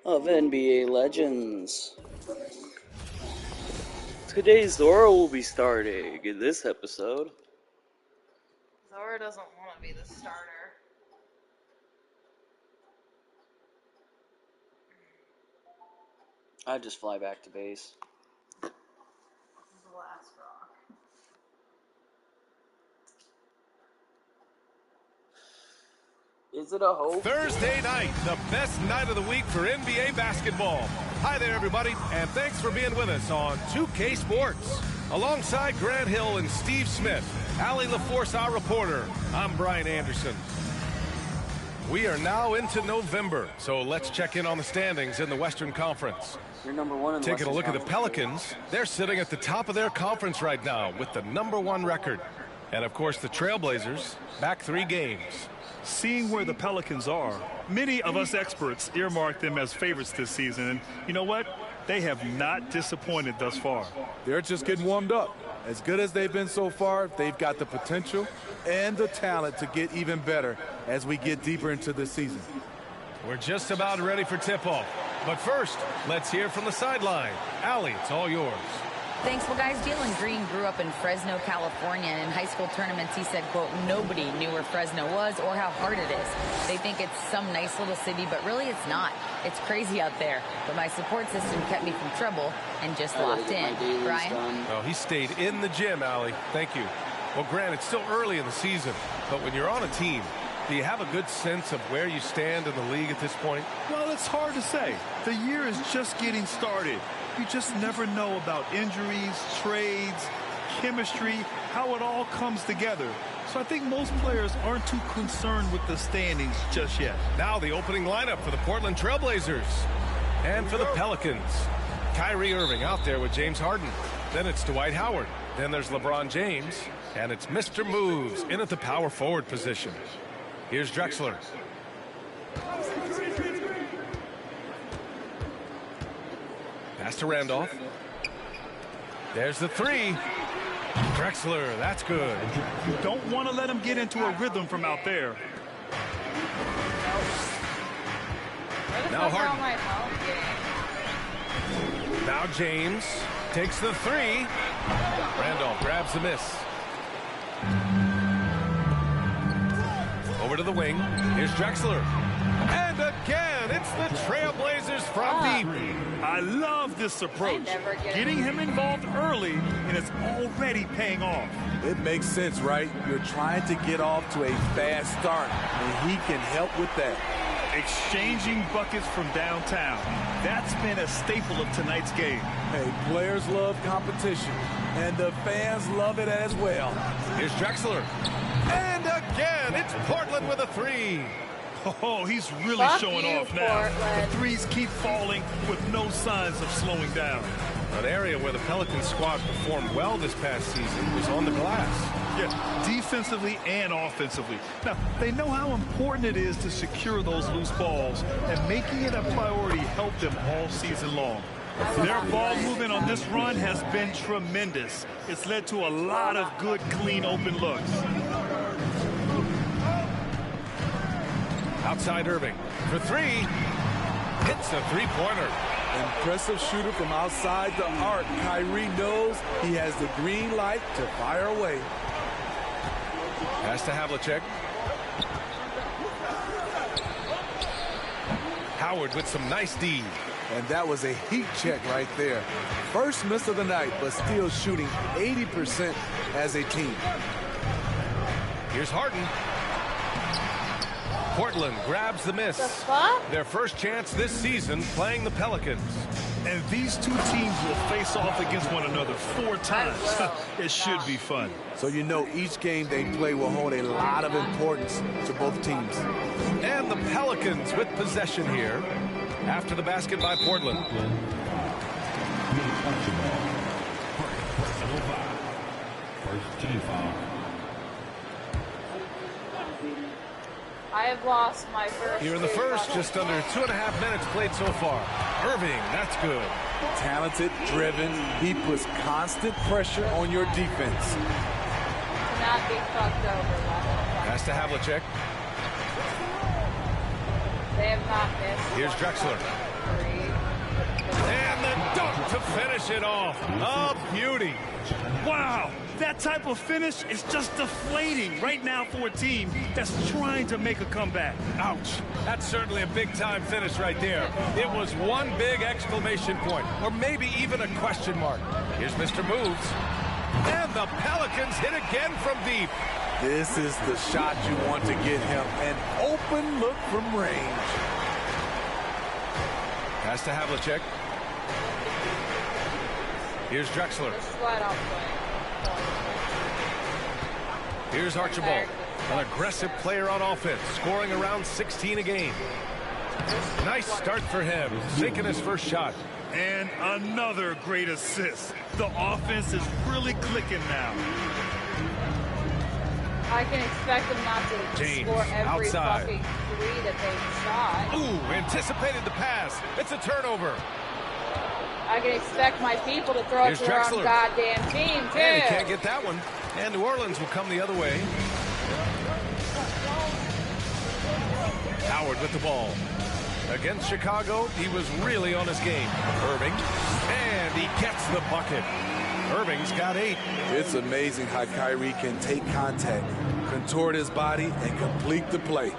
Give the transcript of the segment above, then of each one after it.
of NBA Legends. Today's Zora will be starting in this episode. Zora doesn't want to be the starter. I just fly back to base. This is the last rock. Is it a hope? Thursday night, the best night of the week for NBA basketball. Hi there, everybody, and thanks for being with us on 2K Sports. Alongside Grant Hill and Steve Smith, Allie LaForce, our reporter, I'm Brian Anderson. We are now into November, so let's check in on the standings in the Western Conference. You're number one in the Taking a Western look at the Conference. Pelicans, they're sitting at the top of their conference right now with the #1 record. And, of course, the Trailblazers, back 3 games. Seeing where the Pelicans are, many of us experts earmarked them as favorites this season. And you know what? They have not disappointed thus far. They're just getting warmed up. As good as they've been so far, they've got the potential and the talent to get even better as we get deeper into the season. We're just about ready for tip-off. But first, let's hear from the sideline. Allie, it's all yours. Thanks. Well, guys, Jalen Green grew up in Fresno, California, and in high school tournaments, he said, quote, nobody knew where Fresno was or how hard it is. They think it's some nice little city, but really it's not. It's crazy out there. But my support system kept me from trouble and just locked in. Brian? Oh, he stayed in the gym, Allie. Thank you. Well, Grant, it's still early in the season, but when you're on a team, do you have a good sense of where you stand in the league at this point? Well, it's hard to say. The year is just getting started. You just never know about injuries, trades, chemistry, how it all comes together. So I think most players aren't too concerned with the standings just yet. Now the opening lineup for the Portland Trailblazers. And for the Pelicans, Kyrie Irving out there with James Harden. Then it's Dwight Howard. Then there's LeBron James. And it's Mr. Moves in at the power forward position. Here's Drexler. Pass to Randolph. There's the 3. Drexler, that's good. You don't want to let him get into a rhythm from out there. Now Harden. Now James takes the 3. Randolph grabs the miss. Over to the wing. Here's Drexler. And again, it's the Trailblazers from deep. I love this approach. Getting him involved early, and it's already paying off. It makes sense, right? You're trying to get off to a fast start, and he can help with that. Exchanging buckets from downtown. That's been a staple of tonight's game. Hey, players love competition, and the fans love it as well. Here's Drexler. And again, it's Portland with a 3. Oh, he's really showing off now. The threes keep falling with no signs of slowing down. An area where the Pelicans squad performed well this past season was on the glass. Yeah, defensively and offensively. Now, they know how important it is to secure those loose balls, and making it a priority helped them all season long. Their ball movement on this run has been tremendous. It's led to a lot of good, clean, open looks. Outside Irving for 3. Hits a 3-pointer. Impressive shooter from outside the arc. Kyrie knows he has the green light to fire away. Pass to Havlicek. Howard with some nice D. And that was a heat check right there. First miss of the night, but still shooting 80% as a team. Here's Harden. Portland grabs the miss. Their first chance this season playing the Pelicans. And these two teams will face off against one another 4 times. It should be fun. So you know each game they play will hold a lot of importance to both teams. And the Pelicans with possession here after the basket by Portland. First team foul. I have lost my first. Here in the first, just under 2.5 minutes played so far. Irving, that's good. Talented, driven, he puts constant pressure on your defense. To not be fucked over. Pass to Havlicek. They have not missed. Here's Drexler. And the dunk to finish it off. A beauty. Wow, that type of finish is just deflating right now for a team that's trying to make a comeback. Ouch. That's certainly a big-time finish right there. It was one big exclamation point, or maybe even a question mark. Here's Mr. Moves. And the Pelicans hit again from deep. This is the shot you want to get him. An open look from range. Pass to Havlicek. Here's Drexler. Here's Archibald, an aggressive player on offense, scoring around 16 a game. Nice start for him, sinking his first shot. And another great assist. The offense is really clicking now. I can expect them not to James, score every outside. fucking three that they've shot. Ooh, anticipated the pass. It's a turnover. I can expect my people to throw it Here's to their own Drexler. goddamn team, too. And he can't get that one. And New Orleans will come the other way. Howard with the ball. Against Chicago, he was really on his game. Irving, and he gets the bucket. Irving's got 8. It's amazing how Kyrie can take contact, contort his body, and complete the play.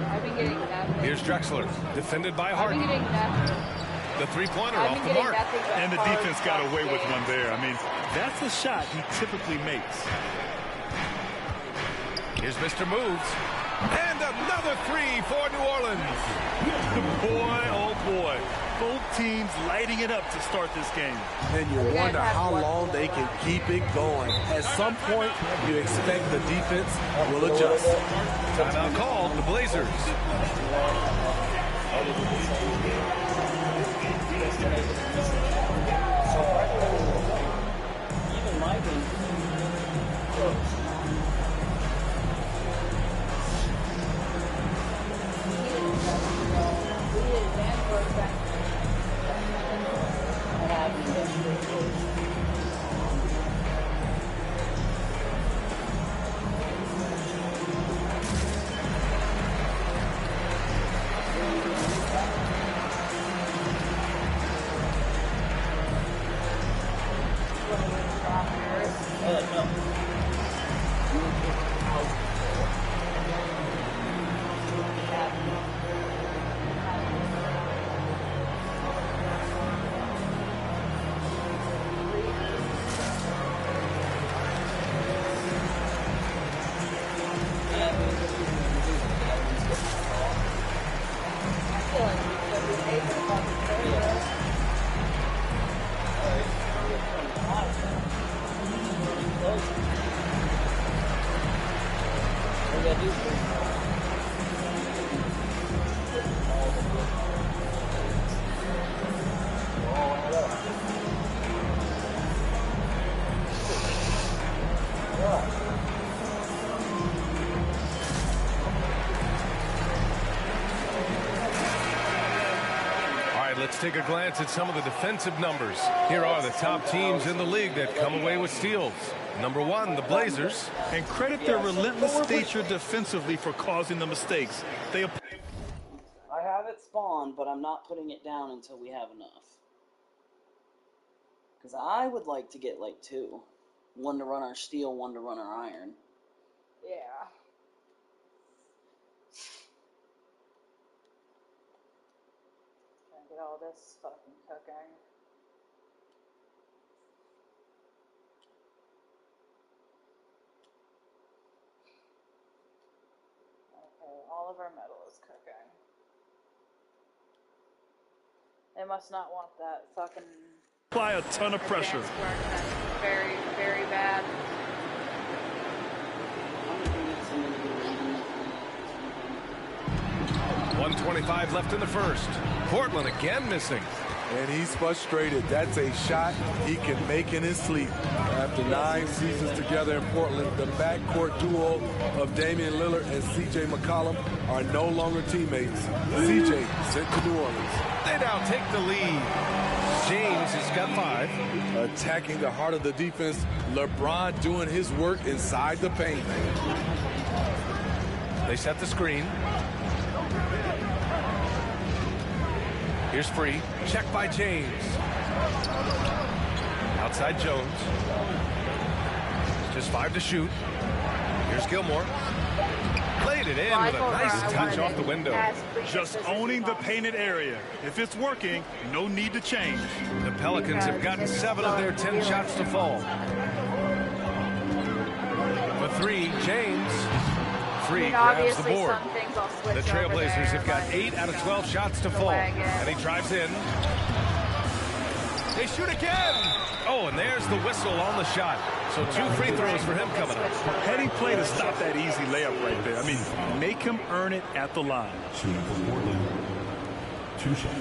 I've been getting nothing. Here's Drexler, defended by I've Harden. been getting nothing. The three-pointer I've off been the getting mark. nothing but And the hard defense got stuff away with games. one there. I mean, that's the shot he typically makes. Here's Mr. Moves. And another 3 for New Orleans. Boy, oh boy. Both teams lighting it up to start this game. And you wonder how long they can keep it going. At some point, you expect the defense will adjust. Timeout called, the Blazers. Let's take a glance at some of the defensive numbers. Here are the top teams in the league that come away with steals. Number 1, the Blazers. And credit their relentless nature defensively for causing the mistakes. I have it spawned, but I'm not putting it down until we have enough. Because I would like to get like 2. 1 to run our steel, 1 to run our iron. Yeah. Trying to get all this fucking cooking. Okay, all of our metal is cooking. They must not want that fucking... Apply a ton of pressure. advanced work that's very, very bad. 1:25 left in the first. Portland again missing. And he's frustrated. That's a shot he can make in his sleep. After 9 seasons together in Portland, the backcourt duo of Damian Lillard and C.J. McCollum are no longer teammates. C.J. sent to New Orleans. They now take the lead. James has got 5. Attacking the heart of the defense, LeBron doing his work inside the paint. They set the screen. Here's free. Check by James. Outside Jones. Just 5 to shoot. Here's Gilmore. Played it in with a nice touch off the window. Just owning the painted area. If it's working, no need to change. The Pelicans have gotten 7 of their 10 shots to fall. For 3, James. Free grabs the board. The Trailblazers have got 8 out of 12 shots to fall. And he drives in. They shoot again. Oh, and there's the whistle on the shot. So 2 free throws for him coming up. Heady play to stop that easy layup right there. I mean, make him earn it at the line. Shooting for Portland. 2 shots.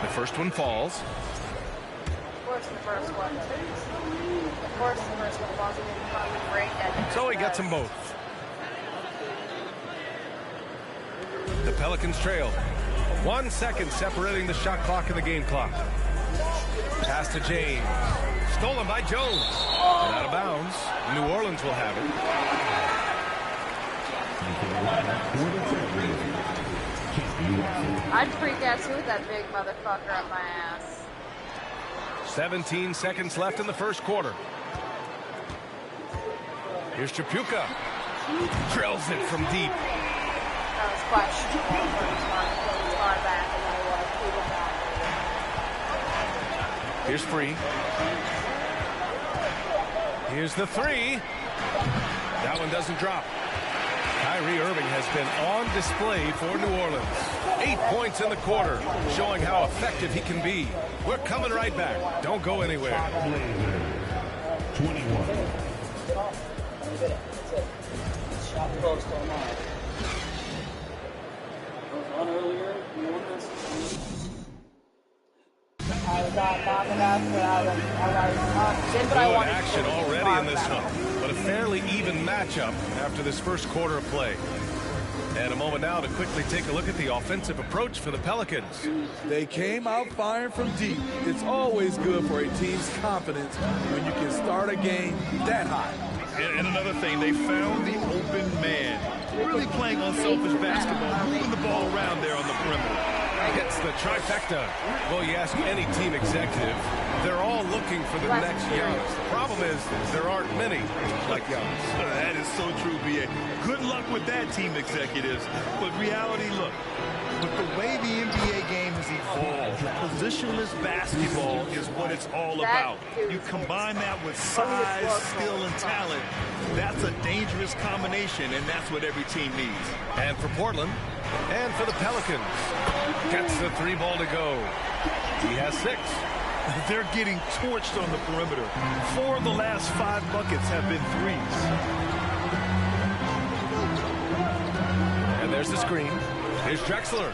The first one falls. Of course the first one. Of course the first one falls. So he gets them both. The Pelicans trail. 1 second separating the shot clock and the game clock. Pass to James. Stolen by Jones. And out of bounds. New Orleans will have it. I'd freak out too with that big motherfucker up my ass. 17 seconds left in the first quarter. Here's Tripucka. Drills it from deep. That was questionable. As far back as I was. Here's free. Here's the 3. That one doesn't drop. Kyrie Irving has been on display for New Orleans. 8 points in the quarter, showing how effective he can be. We're coming right back. Don't go anywhere. 21. Shot post all night. One earlier. I was not enough, but I Good wanted action already in this one, but a fairly even matchup after this first quarter of play. And a moment now to quickly take a look at the offensive approach for the Pelicans. They came out firing from deep. It's always good for a team's confidence when you can start a game that high. And another thing, they found the open man. Really playing unselfish basketball, moving the ball around there on the perimeter. Gets the trifecta. Well, you ask any team executive, they're all looking for the next Giannis. The problem is there aren't many like Giannis. That is so true, B.A. Good luck with that, team executives. But reality, look, with the way the NBA game has evolved, positionless basketball is what it's all about. You combine that with size, skill, and talent, that's a dangerous combination, and that's what every team needs. And for Portland, and for the Pelicans, gets the 3 ball to go. He has 6. They're getting torched on the perimeter. 4 of the last 5 buckets have been threes. And there's the screen. Here's Drexler.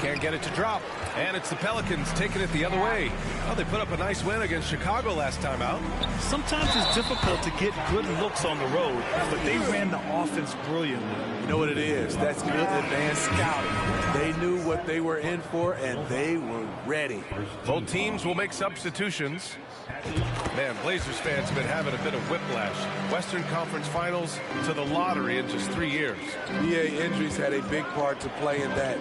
Can't get it to drop. And it's the Pelicans taking it the other way. Well, they put up a nice win against Chicago last time out. Sometimes it's difficult to get good looks on the road, but they ran the offense brilliantly. You know what it is? That's good advanced scouting. They knew what they were in for, and they were ready. Both teams will make substitutions. Man, Blazers fans have been having a bit of whiplash. Western Conference Finals to the lottery in just 3 years. NBA injuries had a big part to play in that.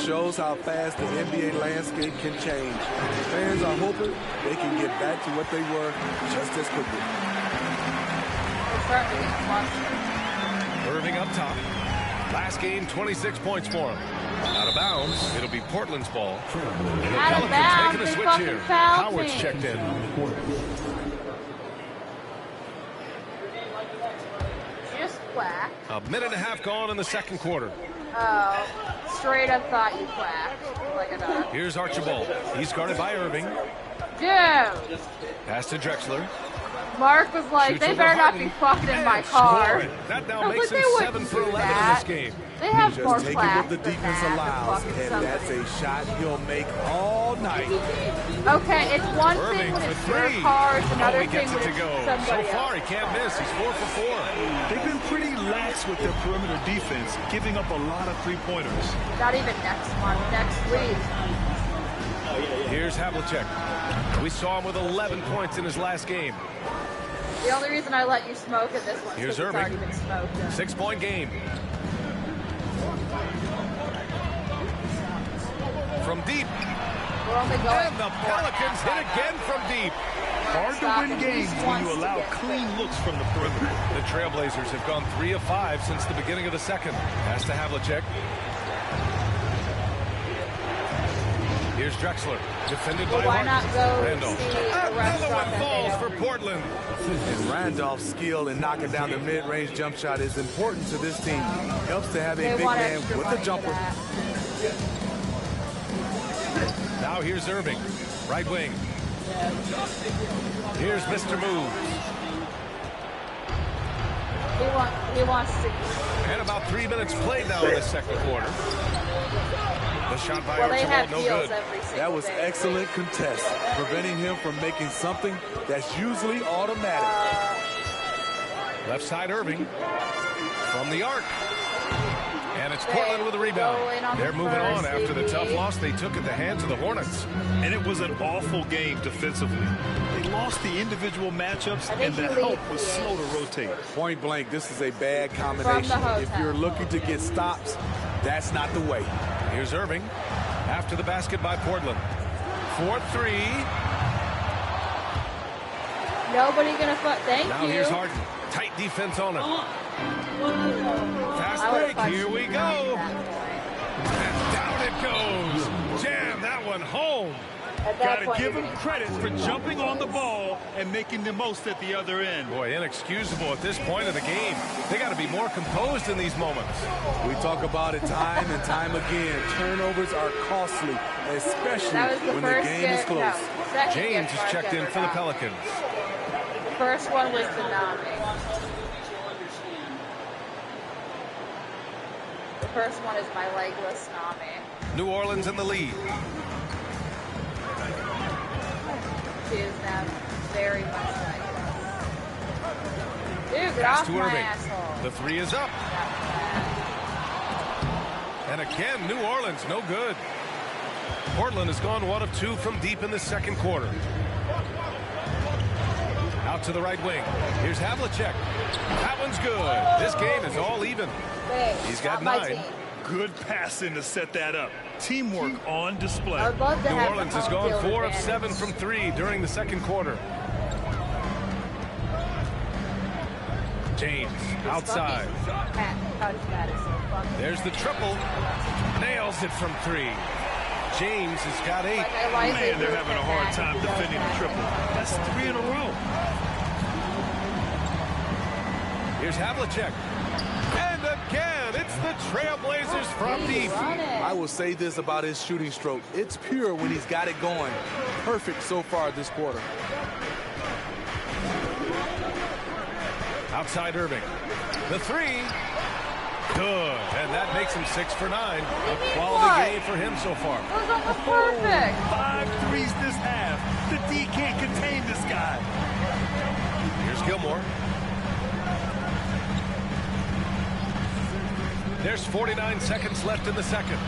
Shows how fast the NBA landscape can change. Fans are hoping they can get back to what they were just as quickly. Irving up top. Last game, 26 points for him. Out of bounds, it'll be Portland's ball. Out of bounds, making a switch here. Howard's Howard's checked in. Just whack. A minute and a half gone in the second quarter. Oh, straight up thought you whacked. Like a dog. Here's Archibald. He's guarded by Irving. Dude! Pass to Drexler. Mark was like, Shoots they over better not Harden. be fucking in And my car. scoring. That now I was makes like, him they 7 wouldn't for do 11 in that. this game. They have more Just take it class what the than defense that, allows, fucking and somebody. that's a shot he'll make all night. Okay, it's one Irving thing when for it's your 3. car, it's another he thing gets when it to it's go. somebody So far, else. he can't miss. He's 4 for 4. They've been pretty lax with their perimeter defense, giving up a lot of three-pointers. Not even next month, next week. Here's Havlicek. We saw him with 11 points in his last game. The only reason I let you smoke in this one is Here's because it's Irving. already been smoked. 6-point game. From deep. We're only going And the Pelicans hit again from deep. Hard to win games when you allow clean looks from the perimeter. The Trailblazers have gone 3 of 5 since the beginning of the second. Pass to Havlicek. Here's Drexler, defended by why not Martin. go Randolph. see the rest Another stop one that falls they for don't Portland. And Randolph's skill in knocking down the mid-range jump shot is important to this team. Helps to have a They big want man extra with money a for jumper. that. Now here's Irving, right wing. Here's Mr. Moves. He wants to. And about 3 minutes played now in the second quarter. The shot by Well, they have Archibald, no deals good. every single That was day. excellent contest, preventing him from making something that's usually automatic. Left side Irving from the arc. And it's Portland with a rebound. They're moving on after the tough loss they took at the hands of the Hornets. And it was an awful game defensively. They lost the individual matchups, and the help was slow to rotate. Point blank, this is a bad combination. If you're looking to get stops, that's not the way. Here's Irving after the basket by Portland. 4-3. Nobody gonna put. Thank Now you. here's Harden. Tight defense on him. Fast I would've break. Here punched we him go. at that And down it goes. Jam that one home. point. At that Got to point, give you're him gonna- credit for jumping on the ball and making the most at the other end. Boy, inexcusable at this point of the game. They got to be more composed in these moments. We talk about it time and time again. Turnovers are costly, especially That was the when the first game is close. second James gift is card checked in ever for the got. Pelicans. The first one was the Nami. The first one is my legless Nami. New Orleans in the lead. She is now very much legless. Dude, get Pass off to my Irving. asshole. The three is up. And again, New Orleans, no good. Portland has gone 1 of 2 from deep in the second quarter. Out to the right wing. Here's Havlicek. That one's good. This game is all even. Hey, He's got not my 9. team. Good passing to set that up. Teamwork on display. I would love to New have Orleans the has home gone field 4 of advantage. 7 from 3 during the second quarter. James outside. There's the triple. Nails it from 3. James has got 8. Man, they're having a hard time defending the triple. That's 3 in a row. Here's Havlicek. And again, it's the Trailblazers from deep. I will say this about his shooting stroke. It's pure when he's got it going. Perfect so far this quarter. Outside Irving. The 3. Good. And that makes him 6 for 9. A quality game for him so far. That was almost perfect. 5 threes this half. The D can't contain this guy. Here's Gilmore. There's 49 seconds left in the second.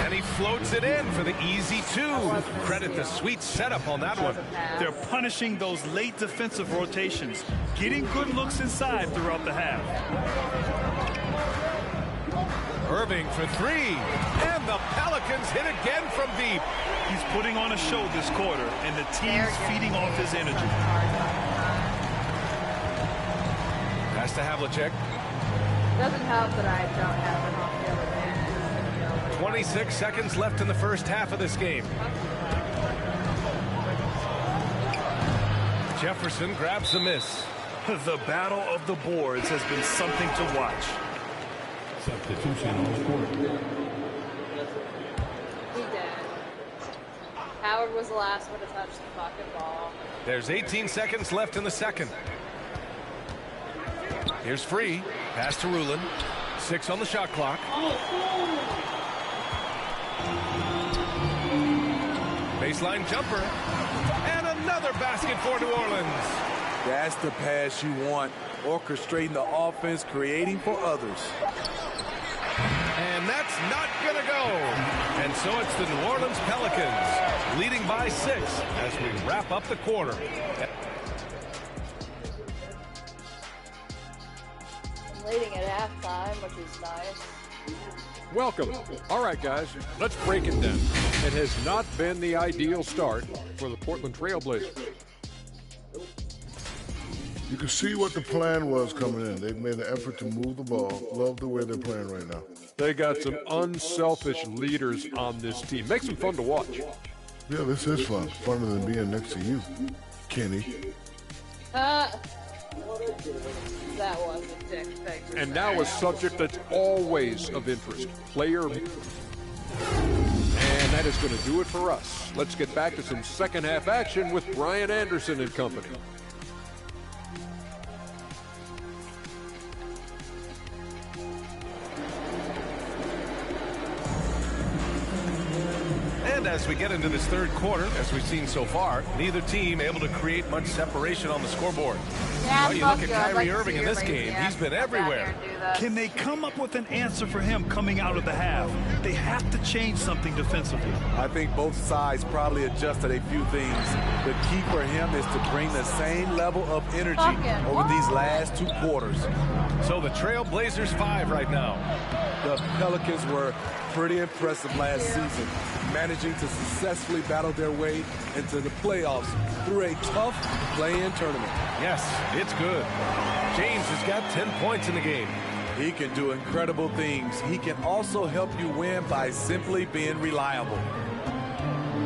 And he floats it in for the easy 2. Credit the sweet setup on that one. They're punishing those late defensive rotations, getting good looks inside throughout the half. Irving for 3. And the Pelicans hit again from deep. He's putting on a show this quarter, and the team's feeding off his energy. Pass to Havlicek. Doesn't help that I don't have the home field advantage. 26 seconds left in the first half of this game. Jefferson grabs the miss. The battle of the boards has been something to watch. Substitution on the court. He did. Howard was the last one to touch the fucking ball. There's 18 seconds left in the second. Here's Free. Pass to Rulin. 6 on the shot clock. Baseline jumper. And another basket for New Orleans. That's the pass you want. Orchestrating the offense, creating for others. And that's not going to go. And so it's the New Orleans Pelicans leading by 6 as we wrap up the quarter. halftime, which is nice. Welcome. All right, guys, let's break it down. It has not been the ideal start for the Portland Trail Blazers. You can see what the plan was coming in. They've made an effort to move the ball. Love the way they're playing right now. They got some unselfish leaders on this team. Makes them fun to watch. Yeah, this is fun. Funner than being next to you, Kenny. That was a dick thing. And now a subject that's always of interest, player. And that is going to do it for us. Let's get back to some second half action with Brian Anderson and company. And as we get into this third quarter, as we've seen so far, neither team able to create much separation on the scoreboard. Yeah, well, you look at Kyrie Irving in this game, he's been everywhere. Can they come up with an answer for him coming out of the half? They have to change something defensively. I think both sides probably adjusted a few things. The key for him is to bring the same level of energy over these last 2 quarters. So the Trail Blazers 5 right now. The Pelicans were pretty impressive last season, managing to successfully battle their way into the playoffs through a tough play-in tournament. Yes, it's good. James has got 10 points in the game. He can do incredible things. He can also help you win by simply being reliable.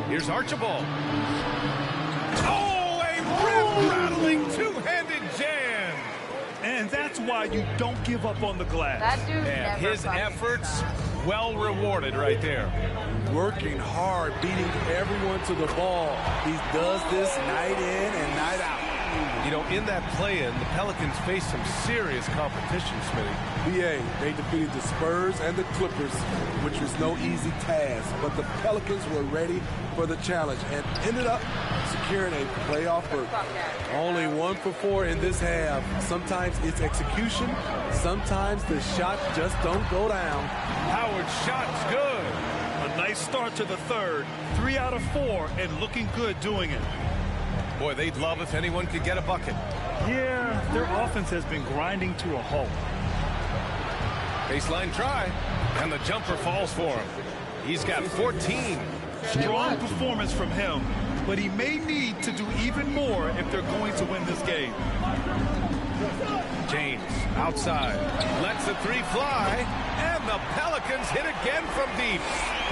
Here's Archibald. Oh, a rip-rattling two-handed jam. And that's why you don't give up on the glass. That dude And never his efforts well rewarded right there. Working hard, beating everyone to the ball. He does this night in and night out. You know, in that play-in, the Pelicans faced some serious competition, Smitty. BA, they defeated the Spurs and the Clippers, which was no easy task. But the Pelicans were ready for the challenge and ended up securing a playoff berth. Only 1 for 4 in this half. Sometimes it's execution. Sometimes the shots just don't go down. Howard's shot's good. A nice start to the third. 3 out of 4 and looking good doing it. Boy, they'd love if anyone could get a bucket. Yeah, their offense has been grinding to a halt. Baseline try, and the jumper falls for him. He's got 14. Strong performance from him, but he may need to do even more if they're going to win this game. James outside, lets the 3 fly, and the Pelicans hit again from deep.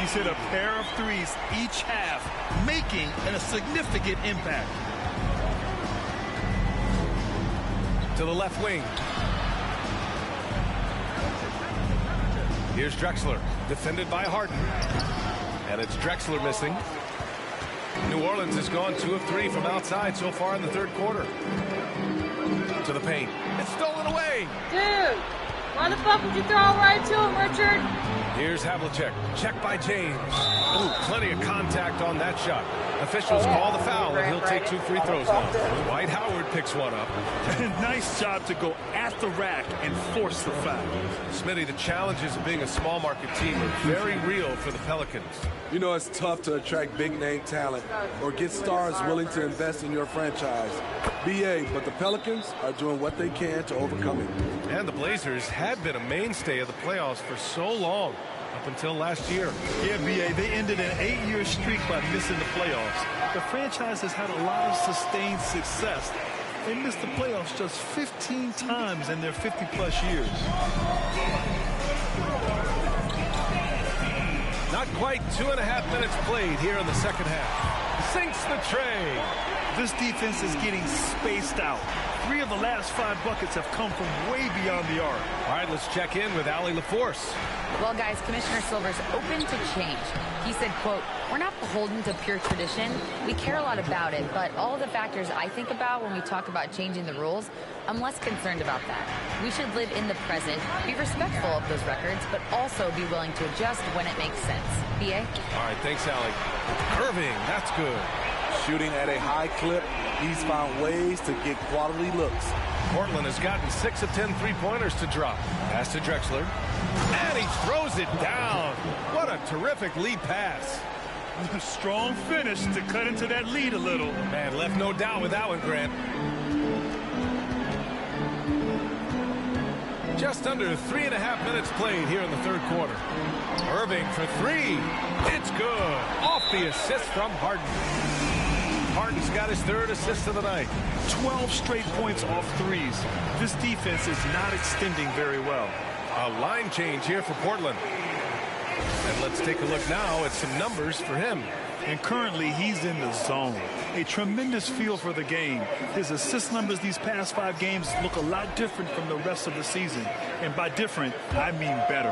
He's hit a pair of 3s each half, making a significant impact. To the left wing. Here's Drexler, defended by Harden. And it's Drexler missing. New Orleans has gone 2 of 3 from outside so far in the third quarter. To the paint. It's stolen away. Dude, why the fuck would you throw it right to him, Richard? Here's Havlicek. Check by James. Ooh, plenty of contact on that shot. Officials call the foul, and he'll take 2 free throws now. Dwight Howard picks one up. Nice job to go at the rack and force the foul. Smitty, the challenges of being a small market team are very real for the Pelicans. You know, it's tough to attract big-name talent or get stars willing to invest in your franchise. BA, but the Pelicans are doing what they can to overcome it. And the Blazers had been a mainstay of the playoffs for so long, up until last year. Yeah, BA, they ended an 8-year streak by missing the playoffs. The franchise has had a lot of sustained success. They missed the playoffs just 15 times in their 50-plus years. Not quite 2.5 minutes played here in the second half. Sinks the tray. This defense is getting spaced out. 3 of the last 5 buckets have come from way beyond the arc. All right, let's check in with Allie LaForce. Well, guys, Commissioner Silver's open to change. He said, quote, "We're not beholden to pure tradition. We care a lot about it, but all the factors I think about when we talk about changing the rules, I'm less concerned about that. We should live in the present, be respectful of those records, but also be willing to adjust when it makes sense." BA? All right, thanks, Allie. Curving, that's good. Shooting at a high clip, he's found ways to get quality looks. Portland has gotten 6 of 10 three-pointers to drop. Pass to Drexler. And he throws it down. What a terrific lead pass. A strong finish to cut into that lead a little. Man, left no doubt with that one, Grant. Just under 3.5 minutes played here in the third quarter. Irving for three. It's good. Off the assist from Harden. Harden's got his third assist of the night. 12 straight points off threes. This defense is not extending very well. A line change here for Portland. And let's take a look now at some numbers for him. And currently he's in the zone. A tremendous feel for the game. His assist numbers these past 5 games look a lot different from the rest of the season. And by different, I mean better.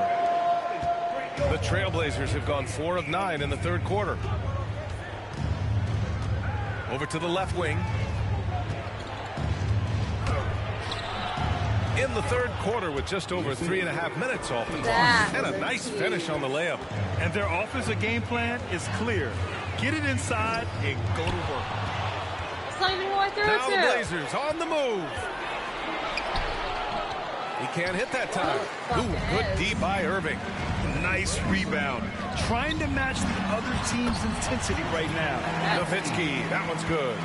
The Trailblazers have gone 4 of 9 in the third quarter. Over to the left wing. In the third quarter with just over 3.5 minutes off the clock. And a nice finish on the layup. And their offensive game plan is clear. Get it inside and go to work. It's not even what they're Now the Blazers on the move. He can't hit that time. Ooh, good D by Irving. Nice rebound. Trying to match the other team's intensity right now. Nowitzki, that one's good.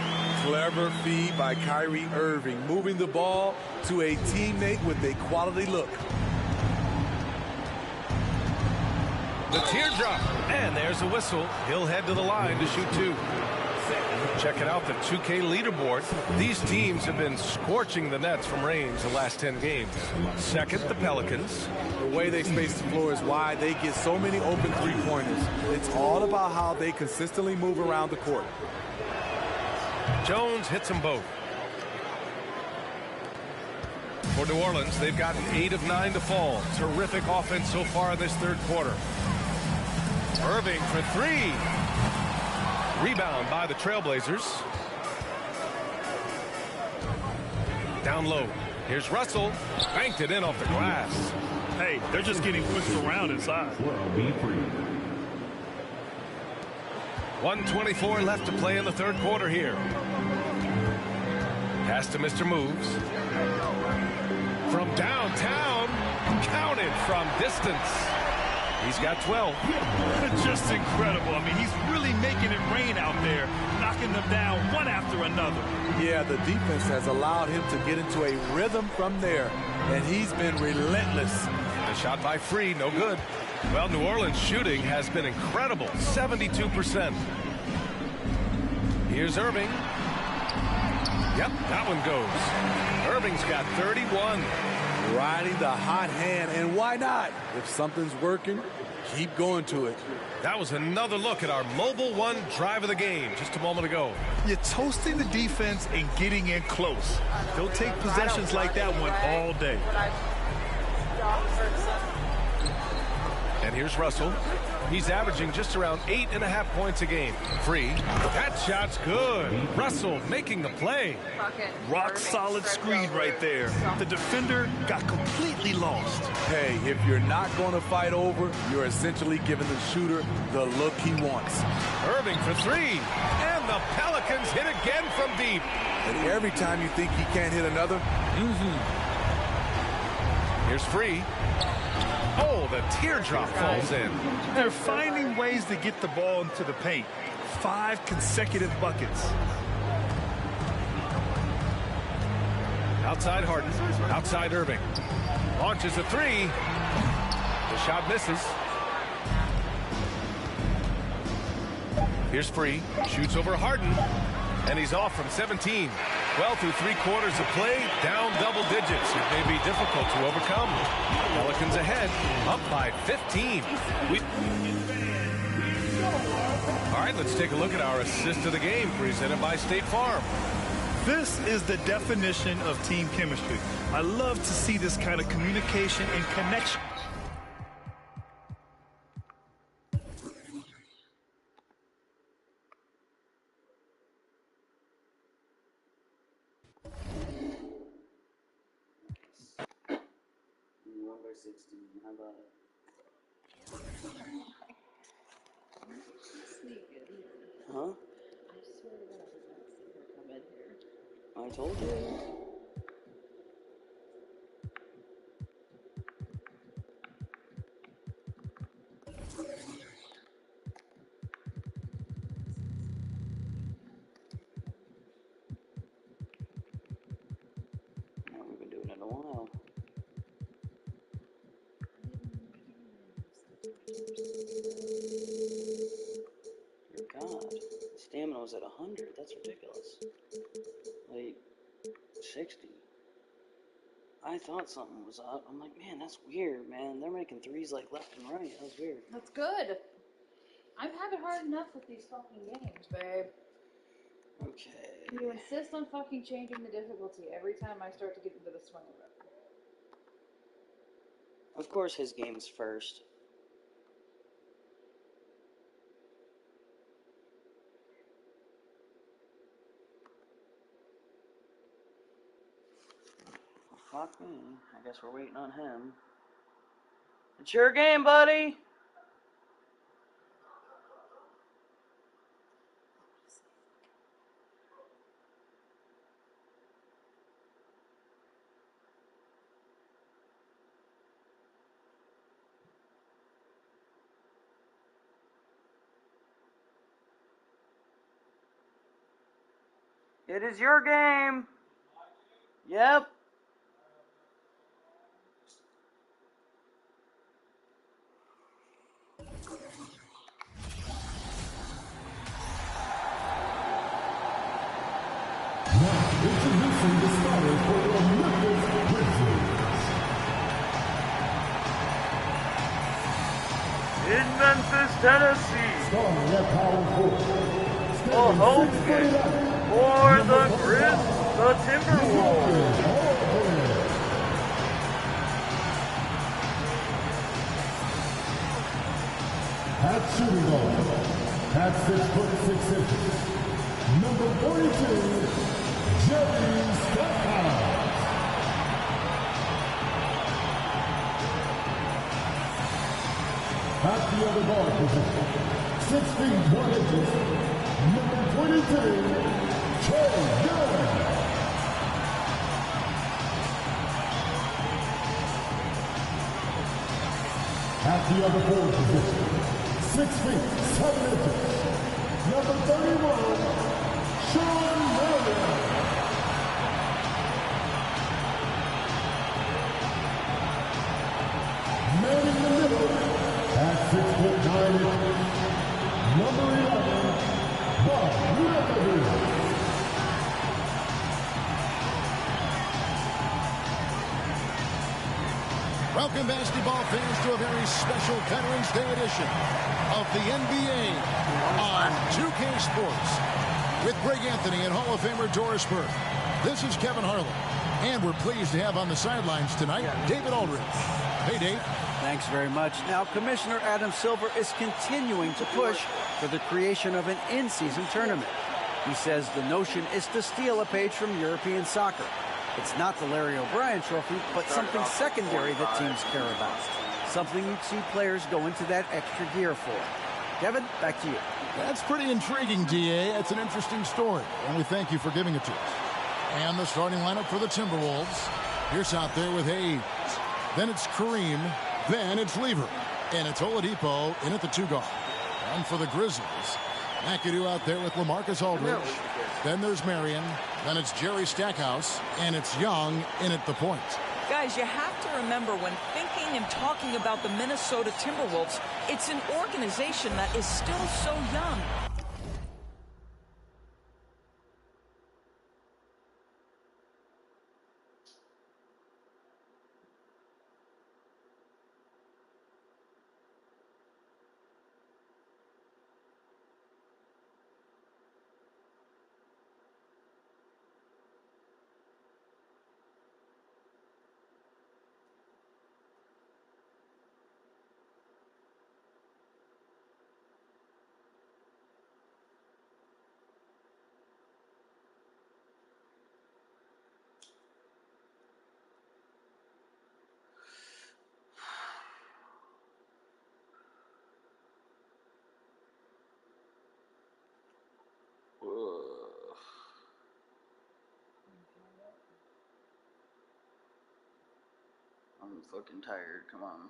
Clever feed by Kyrie Irving, moving the ball to a teammate with a quality look. The teardrop, and there's a whistle. He'll head to the line to shoot 2. Checking out the 2K leaderboard. These teams have been scorching the nets from range the last 10 games. Second, the Pelicans. The way they space the floor is why they get so many open three-pointers. It's all about how they consistently move around the court. Jones hits them both. For New Orleans, they've gotten 8 of 9 to fall. Terrific offense so far in this third quarter. Irving for 3. Rebound by the Trailblazers. Down low. Here's Russell. Banked it in off the glass. Hey, they're just getting pushed around inside. 1:24 left to play in the third quarter here. Pass to Mr. Moves. From downtown. Counted from distance. He's got 12. Just incredible. I mean, he's really making it rain out there, knocking them down one after another. Yeah, the defense has allowed him to get into a rhythm from there, and he's been relentless. The shot by Free, no good. Well, New Orleans shooting has been incredible, 72%. Here's Irving. Yep, that one goes. Irving's got 31. Riding the hot hand, and why not? If something's working, keep going to it. That was another look at our Mobile One drive of the game just a moment ago. You're toasting the defense and getting in close. They'll take possessions like that one all day. And here's Russell. He's averaging just around 8.5 points a game. Free. That shot's good. Russell making the play. Rock solid screen right there. The defender got completely lost. Hey, if you're not going to fight over, you're essentially giving the shooter the look he wants. Irving for 3. And the Pelicans hit again from deep. And every time you think he can't hit another, Here's Free. Oh, the teardrop falls in. They're finding ways to get the ball into the paint. 5 consecutive buckets. Outside Harden. Outside Irving. Launches a 3. The shot misses. Here's Free. Shoots over Harden. And he's off from 17. Well, through 3 quarters of play, down double digits. It may be difficult to overcome. Pelicans ahead, up by 15. All right, let's take a look at our assist of the game presented by State Farm. This is the definition of team chemistry. I love to see this kind of communication and connection. How about it? Huh? I told you. We've been doing it a while. Dear God. Stamina was at 100. That's ridiculous. Like, 60. I thought something was up. I'm like, man, that's weird, man. They're making threes like left and right. That was weird. That's good. I'm having hard enough with these fucking games, babe. Okay. You insist on fucking changing the difficulty every time I start to get into the swing of it. Of course, his game's first. Fuck me. I guess we're waiting on him. It's your game, buddy! It is your game! Yep. Introducing the starters for the Memphis Grizzlies. In Memphis, Tennessee, Starting at power forward. a home game for the Timberwolves. At shooting guard, at 6'6". Number 42, Jerry Stackhouse. At the other guard position, 6 feet 1 inches, number 22, Trey Young. At the other forward position, 6 feet 7 inches, number 31, Sean Marion. Man in the middle, at 6'9" inches, number 11, Bob Leatherwood. Welcome, basketball fans, to a very special Veterans Day edition of the NBA on 2K Sports with Greg Anthony and Hall of Famer Doris Burke. This is Kevin Harlan, and we're pleased to have on the sidelines tonight David Aldridge. Hey, Dave. Thanks very much. Now, Commissioner Adam Silver is continuing to push for the creation of an in-season tournament. He says the notion is to steal a page from European soccer. It's not the Larry O'Brien Trophy, but something secondary that teams care about. Something you'd see players go into that extra gear for. Kevin, back to you. That's pretty intriguing, DA. It's an interesting story, and we thank you for giving it to us. And the starting lineup for the Timberwolves. Here's out there with Hayes. Then it's Kareem. Then it's Lever. And it's Oladipo in at the 2 guard. And for the Grizzlies, McAdoo out there with LaMarcus Aldridge. Then there's Marion. Then it's Jerry Stackhouse. And it's Young in at the point. Guys, you have to remember when thinking and talking about the Minnesota Timberwolves, it's an organization that is still so young. I'm fucking tired. Come on.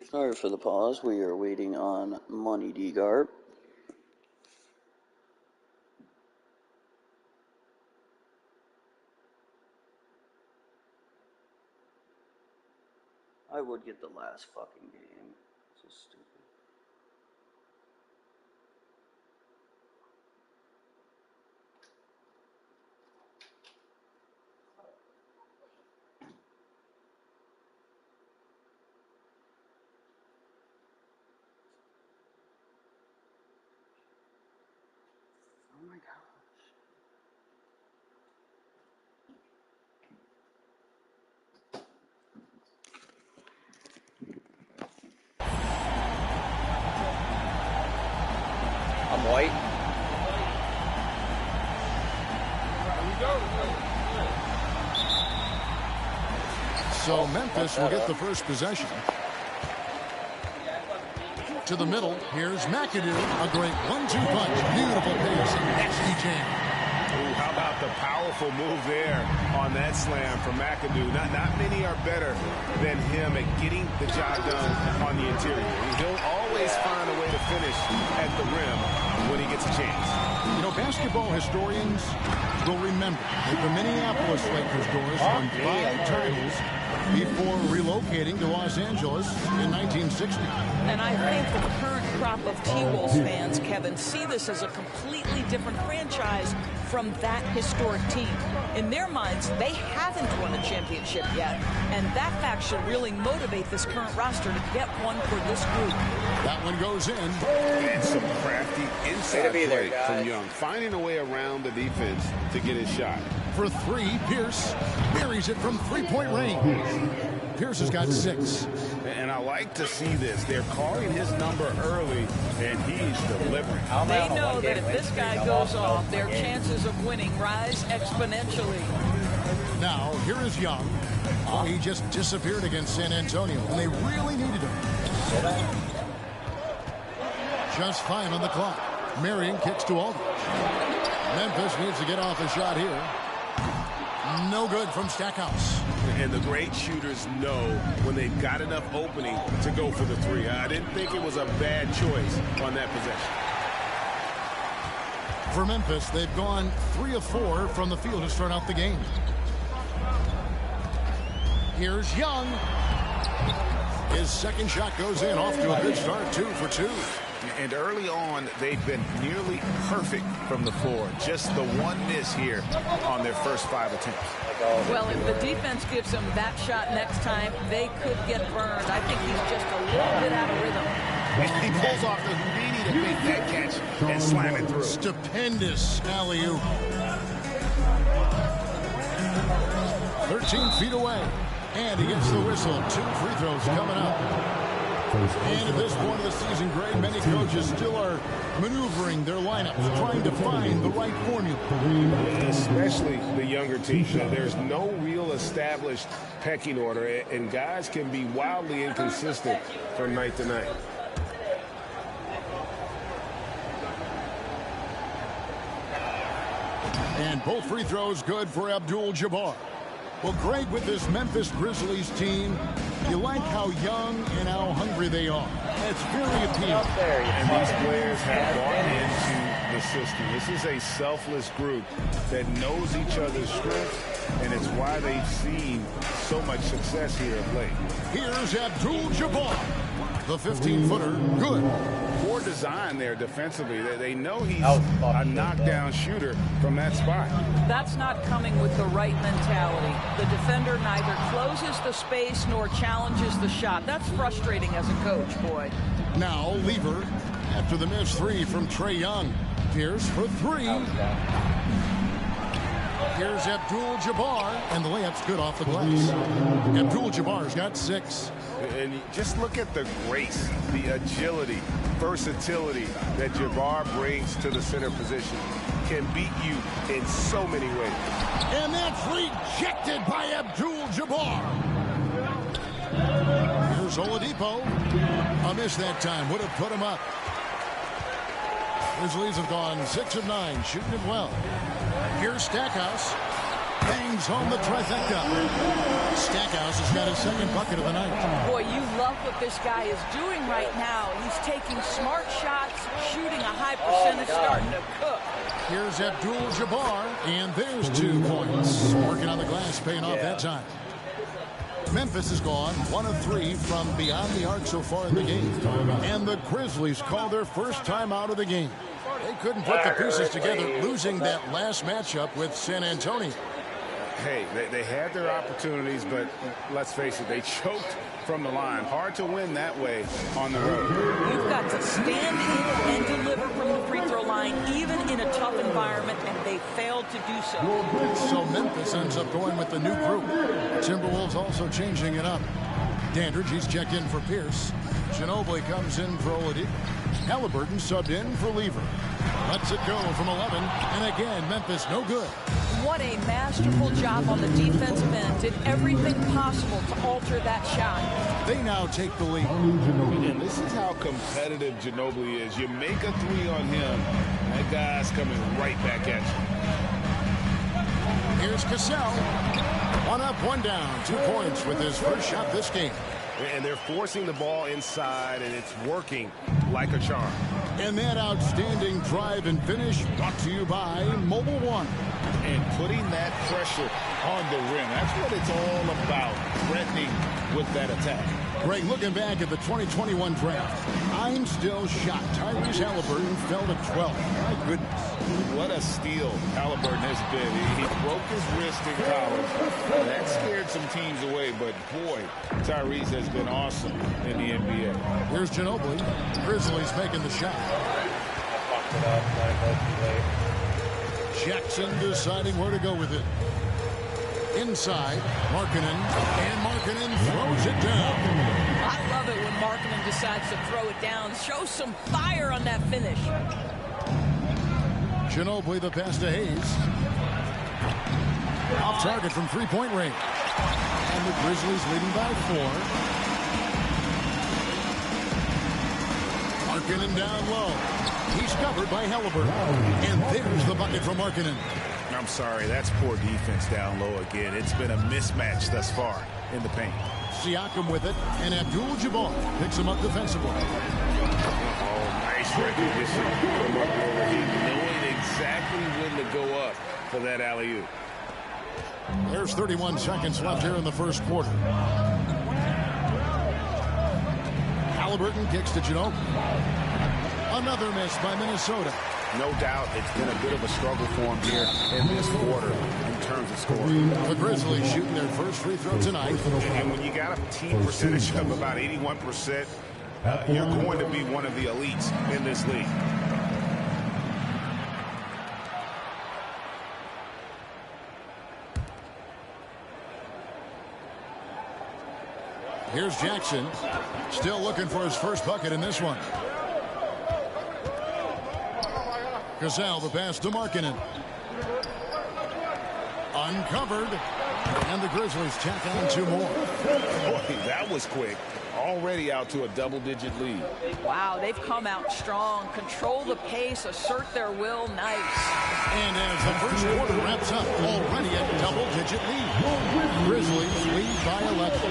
Sorry for the pause. We are waiting on Money D-Garp. I would get the last fucking game. So stupid. Oh my gosh. I'm white. So Memphis will get the first possession. To the middle, here's McAdoo. A great 1-2 punch. Beautiful pace and nasty jam. Ooh, how about the powerful move there on that slam from McAdoo? Not many are better than him at getting the job done on the interior. He'll always find a way to finish at the rim when he gets a chance. You know, basketball historians will remember that the Minneapolis Lakers doors won 5 titles before relocating to Los Angeles in 1960. And I think the current crop of T-Wolves fans, Kevin, see this as a completely different franchise from that historic team. In their minds, they haven't won a championship yet, and that fact should really motivate this current roster to get one for this group. That one goes in. And some crafty inside play from Young, finding a way around the defense to get his shot. For 3, Pierce buries it from three-point range. Pierce has got 6. And I like to see this. They're calling his number early, and he's delivering. They know that if this guy goes off, their chances of winning rise exponentially. Now, here is Young. Oh, he just disappeared against San Antonio, and they really needed him. Just 5 on the clock. Marion kicks to Aldridge. Memphis needs to get off a shot here. No good from Stackhouse. And the great shooters know when they've got enough opening to go for the 3. I didn't think it was a bad choice on that possession. For Memphis, they've gone 3 of 4 from the field to start out the game. Here's Young. His second shot goes in, off to a good start, 2 for 2. And early on, they've been nearly perfect from the floor. Just the one miss here on their first 5 attempts. Well, if the defense gives him that shot next time, they could get burned. I think he's just a little bit out of rhythm. And he pulls off the Houdini to make that catch and slam it through. Stupendous alley-oop. 13 feet away. And he gets the whistle. 2 free throws coming up. And at this point of the season, Greg, many coaches still are maneuvering their lineups, trying to find the right formula. Especially the younger teams. There's no real established pecking order, and guys can be wildly inconsistent from night to night. And both free throws good for Abdul-Jabbar. Well, Greg, with this Memphis Grizzlies team, you like how young and how hungry they are. It's very appealing. And these players have bought into the system. This is a selfless group that knows each other's strengths, and it's why they've seen so much success here of late. Here's Abdul-Jabbar. The 15-footer, good. Poor design there defensively. They know he's a knockdown shooter from that spot. That's not coming with the right mentality. The defender neither closes the space nor challenges the shot. That's frustrating as a coach, boy. Now, Lever, after the missed 3 from Trae Young. Pierce for 3. Here's Abdul-Jabbar, and the layup's good off the glass. Abdul-Jabbar's got 6. And just look at the grace, the agility, versatility that Jabbar brings to the center position. Can beat you in so many ways. And that's rejected by Abdul-Jabbar. Here's Oladipo. A miss that time. Would have put him up. Grizzlies have gone 6 of 9, shooting it well. Here's Stackhouse. Bangs home the trifecta. Stackhouse has got his second bucket of the night. Boy, you love the what this guy is doing right now. He's taking smart shots, shooting a high percentage, starting to cook. Here's Abdul-Jabbar, and there's 2 points. Working on the glass, paying off that time. Memphis has gone 1 of 3 from beyond the arc so far in the game. And the Grizzlies call their first time out of the game. They couldn't put the pieces together, losing that last matchup with San Antonio. Hey, they had their opportunities, but let's face it, they choked from the line. Hard to win that way on the road. You've got to stand in and deliver from the free throw line, even in a tough environment, and they failed to do so. So Memphis ends up going with the new group. Timberwolves also changing it up. Dandridge, he's checked in for Pierce. Ginobili comes in for Oladipo. Halliburton subbed in for Lever. Lets it go from 11, and again, Memphis no good. What a masterful job on the defensive end. Did everything possible to alter that shot. They now take the lead. And this is how competitive Ginobili is. You make a 3 on him, that guy's coming right back at you. Here's Cassell. 1 up, 1 down. 2 points with his first shot this game. And they're forcing the ball inside, and it's working like a charm. And that outstanding drive and finish brought to you by Mobile One. And putting that pressure on the rim. That's what it's all about, threatening with that attack. Greg, looking back at the 2021 draft, I'm still shocked. Tyrese Halliburton fell to 12. My goodness. What a steal Halliburton has been. He broke his wrist in college. That scared some teams away, but boy, Tyrese has been awesome in the NBA. Here's Ginobili. Grizzlies making the shot. Jackson deciding where to go with it. Inside, Markkanen, and Markkanen throws it down. I love it when Markkanen decides to throw it down. Show some fire on that finish. Ginobili, the pass to Hayes. Off target from three-point range. And the Grizzlies leading by 4. Markkanen down low. He's covered by Halliburton. And there's the bucket from Markkanen. I'm sorry, that's poor defense down low again. It's been a mismatch thus far in the paint. Siakam with it, and Abdul-Jabbar picks him up defensively. Oh, nice recognition from Oladipo, knowing exactly when to go up for that alley-oop. There's 31 seconds left here in the first quarter. Halliburton kicks to Ginobili. Another miss by Minnesota. No doubt it's been a bit of a struggle for him here in this quarter in terms of scoring. The Grizzlies shooting their first free throw tonight. And when you got a team percentage of about 81%, you're going to be one of the elites in this league. Here's Jackson, still looking for his first bucket in this one. Cassell, the pass to Markkanen. Uncovered. And the Grizzlies tack on 2 more. Boy, that was quick. Already out to a double-digit lead. Wow, they've come out strong. Control the pace, assert their will. Nice. And as the first quarter wraps up, already a double-digit lead. Grizzlies lead by 11.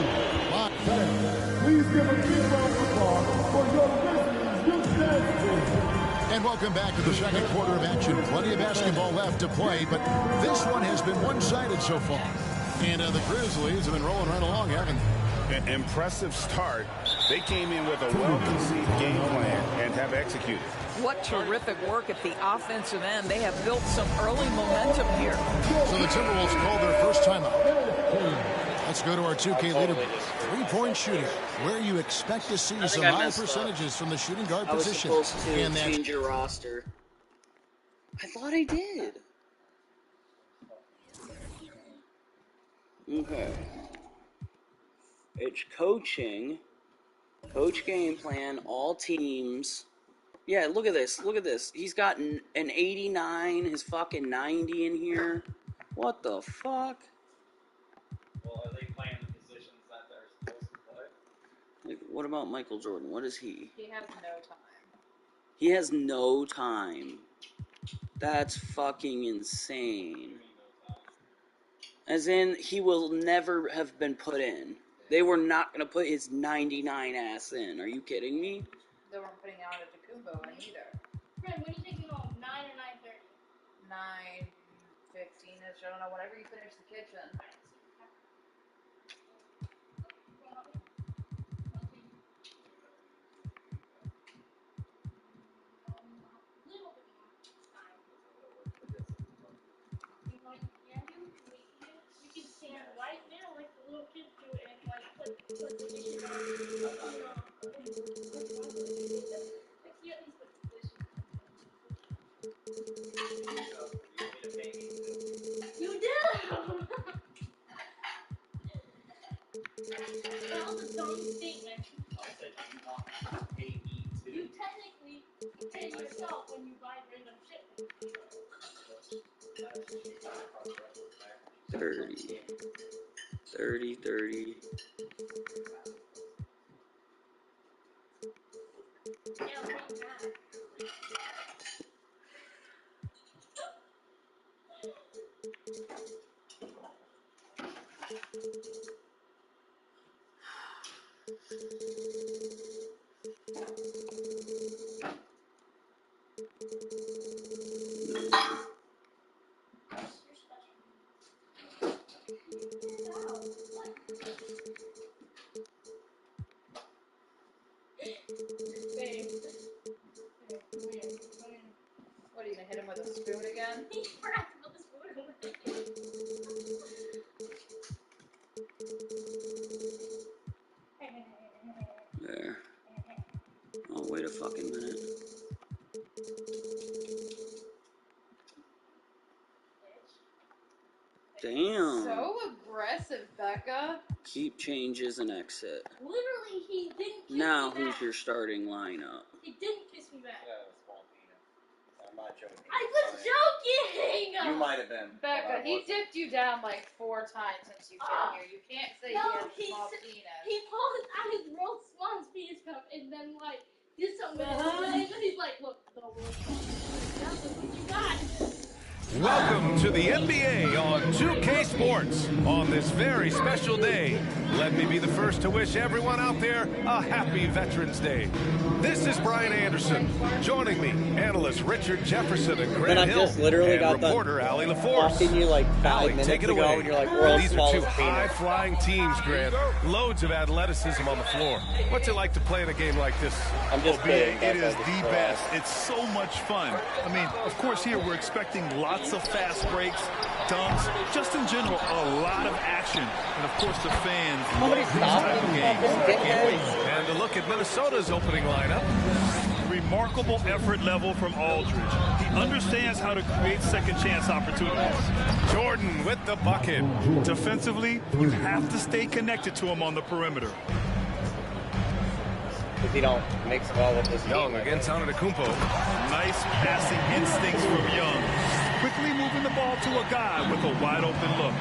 Please give a big round of applause for your Grizzlies Youth Team. And welcome back to the second quarter of action. Plenty of basketball left to play, but this one has been one-sided so far. And the Grizzlies have been rolling right along, haven't they? An impressive start. They came in with a well-conceived game plan and have executed. What terrific work at the offensive end. They have built some early momentum here. So the Timberwolves called their first timeout. Let's go to our 2K leaderboard. 3-point shooting, where you expect to see some high percentages from the shooting guard position. I was supposed to change your roster. I thought I did. Okay. It's coaching. Coach game plan, all teams. Yeah, look at this. Look at this. He's got an 89, his fucking 90 in here. What the fuck? Well, are they playing the positions that they're supposed to play? Like, what about Michael Jordan? What is he? He has no time. He has no time. That's fucking insane. As in, he will never have been put in. They were not going to put his 99 ass in. Are you kidding me? They weren't putting out a Tacumbo in either. Friend, when are you taking home? 9 or 9:30? 9:15ish. I don't know. Whenever you finish the kitchen. You can stand right now like the little kids do it and like put the dishes on. You do! That was a dumb statement. You technically pay yourself when you buy random shit. 30. 30. Yeah, like that. What, are you gonna hit him with a spoon again? He forgot to put the spoon away. There. Oh, wait a fucking minute. Damn. So aggressive, Becca. Keep changes and exit. Literally, he didn't kiss Now, me who's back. your starting lineup? He didn't kiss me back. I'm not joking. I was joking! You might have been. Becca, he dipped you down like 4 times since you've been here. You can't say No, he has a he small said- penis. He pulled out his world's smallest penis cup and then like did something with it. And then he's like, look, the world's smallest. That's what you got. Welcome to the NBA on 2K Sports. On this very special day, let me be the first to wish everyone out there a happy Veterans Day. This is Brian Anderson. Joining me, analyst Richard Jefferson and Grant I Hill, just literally and got done reporter Allie LaForce. talking to you like 5 Allie, minutes take it ago, away. and you're like, world's These are two smallest penis. high-flying teams, Grant. Loads of athleticism on the floor. What's it like to play in a game like this? I'm just BA, kidding. it is the best. It's so much fun. I mean, of course, here we're expecting lots of fast breaks, dunks, just in general, a lot of action. And of course, the fans love these type of games. Can't wait. And a look at Minnesota's opening lineup. Remarkable effort level from Aldridge. He understands how to create second chance opportunities. Jordan with the bucket. Defensively, you have to stay connected to him on the perimeter. Because he don't mix well with this Young team. against Antetokounmpo. Nice passing instincts from Young. Quickly moving the ball to a guy with a wide open look.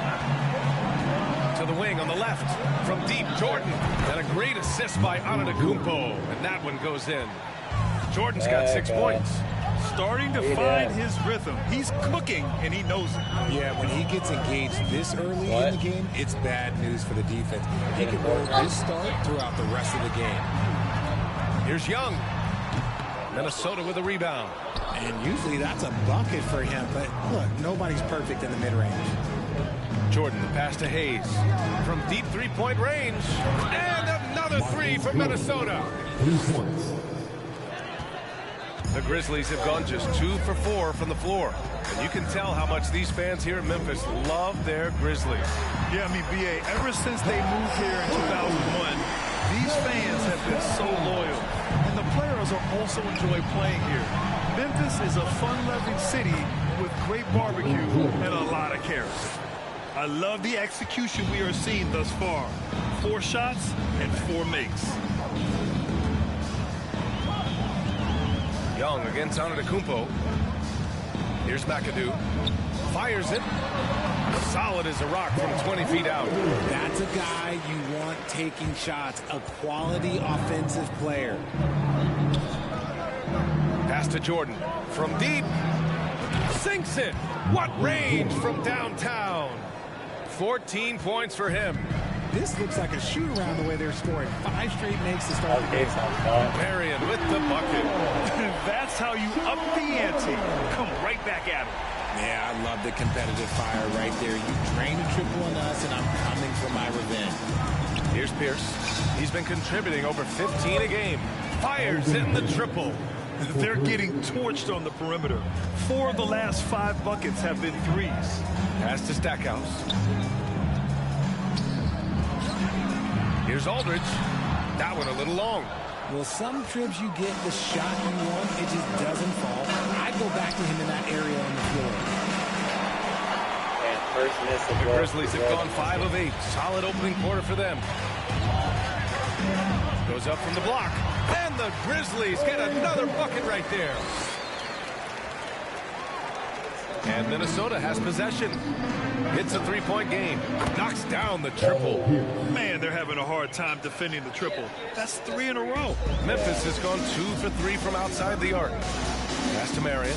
To the wing on the left. From deep, Jordan. And a great assist by Antetokounmpo. And that one goes in. Jordan's got 6 points. Starting to find his rhythm. He's cooking, and he knows it. Yeah, when he gets engaged this early in the game, it's bad news for the defense. He can roll this start throughout the rest of the game. Here's Young. Minnesota with a rebound. And usually that's a bucket for him, but look, nobody's perfect in the mid-range. Jordan, the pass to Hayes. From deep three-point range. And another three for Minnesota. The Grizzlies have gone just 2 for 4 from the floor. And you can tell how much these fans here in Memphis love their Grizzlies. Yeah, I mean, BA, ever since they moved here in 2001, these fans have been so loyal. And the players are also enjoy playing here. Memphis is a fun-loving city with great barbecue and a lot of character. I love the execution we are seeing thus far. 4 shots and 4 makes. Young against Antetokounmpo. Here's McAdoo. Fires it. Solid as a rock from 20 feet out. That's a guy you want taking shots, a quality offensive player. Pass to Jordan. From deep. Sinks it. What range from downtown. 14 points for him. this looks like a shoot-around the way they're scoring. 5 straight makes to start the game. Marion with the bucket. That's how you up the ante. Come right back at him. Yeah, I love the competitive fire right there. You drain a triple on us, and I'm coming for my revenge. Here's Pierce. He's been contributing over 15 a game. Fires in the triple. They're getting torched on the perimeter. 4 of the last 5 buckets have been threes. Pass to Stackhouse. Here's Aldridge. That one a little long. Well, some trips you get the shot you want, it just doesn't fall. I go back to him in that area on the floor. And first miss of the Grizzlies have gone 5 of 8. Solid opening quarter for them. Goes up from the block. And the Grizzlies get another bucket right there. And Minnesota has possession. Hits a 3-point game. Knocks down the triple. Man, they're having a hard time defending the triple. That's 3 in a row. Memphis has gone 2 for 3 from outside the arc. Pass to Marion.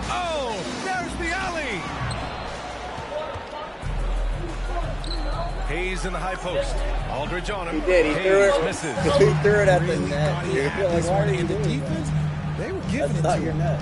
Oh, there's the alley. Hayes in the high post. Aldridge on him. He did. He threw it. Misses. He threw it at the net. Like, why are you doing defense? They were giving it not your net.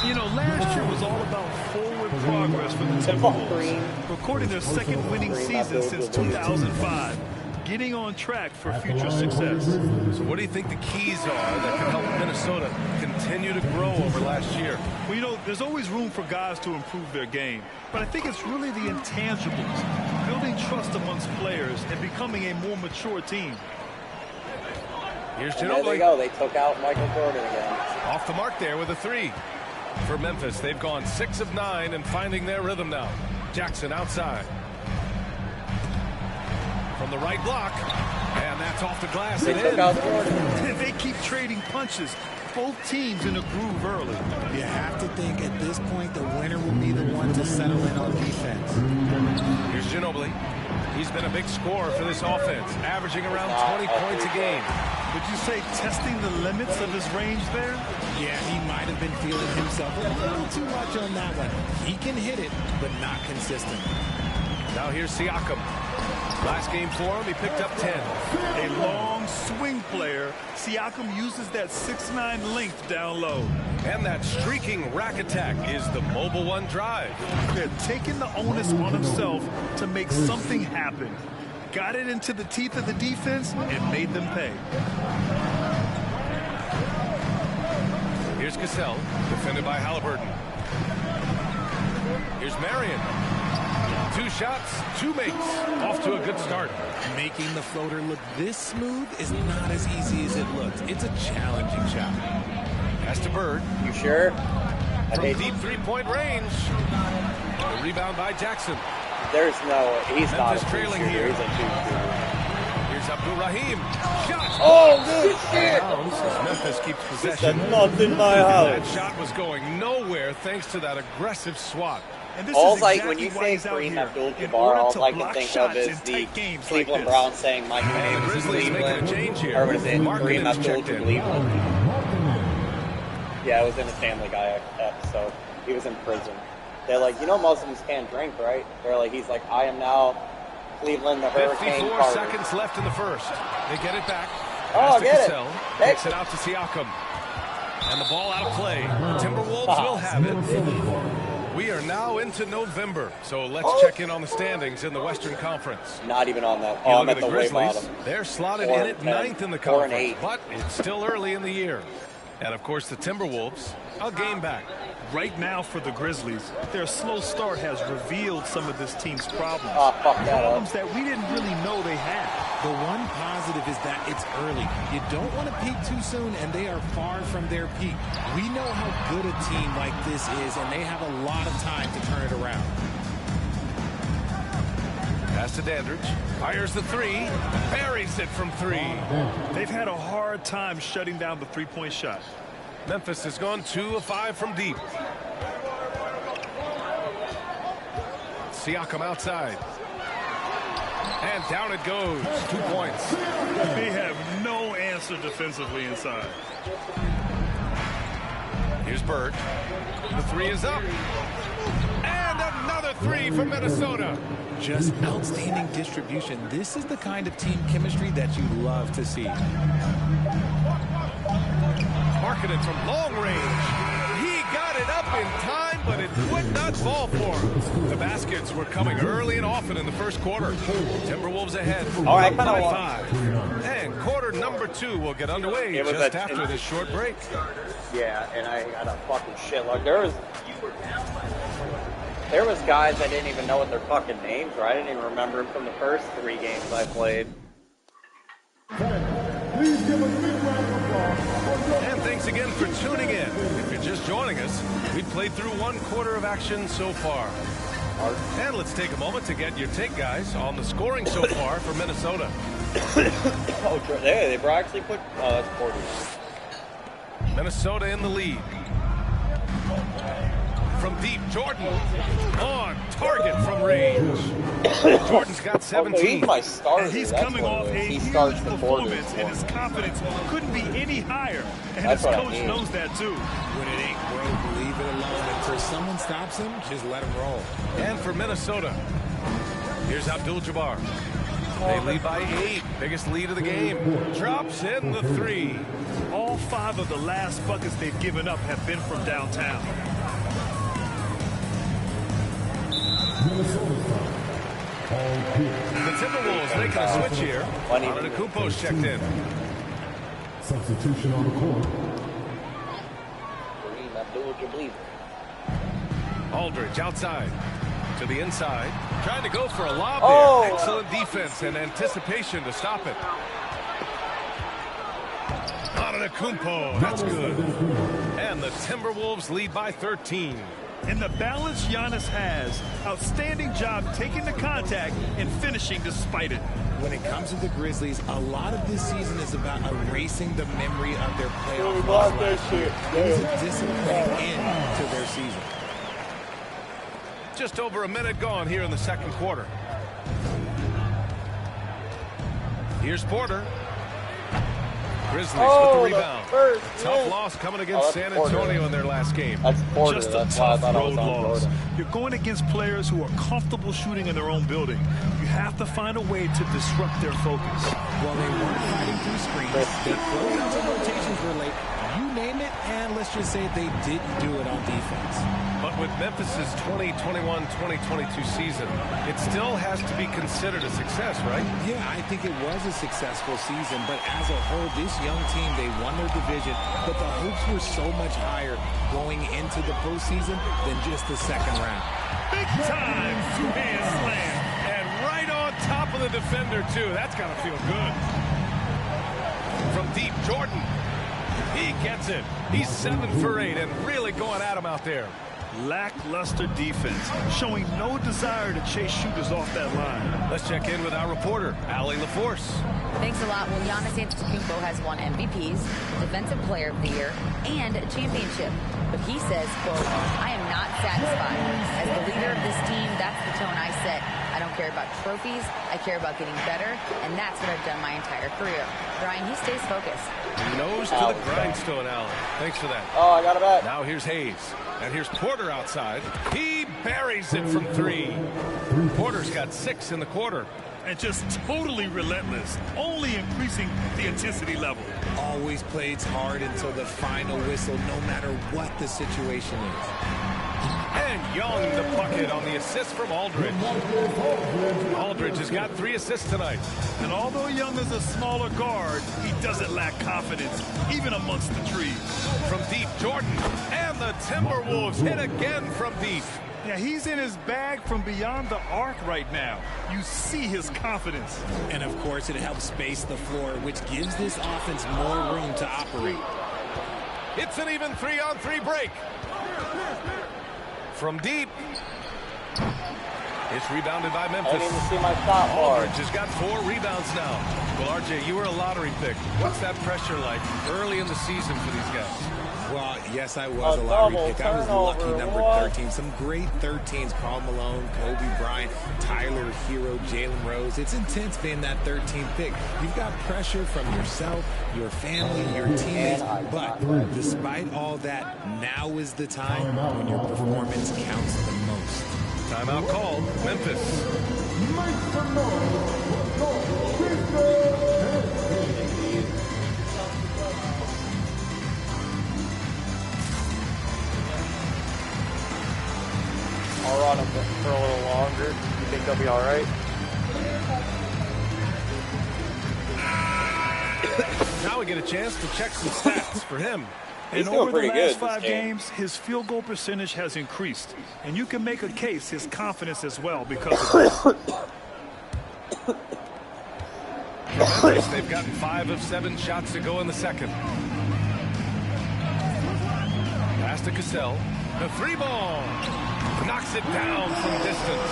You know, last year was all about forward progress for the Timberwolves, recording their 2nd winning season since 2005, getting on track for future success. So what do you think the keys are that can help Minnesota continue to grow over last year? Well, you know, there's always room for guys to improve their game, but I think it's really the intangibles, building trust amongst players and becoming a more mature team. Here's Ginobili. There they go. They took out Michael Jordan again. Off the mark there with a 3. For Memphis, they've gone 6 of 9 and finding their rhythm now. Jackson outside. From the right block. And that's off the glass and in. They keep trading punches. Both teams in a groove early. You have to think at this point the winner will be the one to settle in on defense. Here's Ginobili. He's been a big scorer for this offense, averaging around 20 points a game. Would you say testing the limits of his range there? Yeah, he might have been feeling himself a little too much on that one. He can hit it, but not consistent. Now here's Siakam. Last game for him, he picked up 10. A long swing player. Siakam uses that 6'9" length down low. And that streaking rack attack is the Mobile One drive. They're taking the onus on himself to make something happen. Got it into the teeth of the defense and made them pay. Here's Cassell, defended by Halliburton. Here's Marion. 2 shots, 2 makes. Off to a good start. Making the floater look this smooth is not as easy as it looks. It's a challenging shot. Pass to Bird. You sure? From deep 3-point range. The rebound by Jackson. There's no, he's not a trailing shooter. here. He's a two-shooter. Here's Abdul Rahim. Shot. Oh, good shit. Memphis keeps possession. He said, not in my house. That shot was going nowhere thanks to that aggressive swat. All like when you say Kareem Abdul-Jabbar, all I can think of is the Cleveland Browns saying my name is Cleveland, or what is it, Kareem Abdul-Jabbar. Yeah, it was in a Family Guy episode. He was in prison. They're like, you know Muslims can't drink, right? They're like, he's like, I am now Cleveland the Hurricane 54 Carter. seconds left in the first. They get it back. Oh, get Cassell. it. Takes it out to Siakam. And the ball out of play. Timberwolves will have it. We are now into November, so let's check in on the standings in the Western Conference. Not even on that. Oh, I'm at the way bottom. They're slotted in at 9th in the conference, but it's still early in the year. And, of course, the Timberwolves, a game back. Right now for the Grizzlies, their slow start has revealed some of this team's problems. Problems that we didn't really know they had. The one positive is that it's early. You don't want to peak too soon, and they are far from their peak. We know how good a team like this is, and they have a lot of time to turn it around. Pass to Dandridge. Fires the 3. Buries it from 3. They've had a hard time shutting down the three-point shot. Memphis has gone 2 of 5 from deep. Siakam outside. And down it goes. 2 points. They have no answer defensively inside. Here's Bird. The 3 is up. And another three from Minnesota. Just outstanding distribution. This is the kind of team chemistry that you love to see. Marketed from long range. He got it up in time, but it would not fall for him. The baskets were coming early and often in the first quarter. Timberwolves ahead by 5. And quarter number 2 will get underway just after this short break. Yeah, and I got a fucking shitload. There was guys I didn't even know what their fucking names were. I didn't even remember them from the first 3 games I played. Please give a big round of applause. And thanks again for tuning in. If you're just joining us, we've played through 1 quarter of action so far. And let's take a moment to get your take, guys, on the scoring so far for Minnesota. Oh, they actually put... Oh, that's 40. Minnesota in the lead. From deep, Jordan on target from range. Jordan's got 17. He's my starter. And he's coming off a huge performance, and his confidence couldn't be any higher. And his coach knows that too. When it ain't broke, leave it alone. Until someone stops him, just let him roll. And for Minnesota, here's Abdul-Jabbar. They lead by 8. Biggest lead of the game. Drops in the 3. All 5 of the last buckets they've given up have been from downtown. The Timberwolves making a switch here. Antetokounmpo's checked in. Substitution on the court. Aldridge outside to the inside. Trying to go for a lob there. Excellent defense and anticipation to stop it. Antetokounmpo, that's good. And the Timberwolves lead by 13. And the balance Giannis has. Outstanding job taking the contact and finishing despite it. When it comes to the Grizzlies, a lot of this season is about erasing the memory of their playoff loss last year. It was a disappointing end to their season. Just over a minute gone here in the second quarter. Here's Porter. Grizzlies with the rebound. Tough loss coming against San Antonio in their last game. That's Porter. Just a That's why I tough thought I road was on loss. Porter. You're going against players who are comfortable shooting in their own building. You have to find a way to disrupt their focus. While they weren't fighting through screens, they closed out some rotations were late. You name it, and let's just say they didn't do it on defense. But with Memphis's 2021-2022 season, it still has to be considered a success, right? Yeah, I think it was a successful season, but as a whole, this young team, they won their division, but the hopes were so much higher going into the postseason than just the second round. Big time two-hand slam. And right on top of the defender, too. That's got to feel good. From deep, Jordan. He gets it. He's 7 for 8 and really going at him out there. Lackluster defense, showing no desire to chase shooters off that line. Let's check in with our reporter, Allie LaForce. Thanks a lot. Well, Giannis Antetokounmpo has won MVPs, Defensive Player of the Year, and a championship. But he says, quote, I am not satisfied. As the leader of this team, that's the tone I set. I don't care about trophies. I care about getting better, and that's what I've done my entire career. Brian, he stays focused. Nose to the grindstone, Allen. Thanks for that. Oh, I got it back. Now here's Hayes. And here's Porter outside. He buries it from 3. Porter's got 6 in the quarter. And just totally relentless, only increasing the intensity level. Always plays hard until the final whistle, no matter what the situation is. And Young the bucket on the assist from Aldridge. Aldridge has got 3 assists tonight. And although Young is a smaller guard, he doesn't lack confidence, even amongst the trees. From deep, Jordan. And the Timberwolves hit again from deep. Yeah, he's in his bag from beyond the arc right now. You see his confidence. And, of course, it helps space the floor, which gives this offense more room to operate. It's an even 3-on-3 break. From deep. It's rebounded by Memphis. I didn't even see my stop bar. Aldridge has got 4 rebounds now. Well, RJ, you were a lottery pick. What's that pressure like early in the season for these guys? Well, yes, I was a lottery pick. I was lucky number 13. Some great 13s. Karl Malone, Kobe Bryant, Tyler Hero, Jalen Rose. It's intense being that 13th pick. You've got pressure from yourself, your family, your teammates. But despite all that, now is the time when your performance counts the most. Timeout called. Memphis. I'll run them for a little longer. You think they'll be all right? Now we get a chance to check some stats for him. And over the last 5 games, his field goal percentage has increased. And you can make a case his confidence as well because of this. They've gotten 5 of 7 shots to go in the second. Pass to Cassell. The 3 ball. Knocks it down from distance.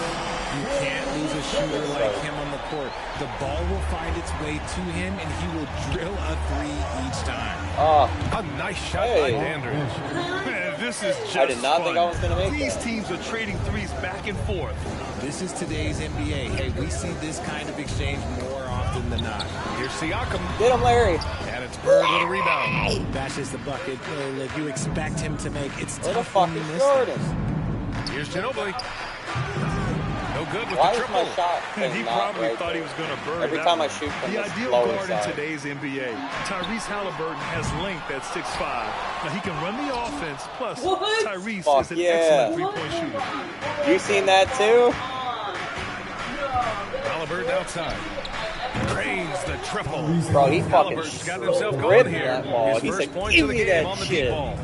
You can't lose a shooter like him on the court. The ball will find its way to him, and he will drill a 3 each time. A nice shot by Dandridge. Man, this is just I did not think I was going to make These that. teams are trading threes back and forth. This is today's NBA. Hey, we see this kind of exchange more often than not. Here's Siakam. Get him, Larry. And it's Bird with a rebound. Bashes the bucket. Look, you expect him to make. It's Where the tough fuck when you is miss Jordan? Here's Ginobili. No good with Why the is triple. my shot And he not probably right thought he there? was going to burn Every that time one. I shoot from The this ideal lower guard in side. today's NBA, Tyrese Halliburton has length at 6'5". Now he can run the offense. Plus, Tyrese is an excellent three-point shooter. You seen that too? Halliburton outside. Drains the triple. Bro, he fucking Halliburton's got himself going ripped here. that ball. His He first said, points "Give of the me game that on the shit." deep ball.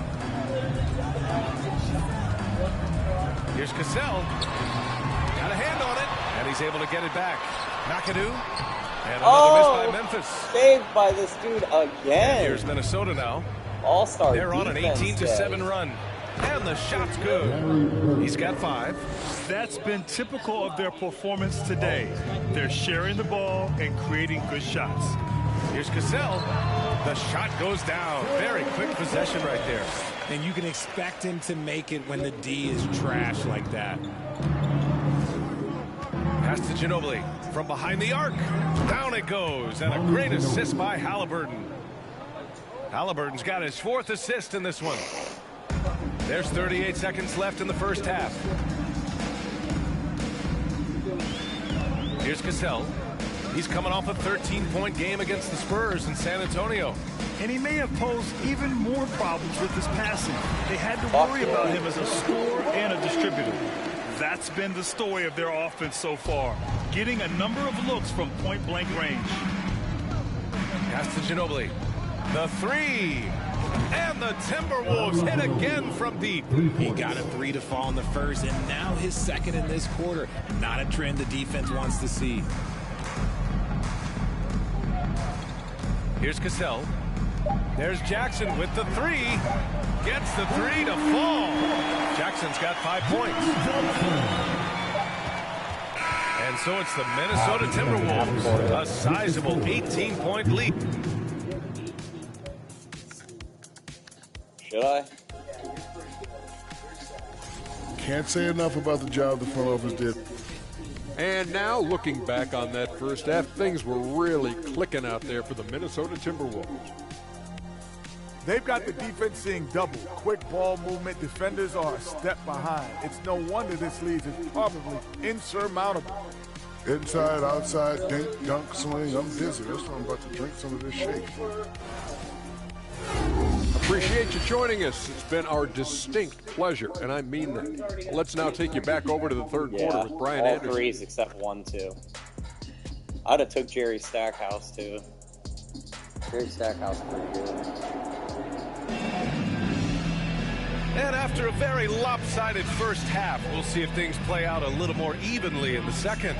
Here's Cassell. Got a hand on it, and he's able to get it back. McAdoo. And another miss by Memphis. Saved by this dude And again. here's Minnesota now. All-star They're on an defense 18-7 run. And the shot's good. He's got 5. That's been typical of their performance today. They're sharing the ball and creating good shots. Here's Cassell. The shot goes down. Very quick possession right there. And you can expect him to make it when the D is trash like that. Pass to Ginobili. From behind the arc. Down it goes. And a great assist by Halliburton. Halliburton's got his 4th assist in this one. There's 38 seconds left in the first half. Here's Cassell. He's coming off a 13-point game against the Spurs in San Antonio. And he may have posed even more problems with his passing. They had to worry about him as a scorer and a distributor. That's been the story of their offense so far, getting a number of looks from point-blank range. Pass to Ginobili. The 3. And the Timberwolves hit again from deep. He got a 3 to fall in the first, and now his 2nd in this quarter. Not a trend the defense wants to see. Here's Cassell. There's Jackson with the 3. Gets the 3 to fall. Jackson's got 5 points. And so it's the Minnesota Timberwolves. A sizable 18-point lead. Should I? Can't say enough about the job the front office did. And now, looking back on that first half, things were really clicking out there for the Minnesota Timberwolves. They've got the defense seeing double. Quick ball movement. Defenders are a step behind. It's no wonder this lead is probably insurmountable. Inside, outside, dink, dunk, swing. I'm dizzy. That's why I'm about to drink some of this shake. Appreciate you joining us. It's been our distinct pleasure, and I mean that. Let's now take you back over to the third quarter with Brian all Anderson. 3s except 1, too. I'd have took Jerry Stackhouse, too. Jerry Stackhouse is pretty good. And after a very lopsided first half, we'll see if things play out a little more evenly in the second.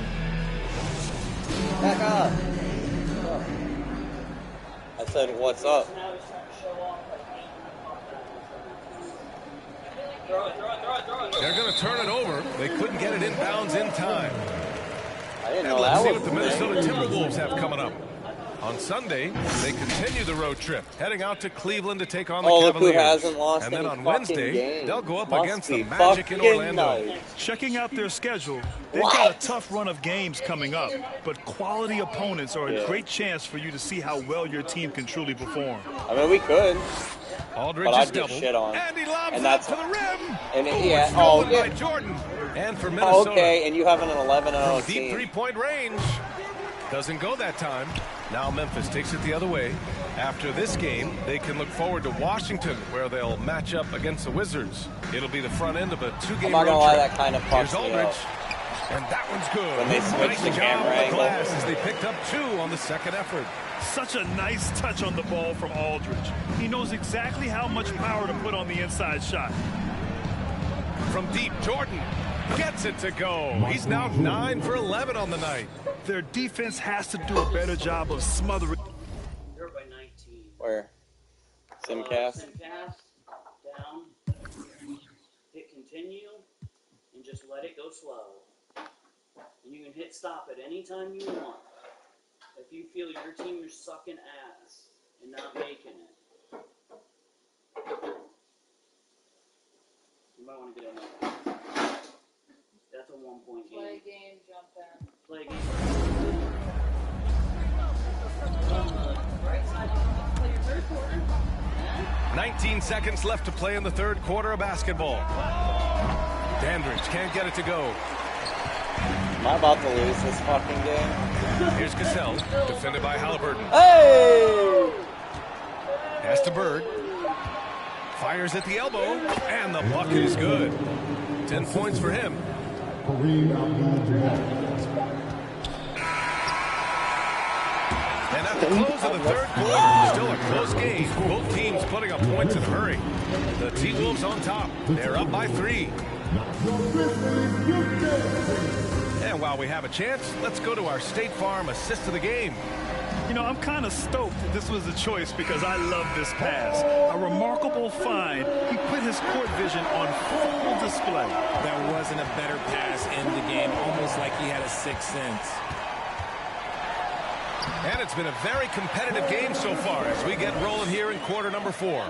Back up. I said, what's up? They're going to turn it over. They couldn't get it inbounds in time. I didn't And know let's that see was what the Minnesota Timberwolves have coming up. On Sunday, they continue the road trip, heading out to Cleveland to take on the Look Cavaliers. who hasn't lost And then any on fucking Wednesday, games. they'll go up Must against be the Magic in fucking Orlando. nice. Checking out their schedule, they've got a tough run of games coming up, but quality opponents are a great chance for you to see how well your team can truly perform. I mean, we could. Aldridge but is I'd get doubled. shit on. And he lobs and it that's to the rim. And Ooh, yeah, stolen yeah. by Jordan. And for Minnesota. Okay, and you have an 11-0 From deep team. three-point range. Doesn't go that time. Now Memphis takes it the other way. After this game, they can look forward to Washington, where they'll match up against the Wizards. It'll be the front end of a two-game road I'm not gonna lie, trip. that kind of Here's fucks me Aldridge. up. And that one's good. When they switch nice the job camera on the angle. glass as they picked up 2 on the second effort. Such a nice touch on the ball from Aldridge. He knows exactly how much power to put on the inside shot. From deep, Jordan gets it to go. He's now 9 for 11 on the night. Their defense has to do a better job of smothering. They're by 19. Where? Simcast? Simcast, down, hit continue, and just let it go slow. And you can hit stop at any time you want. If you feel your team is sucking ass and not making it, you might want to get another. That's a 1-point game. Play game, jump in. Play game. Right side, play your third quarter. 19 seconds left to play in the third quarter of basketball. Dandridge can't get it to go. Am I about to lose this fucking game? Here's Cassell, defended by Halliburton. Hey! Pass to Bird. Fires at the elbow, and the bucket is good. 10 points for him. Kareem Abdul-Jabbar. And at the close of the third quarter, still a close game. Both teams putting up points in a hurry. The T-Wolves on top. They're up by 3. And while we have a chance, let's go to our State Farm assist of the game. You know, I'm kind of stoked that this was a choice because I love this pass. A remarkable find. He put his court vision on full display. There wasn't a better pass in the game, almost like he had a sixth sense. And it's been a very competitive game so far as we get rolling here in quarter number 4.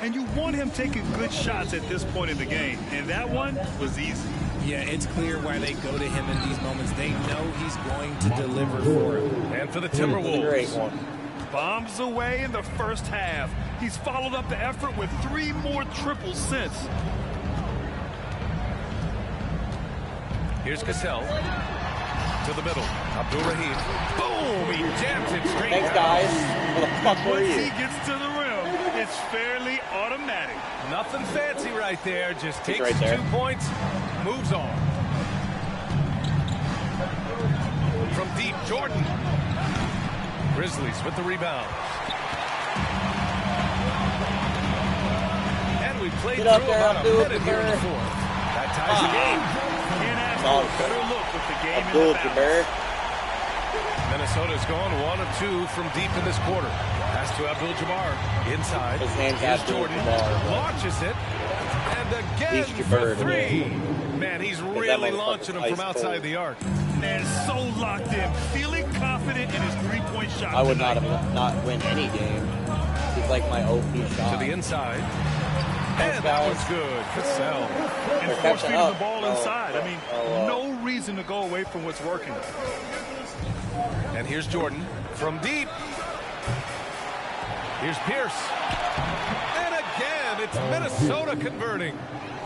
And you want him taking good shots at this point in the game. And that one was easy. Yeah, it's clear why they go to him in these moments. They know he's going to deliver for him. And for the Timberwolves. Great one. Bombs away in the first half. He's followed up the effort with 3 more triples since. Here's Cassell. To the middle. Abdul Rahim. Boom! He jams it straight Thanks, down. guys. Where the fuck were Once you? he gets to the rim, it's fairly automatic. Nothing fancy right there. Just takes right there. 2 points, moves on. From deep, Jordan. Grizzlies with the rebound. And we played Get up through there, about a minute here in the Abdul-Jabbar. fourth. That ties the game. Can't ask Oh, for a better look with the game in the Abdul-Jabbar. balance. Minnesota's gone 1 of 2 from deep in this quarter. Pass to Abdul-Jabbar. Inside. His name's Here's Jordan. Abdul-Jabbar. Launches it. And again He's for Jabbar 3. Man, he's really motherfucker's launching him ice from outside cold. the arc. Man, so locked in, feeling confident in his 3-point shot. I would tonight. not win any game. He's like my OP shot. To the inside. Thanks, And that guys. one's good. Cassell. And They're force catching feeding up. the ball Oh. inside. I mean, no reason to go away from what's working. And here's Jordan from deep. Here's Pierce. And again, it's Minnesota converting.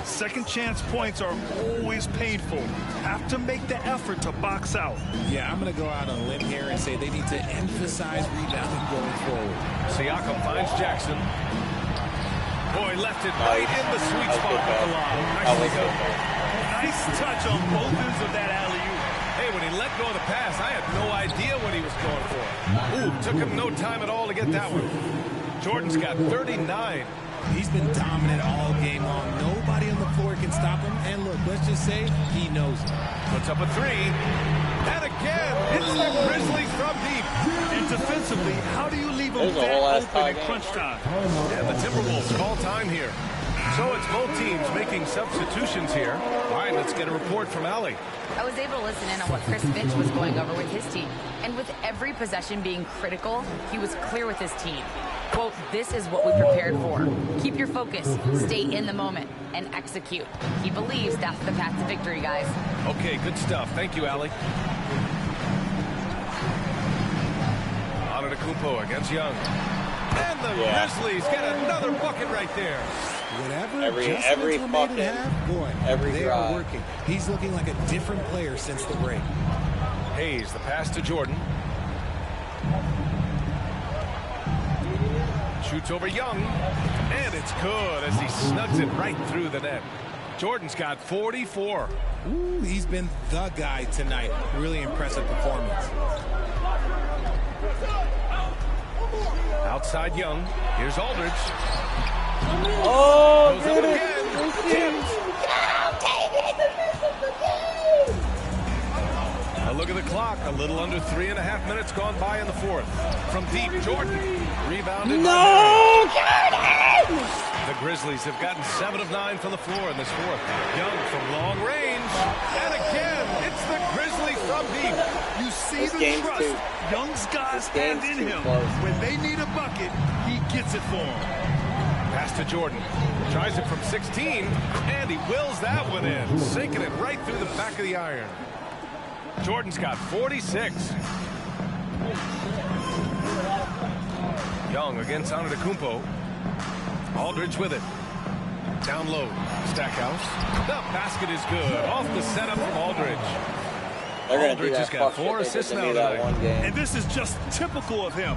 Second chance points are always painful. Have to make the effort to box out. Yeah, I'm going to go out on a limb here and say they need to emphasize rebounding going forward. Siakam finds Jackson. Boy, left it right in the sweet spot with the lob. Nicely done. Nice touch on both ends of that alley-oop. Hey, when he let go of the pass, I had no idea what he was going for. Ooh, took him no time at all to get that one. Jordan's got 39. He's been dominant all game long. Nobody on the floor can stop him. And look, let's just say he knows it. Puts up a 3. And again, it's the Grizzlies from deep. And defensively, how do you leave them There's a whole that ass open tie in game. crunch time? And the Timberwolves call time here. So it's both teams making substitutions here. All right, let's get a report from Allie. I was able to listen in on what Chris Finch was going over with his team. And with every possession being critical, he was clear with his team. Quote, this is what we prepared for. Keep your focus, stay in the moment, and execute. He believes that's the path to victory, guys. Okay, good stuff. Thank you, Allie. Antetokounmpo against Young. And the Grizzlies get another bucket right there. Whatever every bucket, boy, every they drive. are working. He's looking like a different player since the break. Hayes, the pass to Jordan. Shoots over Young, and it's good as he snugs it right through the net. Jordan's got 44. Ooh, he's been the guy tonight. Really impressive performance. Outside Young. Here's Aldridge. Oh, goes up again. Tipped. A look at the clock. A little under 3.5 minutes gone by in the fourth. From deep, Jordan. Rebounded. No, Jordan! The Grizzlies have gotten 7 of 9 from the floor in this fourth. Young from long range. And again, it's the Grizzlies from deep. You see the trust Young's guys have in him. When they need a bucket, he gets it for them. Pass to Jordan. Tries it from 16, and he wills that one in. Sinking it right through the back of the iron. Jordan's got 46. Young against Antetokounmpo. Aldridge with it. Down low. Stackhouse. The basket is good. Off the setup from Aldridge. Aldridge has got 4 assists now tonight. And this is just typical of him.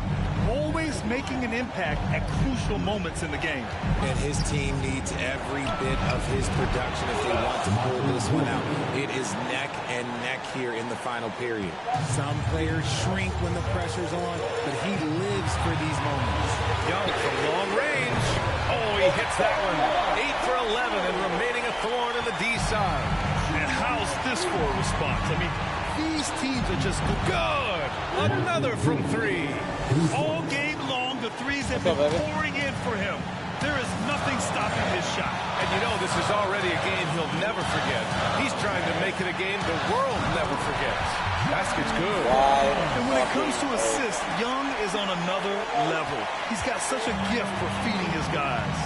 Always making an impact at crucial moments in the game. And his team needs every bit of his production if they want to pull this one out. It is neck and neck here in the final period. Some players shrink when the pressure's on, but he lives for these moments. Young from long range. Oh, he hits that one. 8 for 11 and remaining a thorn in the D side. And how's this for a response? I mean, these teams are just good. Another from 3. All game long, the threes have been pouring in for him. There is nothing stopping his shot. And you know this is already a game he'll never forget. He's trying to make it a game the world never forgets. Basket's good. And when it comes to assists, Young is on another level. He's got such a gift for feeding his guys.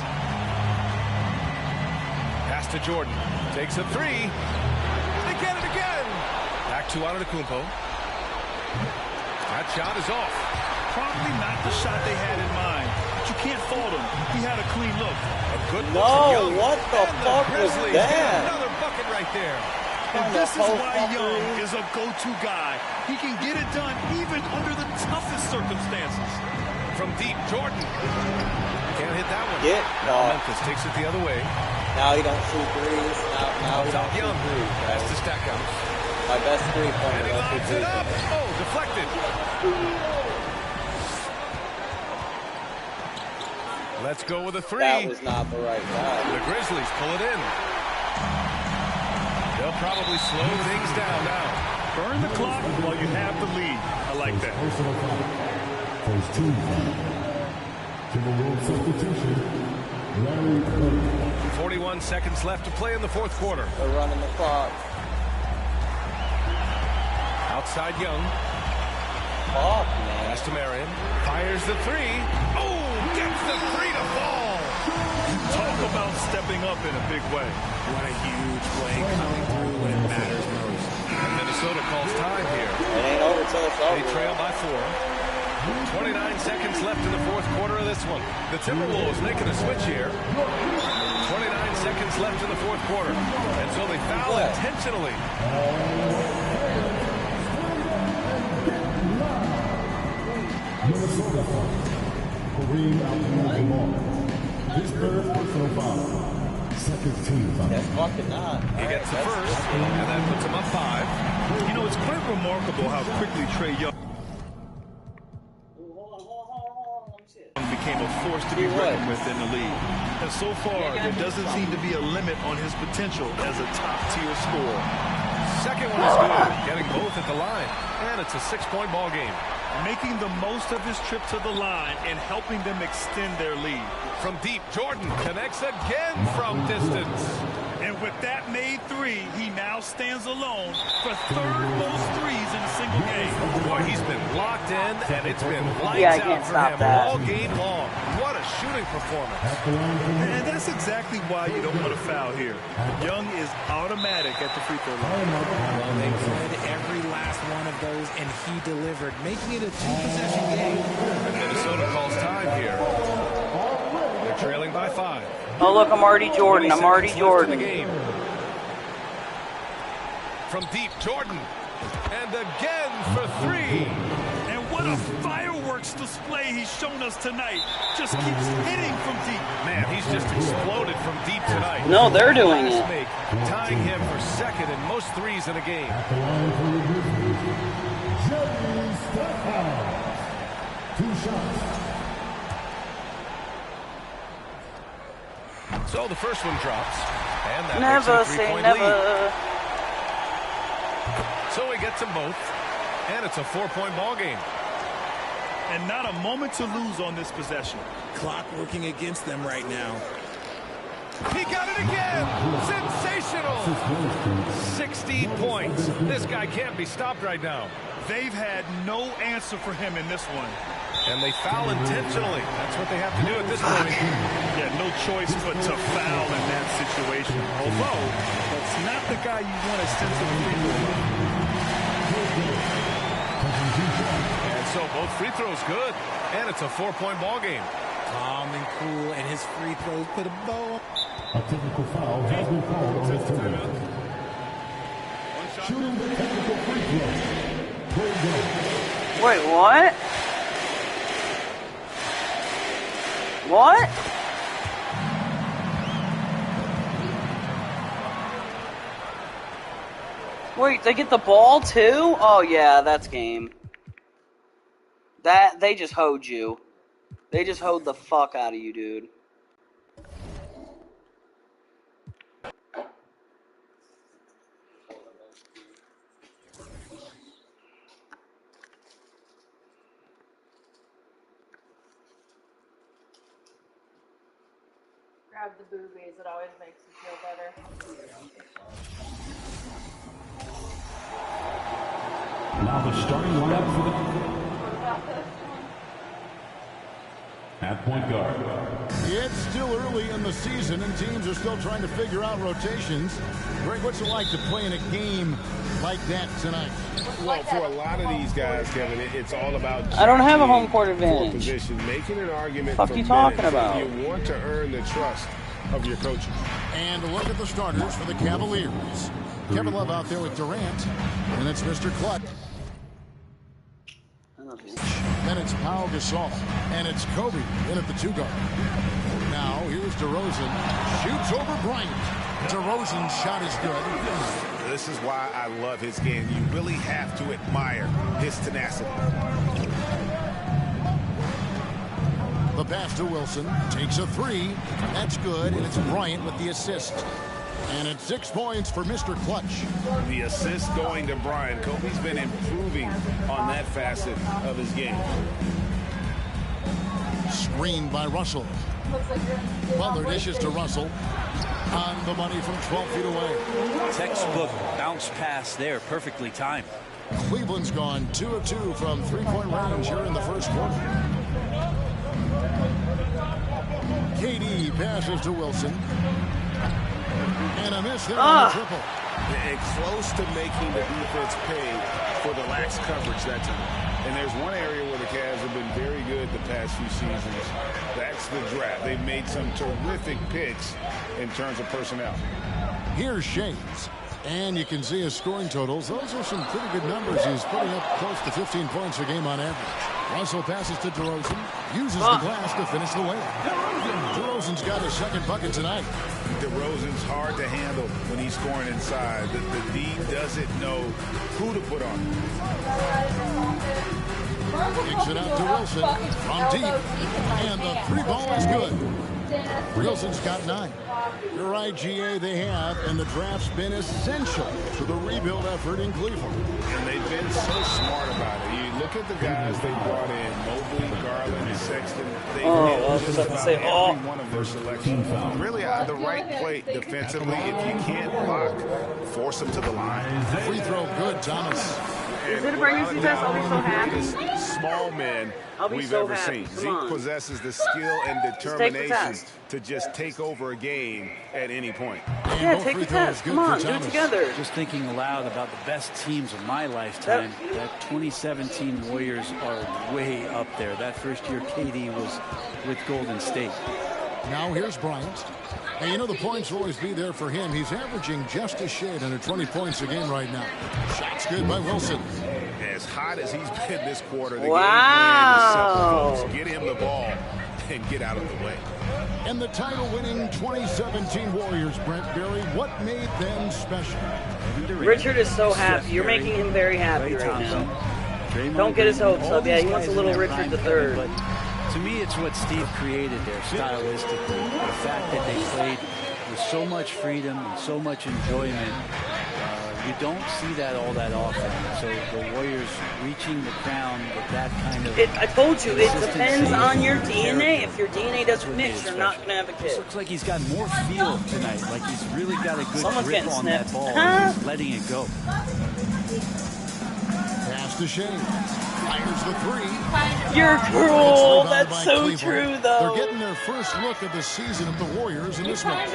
Pass to Jordan. Takes a 3. They get it again. Back to Antetokounmpo. That shot is off. Probably not the shot they had in mind. But you can't fault him. He had a clean look. A good look No, from Young. what the fuck was Grizzlies that? get another bucket right there. And this is why Young is a go-to guy. He can get it done even under the toughest circumstances. From deep, Jordan. Can't hit that one. No. Memphis takes it the other way. Now he don't shoot threes. Now he don't Young. shoot threes. Pass to Stackhouse. My best three-pointer. And he lines it up. Oh, deflected. Let's go with a 3. That was not the right guy. The Grizzlies pull it in. They'll probably slow things down now. Burn the clock while you have the lead. I like that. First team. Timberwolves substitution. Larry Bird. 41 seconds left to play in the fourth quarter. They're running the clock. Outside Young. Fuck, man. Pass to Marion. Fires the 3. Oh, gets the 3 to fall. Talk about stepping up in a big way. What a huge play coming through when it matters most. And Minnesota calls time here. It ain't over till it's over. They trail by 4. 29 seconds left in the fourth quarter of this one. The Timberwolves making a switch here. 29 seconds left in the fourth quarter. And so they foul intentionally. Minnesota foul. Kareem Abdul-Jabbar. His third personal foul. Second team foul. That's fucking not. He gets the first, and that puts him up 5. You know, it's quite remarkable how quickly Trae Young became a force to be reckoned with in the league. And so far, there doesn't seem to be a limit on his potential as a top-tier scorer. second one is good, getting both at the line. And it's a 6-point ball game. Making the most of his trip to the line and helping them extend their lead. From deep, Jordan connects again from distance. And with that made three, he now stands alone for third most threes in a single game. Boy, he's been locked in, and it's been lights out for him all game long. What a shooting performance. And that's exactly why you don't want to foul here. Young is automatic at the free throw line. Well, they played every last one of those, and he delivered, making it a 2-possession game. And Minnesota calls time here. They're trailing by 5. Oh, look, I'm already Jordan. I'm already Jordan. From deep, Jordan. And again for 3. And what a fireworks display he's shown us tonight. Just keeps hitting from deep. Man, he's just exploded from deep tonight. No, they're doing it. Tying him for second in most threes in a game. Jerry Stackhouse. 2 shots. So the first one drops. And that never makes it a 3-point never. lead. So he gets them both. And it's a 4-point ball game. And not a moment to lose on this possession. Clock working against them right now. He got it again! Sensational! 60 points. This guy can't be stopped right now. They've had no answer for him in this one. And they foul intentionally. That's what they have to do at this point. Yeah, no choice but to foul in that situation. Although, that's not the guy you want to send to the free throw line. And so both free throws good. And it's a 4-point ball game. Calm and cool, and his free throws put a bow. A technical foul has been called on his team. Shooting the technical free throw. Wait, what? What? Wait, they get the ball too? Oh yeah, that's game. They just hoed you. They just hoed the fuck out of you, dude. Grab the boobies, it always makes you feel better. Now the starting lineup for the at point guard. It's still early in the season, and teams are still trying to figure out rotations. Greg, what's it like to play in a game like that tonight? Well, for a lot of these guys, Kevin, it's all about. I don't have a home court advantage. Position, making an argument. What the fuck you talking about? You want to earn the trust of your coaches. And look at the starters for the Cavaliers. Kevin Love out there with Durant, and it's Mr. Clutch. Then it's Pau Gasol, and it's Kobe in at the 2 guard. Now here's DeRozan, shoots over Bryant. DeRozan's shot is good. This is why I love his game. You really have to admire his tenacity. The pass to Wilson, takes a 3. That's good, and it's Bryant with the assist. And it's 6 points for Mr. Clutch. The assist going to Bryant. Kobe's been improving on that facet of his game. Screened by Russell. Butler dishes to Russell. On the money from 12 feet away. Textbook bounce pass there, perfectly timed. Cleveland's gone 2 of 2 from 3-point range here in the first quarter. KD passes to Wilson. And a miss there on the triple. And close to making the defense pay for the lax coverage that time. And there's one area where the Cavs have been very good the past few seasons. That's the draft. They've made some terrific picks in terms of personnel. Here's Shades. And you can see his scoring totals. Those are some pretty good numbers. He's putting up close to 15 points a game on average. Russell passes to DeRozan. Uses the glass to finish the way. DeRozan's got his second bucket tonight. DeRozan's hard to handle when he's scoring inside. The D doesn't know who to put on. Kicks it out to Wilson from deep. And the 3 ball is good. Wilson's got 9. You're right, GA, they have, and the draft's been essential to the rebuild effort in Cleveland. And they've been so smart about it. You look at the guys they brought in, Mobley, Garland, and Sexton. They hit just about every one of their selections. Really at the right plate defensively. If you can't block, force them to the line. Free throw good, Thomas. Is it a pregnancy test? I'll be so happy. Small men we've so ever happy. seen. Zeke possesses the skill and determination to just take over a game at any point. Yeah, take the test. Come on, do it together. Just thinking aloud about the best teams of my lifetime, that 2017 Warriors are way up there. That first year KD was with Golden State. Now here's Bryant. And you know the points will always be there for him. He's averaging just a shade under 20 points a game right now. Shots good by Wilson. As hot as he's been this quarter, the game plan is simple, folks. Get him the ball and get out of the way. And the title-winning 2017 Warriors, Brent Berry, what made them special? Richard is so happy. You're making him very happy right now. Don't get his hopes up. Yeah, he wants a little Richard III. But to me, it's what Steve created there stylistically. The fact that they played with so much freedom and so much enjoyment. You don't see that all that often. So the Warriors reaching the crown with that kind of... I told you, it depends on your DNA. If your DNA doesn't mix, you're not going to have a kid. Looks like he's got more feel tonight. Like he's really got a good grip on that ball. And he's letting it go. Pass to Shane. Fires the 3. You're cruel. That's so true, though. They're getting their first look at the season of the Warriors in this match.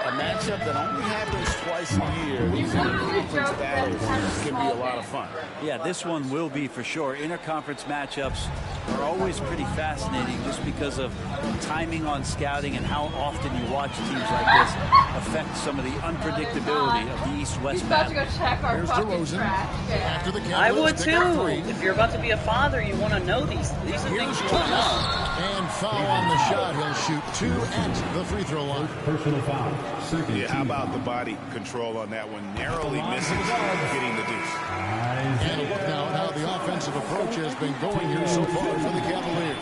A matchup that only happens twice a year. These interconference battles can be a lot of fun. Yeah, this one will be for sure. Interconference matchups are always pretty fascinating just because of timing on scouting and how often you watch teams like this affect some of the unpredictability of the East-West battle. Go check our fucking trash. I would too. If you're about to be a father, you want to know these are things you want to know. And foul on the shot. He'll shoot 2 at the free throw line. Personal foul. Yeah, how about the body control on that one? Narrowly missing getting the deuce. And look now at how the offensive approach has been going here so far for the Cavaliers.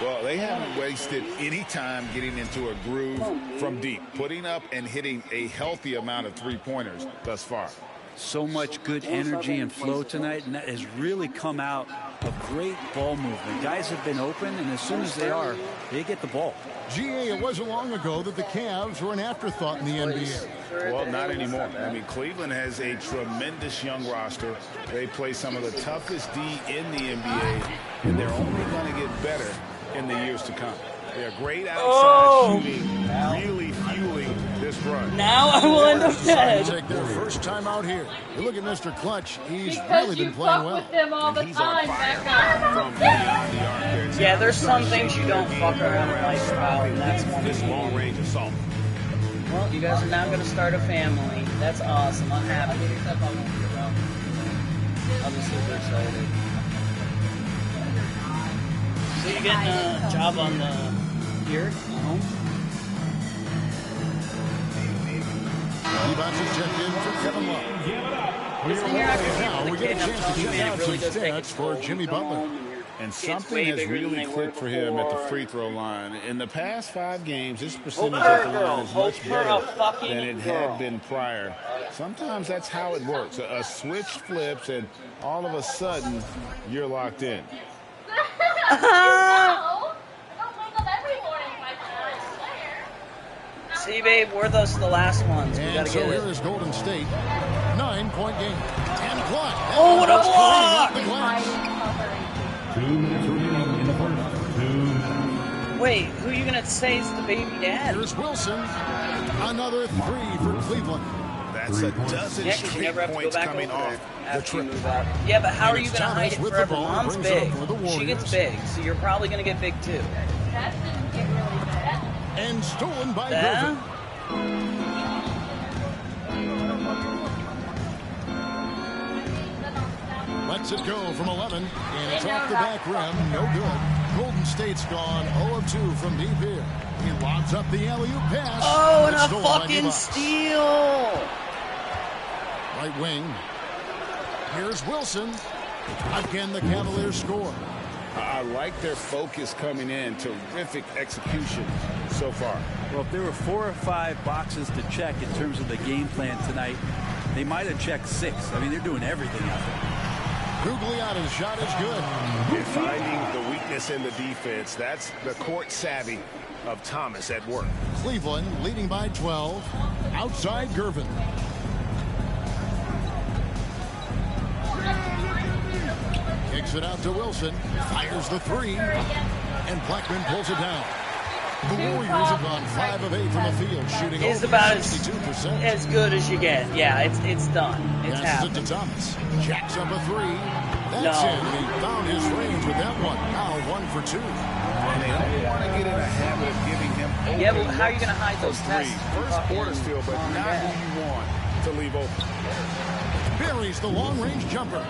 Well, they haven't wasted any time getting into a groove from deep, putting up and hitting a healthy amount of three-pointers thus far. So much good energy and flow tonight, and that has really come out of great ball movement. Guys have been open, and as soon as they are, they get the ball. GA, it wasn't long ago that the Cavs were an afterthought in the NBA. Well, not anymore. I mean, Cleveland has a tremendous young roster. They play some of the toughest D in the NBA, and they're only going to get better in the years to come. They're great outside shooting, really fueling this run. Now I will end up dead. Take their first time out here. You look at Mr. Clutch. He's because really been you playing fuck well. with them all the time, Becca. Yeah, there's some things you don't fuck around with lifestyle, and that's one this long range assault. Well, you guys are now going to start a family. That's awesome. I'm happy. I'm just super excited. So you getting a job on the here at home? About to check in for Kevin Love. Now we get a chance to check out some stats for Jimmy Butler. And something has really clicked for him at the free throw line. In the past 5 games, his percentage at the line is much better than it had been prior. Sometimes that's how it works. A switch flips, and all of a sudden, you're locked in. See, babe, we're the last ones. We gotta so get here it. is Golden State. 9-point game. 10 block. Oh, what a block! 2 minutes remaining in the first. 2 minutes. Wait, who are you gonna say is the baby dad? Here's Wilson. Another 3 for Cleveland. That's a dozen straight points coming off the trip. Yeah, but how are you gonna hide it forever? Mom's big. She gets big, so you're probably gonna get big too. And stolen by Griffin. Lets it go from 11, and it's off the back rim. No good. Golden State's gone 0-2 from deep here. He lobs up the alley-oop pass. Oh, and a fucking steal! Right wing. Here's Wilson. Again, the Cavaliers score. I like their focus coming in. Terrific execution so far. Well, if there were 4 or 5 boxes to check in terms of the game plan tonight, they might have checked 6. I mean, they're doing everything out there. Gugliotta's shot is good. And finding the weakness in the defense. That's the court savvy of Thomas at work. Cleveland leading by 12. Outside Gervin. Kicks it out to Wilson. Fires the 3. And Blackman pulls it down. The Warriors have gone 5 of 8 from the field, shooting It's over about 62%. as good as you get. Yeah, it's done. It's Passes happened. it to Thomas. Jacks up a 3. That's No. in. He found his range with that one. Now 1 for 2. And they don't want to get in a habit of giving him Yeah, but how are you going to hide those three. tests? First quarter still, but not who you want to leave open. Buries the long-range jumper.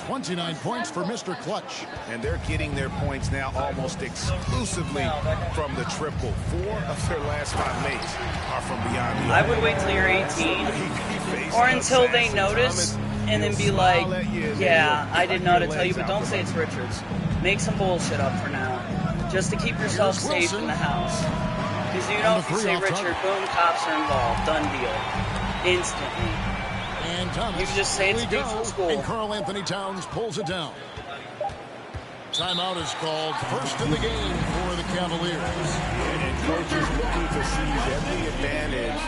29 points for Mr. Clutch. And they're getting their points now almost exclusively from the triple. 4 of their last 5 makes are from beyond the I arc. would wait till you're 18 or until they notice and then be like, yeah, I didn't know how to tell you, but don't say it's Richards. Make some bullshit up for now, just to keep yourself safe in the house. Because you know if you say Richard, boom, cops are involved. Done deal. Instantly. And Thomas, you can just say it's here we good go. from school. And Karl Anthony Towns pulls it down. Timeout is called. First in the game for the Cavaliers. And coaches looking to seize every advantage,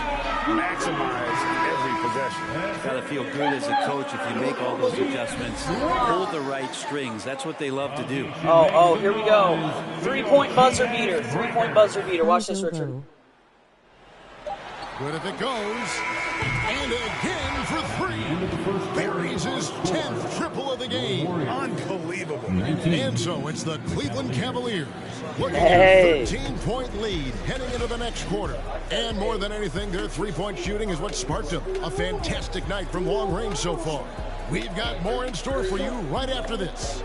maximize every possession. Got to feel good as a coach if you make all those adjustments. Pull the right strings. That's what they love to do. Oh, here we go. 3-point buzzer beater. 3-point buzzer beater. Watch this, Richard. Good if it goes. And again for 3. Buries his 10th triple of the game. Unbelievable. And so it's the Cleveland Cavaliers looking Hey. at a 13-point lead heading into the next quarter. And more than anything, their 3-point shooting is what sparked them. A fantastic night from long range so far. We've got more in store for you right after this.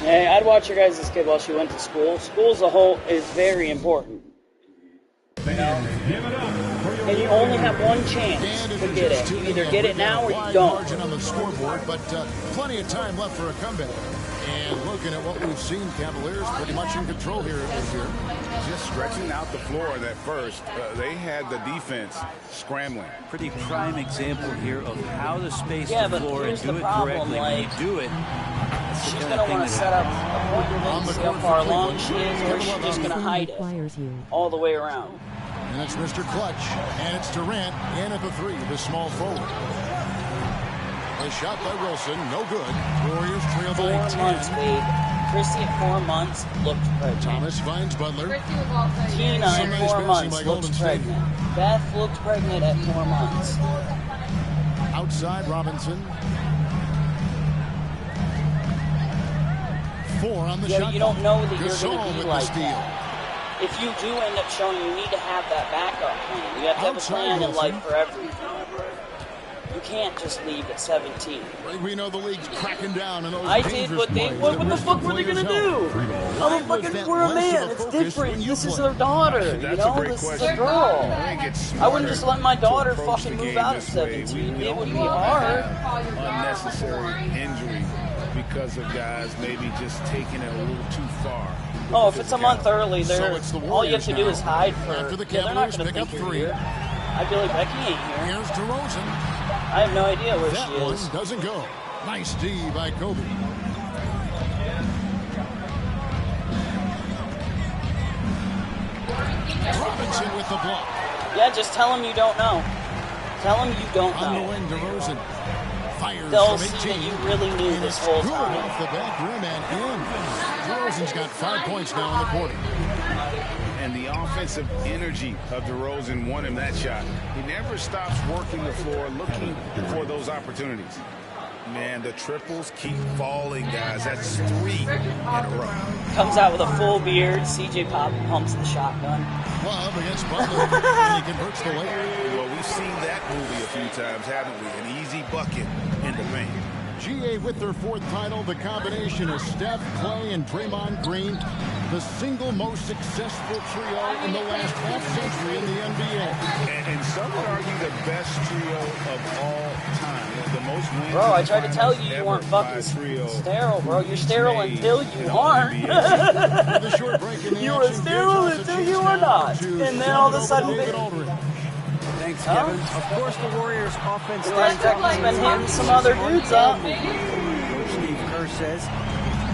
Hey, I'd watch your guys' kid while she went to school. School as a whole is very important. You know? And you only have one chance to get it. You either get it now or you don't. Margin on the scoreboard, but plenty of time left for a comeback. And looking at what we've seen, Cavaliers pretty much in control here this year. Just stretching out the floor that first. They had the defense scrambling. Pretty prime example here of how to space Yeah, the but floor and here's do the it problem, correctly. When you do it, She's going to want to set up a point and see how far along she is, or she's just going to hide it all the way around. And it's Mr. Clutch, and it's Durant in at the 3, the small forward. A shot by Wilson, no good. Warriors trail by 10. 4 months, Wade. Christy at 4 months looked pregnant. Thomas finds Butler. Tina at 4 months looked pregnant. Beth looked pregnant at 4 months. Outside Robinson. 4 on the shot. You don't know that you're Gasol going to be with like the steal. that. If you do end up showing, you need to have that backup plan. You have to have a plan in life for everything. You can't just leave at 17. We know the league's cracking down on those I did, dangerous but they, plays what that the risk fuck were they players' going to do? health. I'm a fucking, we're a man. It's different. This is their daughter, you know? This is a girl. I wouldn't just let my daughter fucking move out at 17. It would be hard. Unnecessary injury because of guys maybe just taking it a little too far. Oh, if it's a month early, So it's the all you have to do is hide for. After the They're not Cavaliers going to pick think up you're 3. here. I feel like Becky ain't here. Here's DeRozan. I have no idea where That she one is. doesn't go. Nice D by Kobe. Robinson with the block. Yeah, just tell them you don't know. Tell them you don't On the know. wing, DeRozan. Fires They'll from see 18. that you really knew And this it's whole good time. off the back rim and in. DeRozan's got 5 points now in the quarter. And the offensive energy of DeRozan won him that shot. He never stops working the floor, looking for those opportunities. Man, the triples keep falling, guys. That's 3 in a row. Comes out with a full beard. CJ pumps the shotgun. Love against Butler, and he converts the layup. Well, we've seen that movie a few times, haven't we? An easy bucket in the paint. GA with their 4th title, the combination of Steph, Clay, and Draymond Green, the single most successful trio in the last half-century in the NBA. And some would argue the best trio of all time. The most wins. Bro, I tried to tell you you weren't fucking sterile, bro. You're sterile until you aren't. You were sterile until you were not. And then all of a sudden... Thanks, Kevin. Of course, the Warriors' offense... Last Jackie's been hitting some other dudes up. Coach Steve Kerr says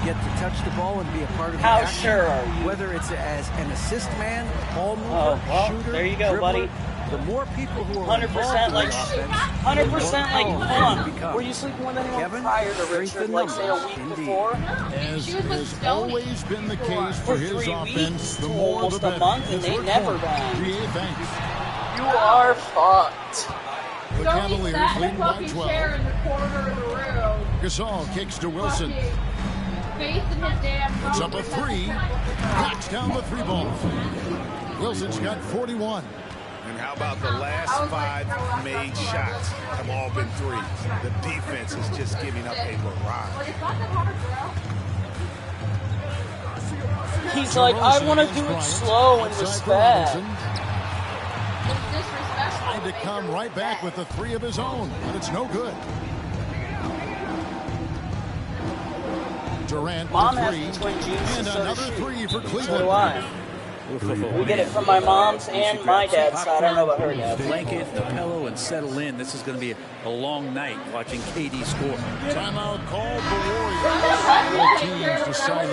get to touch the ball and be a part of the How action, sure are you? whether it's as an assist man, ball mover, shooter, there you go, dribbler, buddy. The more people who are 100% like, 100% like, hold on. Were you sleeping with anyone Kevin, prior to Richard, like say a week before? As has always been the case for his 3 offense, weeks the to more the almost better. a month, and It's they Rick never Horn. banged. GA, thanks. You are fucked. The Cavaliers lead by 12. chair in the corner of the room. Gasol kicks to Wilson. Facing his damn It's up a 3. Knocks down the 3 ball. Wilson's got 41. And how about the last 5 made shots have all been threes? The defense is just giving up a barrage. He's like, I want to do it slow and respect. Tried to come right back with the 3 of his own, but it's no good. Durant Mom for has 3, the twin juice, and so does another she. 3 for Cleveland. So do I. We get it from my mom's and my dad's side. I don't know about her dad's. Blanket, the pillow, and settle in. This is going to be a long night watching KD score. Timeout called the Warriors.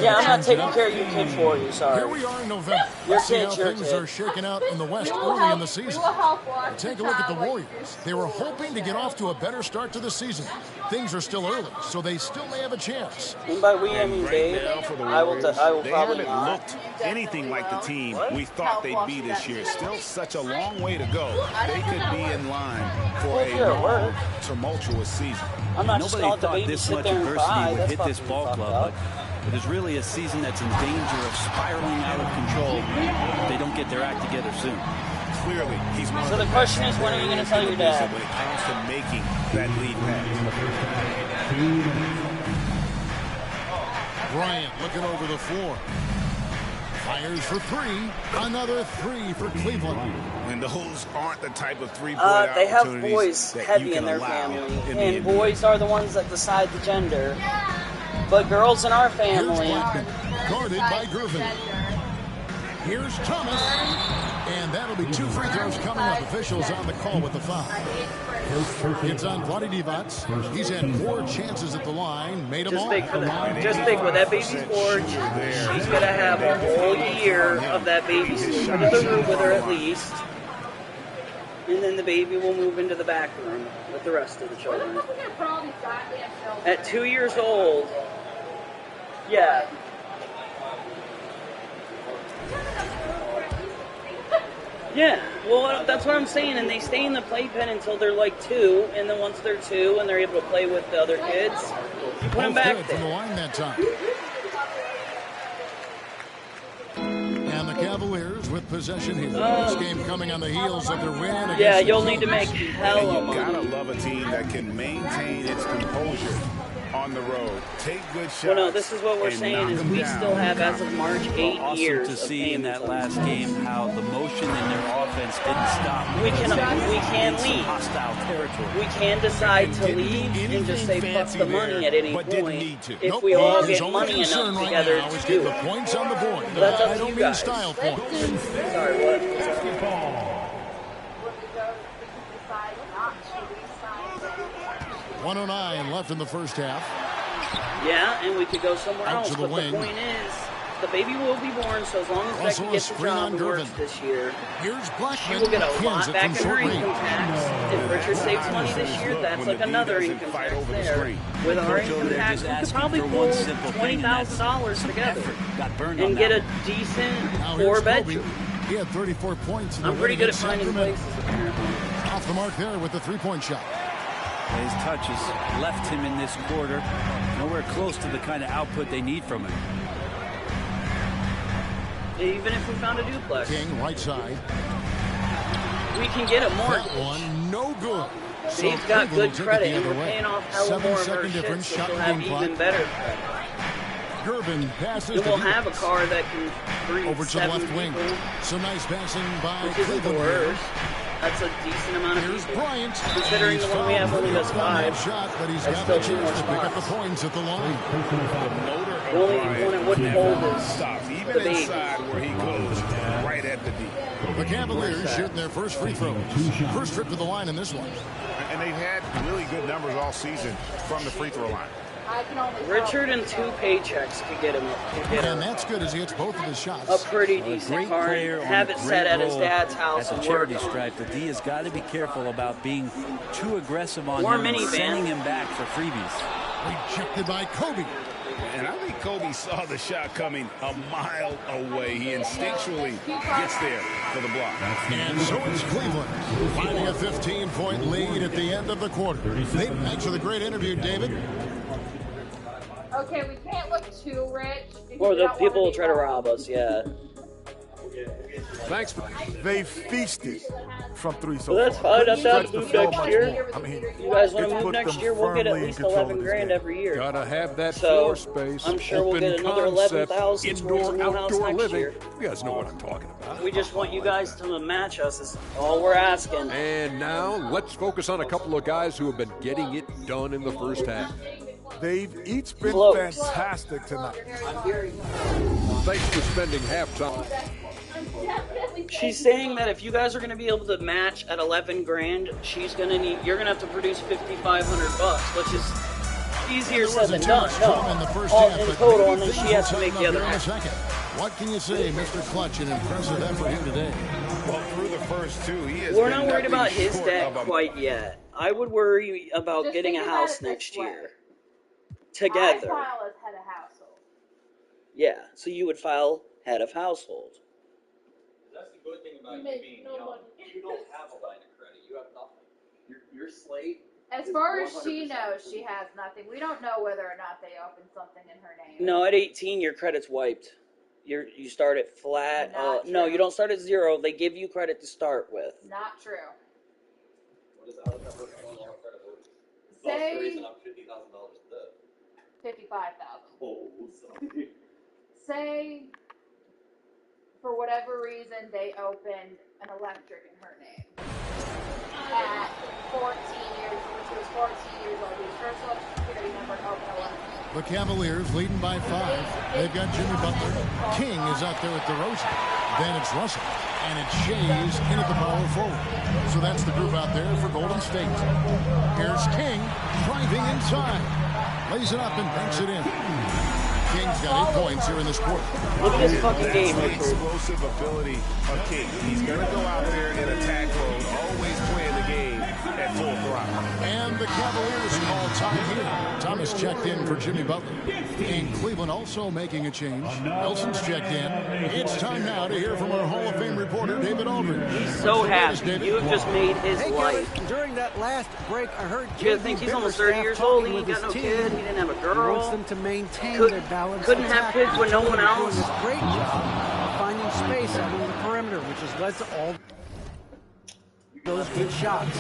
Yeah, I'm not taking care of your kid for you, sorry. Here we are in November. Your See how kid's your things kid. are shaking out in the West early in the season. Take a look at the Warriors. They were hoping to get off to a better start to the season. Things are still early, so they still may have a chance. And by we, I mean Dave. I will They probably haven't not. looked anything like the team we thought they'd be this year. Still such a long way to go. They could be in line for a long, tumultuous season. I'm not just Nobody calling the thought baby this sit much there and adversity cry. would That's hit this fucking ball fucked club, up. but it is really a season that's in danger of spiraling out of control if they don't get their act together soon. Clearly, he's one So of the question is, when are you going to tell your dad? when it comes to making that lead pass. Bryant looking over the floor. Fires for 3. Another 3 for Cleveland. And those aren't the type of three-point They have opportunities boys that heavy you can in their allow family, in the and NBA. boys are the ones that decide the gender. But girls in our family. Guarded by Griffin. Here's Thomas. And that'll be 2 free throws coming up. Officials on the call with the foul. It's on Vlade Divac. He's had 4 chances at the line. Made them Just all. think for that. Just think when that baby's born, she's gonna have a whole year of that baby sleeping in the room with her at least, and then the baby will move into the back room with the rest of the children. At 2 years old, yeah. Yeah, well, that's what I'm saying, and they stay in the playpen until they're like 2, and then once they're 2 and they're able to play with the other kids, you put them Both back good from the there. line that time. And the Cavaliers with possession here. This game coming on the heels of their win against Yeah, the you'll need to Clippers. make hella And you gotta money. love a team that can maintain its composure on the road. Take good shots. Well, no, this is what we're and saying knock is them we down. still have, as of March, 8 Awesome years to of see in that payments. last game how the motion in their offense didn't stop. We can In some leave. hostile territory. We can decide to leave and just say fuck the money at any point if we all His get only money concern enough right together now is to get do the it. points on the board. That's up I to don't you mean guys. style points. Sorry, what? 109 left in the first half. Yeah, and we could go somewhere Out else. to the But wing. the point is, the baby will be born, so as long as Also Becky a gets the screen on job and works Gervin. this year, Here's she Blackman. will get a Pins lot it back from in short her range. income tax. If Richard saves money this year, that's when like the D another doesn't income fight tax over the there. screen. With our Coach over income there tax, just we could asking probably for pull one simple thing, and that's $20,000 some together effort. Got burned on and that get a one. decent Now here's Kobe. four-bedroom. He had 34 points. in the I'm pretty win good at against finding Sacramento. places, apparently. Off the mark there with the 3-point shot. His touches left him in this quarter nowhere close to the kind of output they need from him. Even if we found a duplex, King right side. we can get it more. That one no good. They've got good credit, and we're way. paying off hella more of our 7-second shit, difference, so shot we'll and have game clock. even better credit. Gervin passes Then we'll have a car that can breathe over to the 7 left wing. people, So nice passing by which isn't the Cleveland. worst. That's a decent amount of Here's people. Bryant. Considering the one we have only does 5, shot, but he's that's got still the 2 more chance to pick up the spots. points at the line. The only one it wouldn't hold is stops, even the baby. inside where he goes right at the D. The Cavaliers shooting their first free throws. First trip to the line in this one. And they've had really good numbers all season from the free throw line. Richard and 2 paychecks could get him And that's good as he hits both of his shots. a pretty decent car and have it set at his dad's house at the and charity work on it. stripe. The D has got to be careful about being too aggressive on Or him and minivan. sending him back for freebies. Rejected by Kobe. And I think Kobe saw the shot coming a mile away. He instinctually gets there for the block. And so it's Cleveland, finding a 15-point lead at the end of the quarter. Thanks for the great interview, David. Okay, we can't look too rich. Or the people will try to rob us, yeah. Thanks. They feasted from 3 so Well, that's far. fine. I'm down to Stretch move the floor next much year. more. I mean, You guys want it's to move put next them year? We'll get at firmly in least control of 11 this grand game. every year. Gotta have that So, floor space. I'm sure we'll open get another concept, 11,000 towards indoor, the new house outdoor next living. year. You guys know what I'm talking about. We just want you guys to match us is all we're asking. And now let's focus on a couple of guys who have been getting it done in the first half. They've each been Close. fantastic tonight. Thanks for spending halftime. She's saying that if you guys are going to be able to match at 11 grand, you're going to have to produce $5,500, which is easier said than done. No, all in total, and then she has to make the other half. What can you say, Mr. Clutch? An impressive effort here today. Well, through the first 2, he has We're been not worried about nothing his short debt of a- quite yet. I would worry about Just getting a think about house it this next way. year. I Together. file as head of household. Yeah, so you would file head of household. That's the good thing about You you make being no young. money. You don't have a line of credit. You have nothing. Your slate. As is far as she 100% knows, she has nothing. We don't know whether or not they opened something in her name. No, at 18, your credit's wiped. You start at flat. Not No, true. you don't start at 0. They give you credit to start with. Not true. What is out of that working on our credit work? Say- The reason I'm $50,000 in debt. 55,000. Oh, sorry. Say, for whatever reason, they opened an electric in her name. At 14 years, when she was 14 years old, his first social security number opened electric. The Cavaliers leading by 5. They've got Jimmy Butler. King is out there at DeRozan. Then it's Russell. And it's Shays in at the power forward. So that's the group out there for Golden State. Here's King driving inside. Lays it up and banks it in. King's got 8 points here in this quarter. Look at this fucking game, That's the Richard. explosive ability of King. He's going to go out there in attack mode, always playing the game at full throttle. And the Cavaliers call time here. Thomas checked in for Jimmy Butler. And Cleveland also making a change. Nelson's checked in. It's time now to hear from our Hall of Fame reporter, David Aldridge. He's so happy. You have just made his Hey, life. Kevin, during that last break, I heard You think he's almost 30 years old? He ain't got no kid. He didn't have a He girl. wants them to maintain Could- their balance. couldn't have kids with no one else. Doing a great job of finding space out on the perimeter, which has led to all those good shots.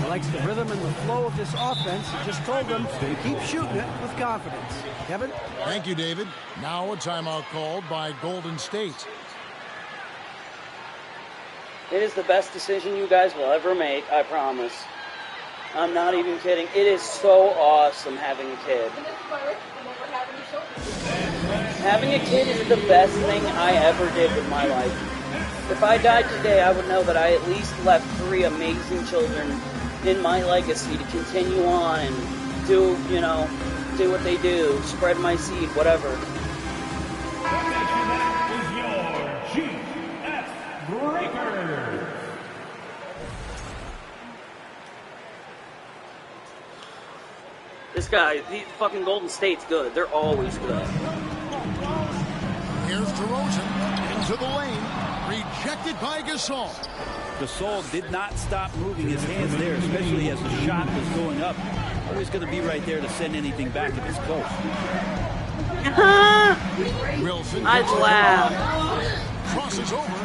He likes the rhythm and the flow of this offense. He just told them to keep shooting it with confidence. Kevin? Thank you, David. Now a timeout called by Golden State. It is the best decision you guys will ever make, I promise. I'm not even kidding. It is so awesome having a kid. Having a kid is the best thing I ever did with my life. If I died today, I would know that I at least left 3 amazing children in my legacy to continue on and do what they do, spread my seed, whatever. This guy, the fucking Golden State's good. They're always good. Here's DeRozan into the lane. Rejected by Gasol. Gasol did not stop moving his hands there, especially as the shot was going up. Always going to be right there to send anything back if it's close. Wilson. I'd laugh. Crosses over,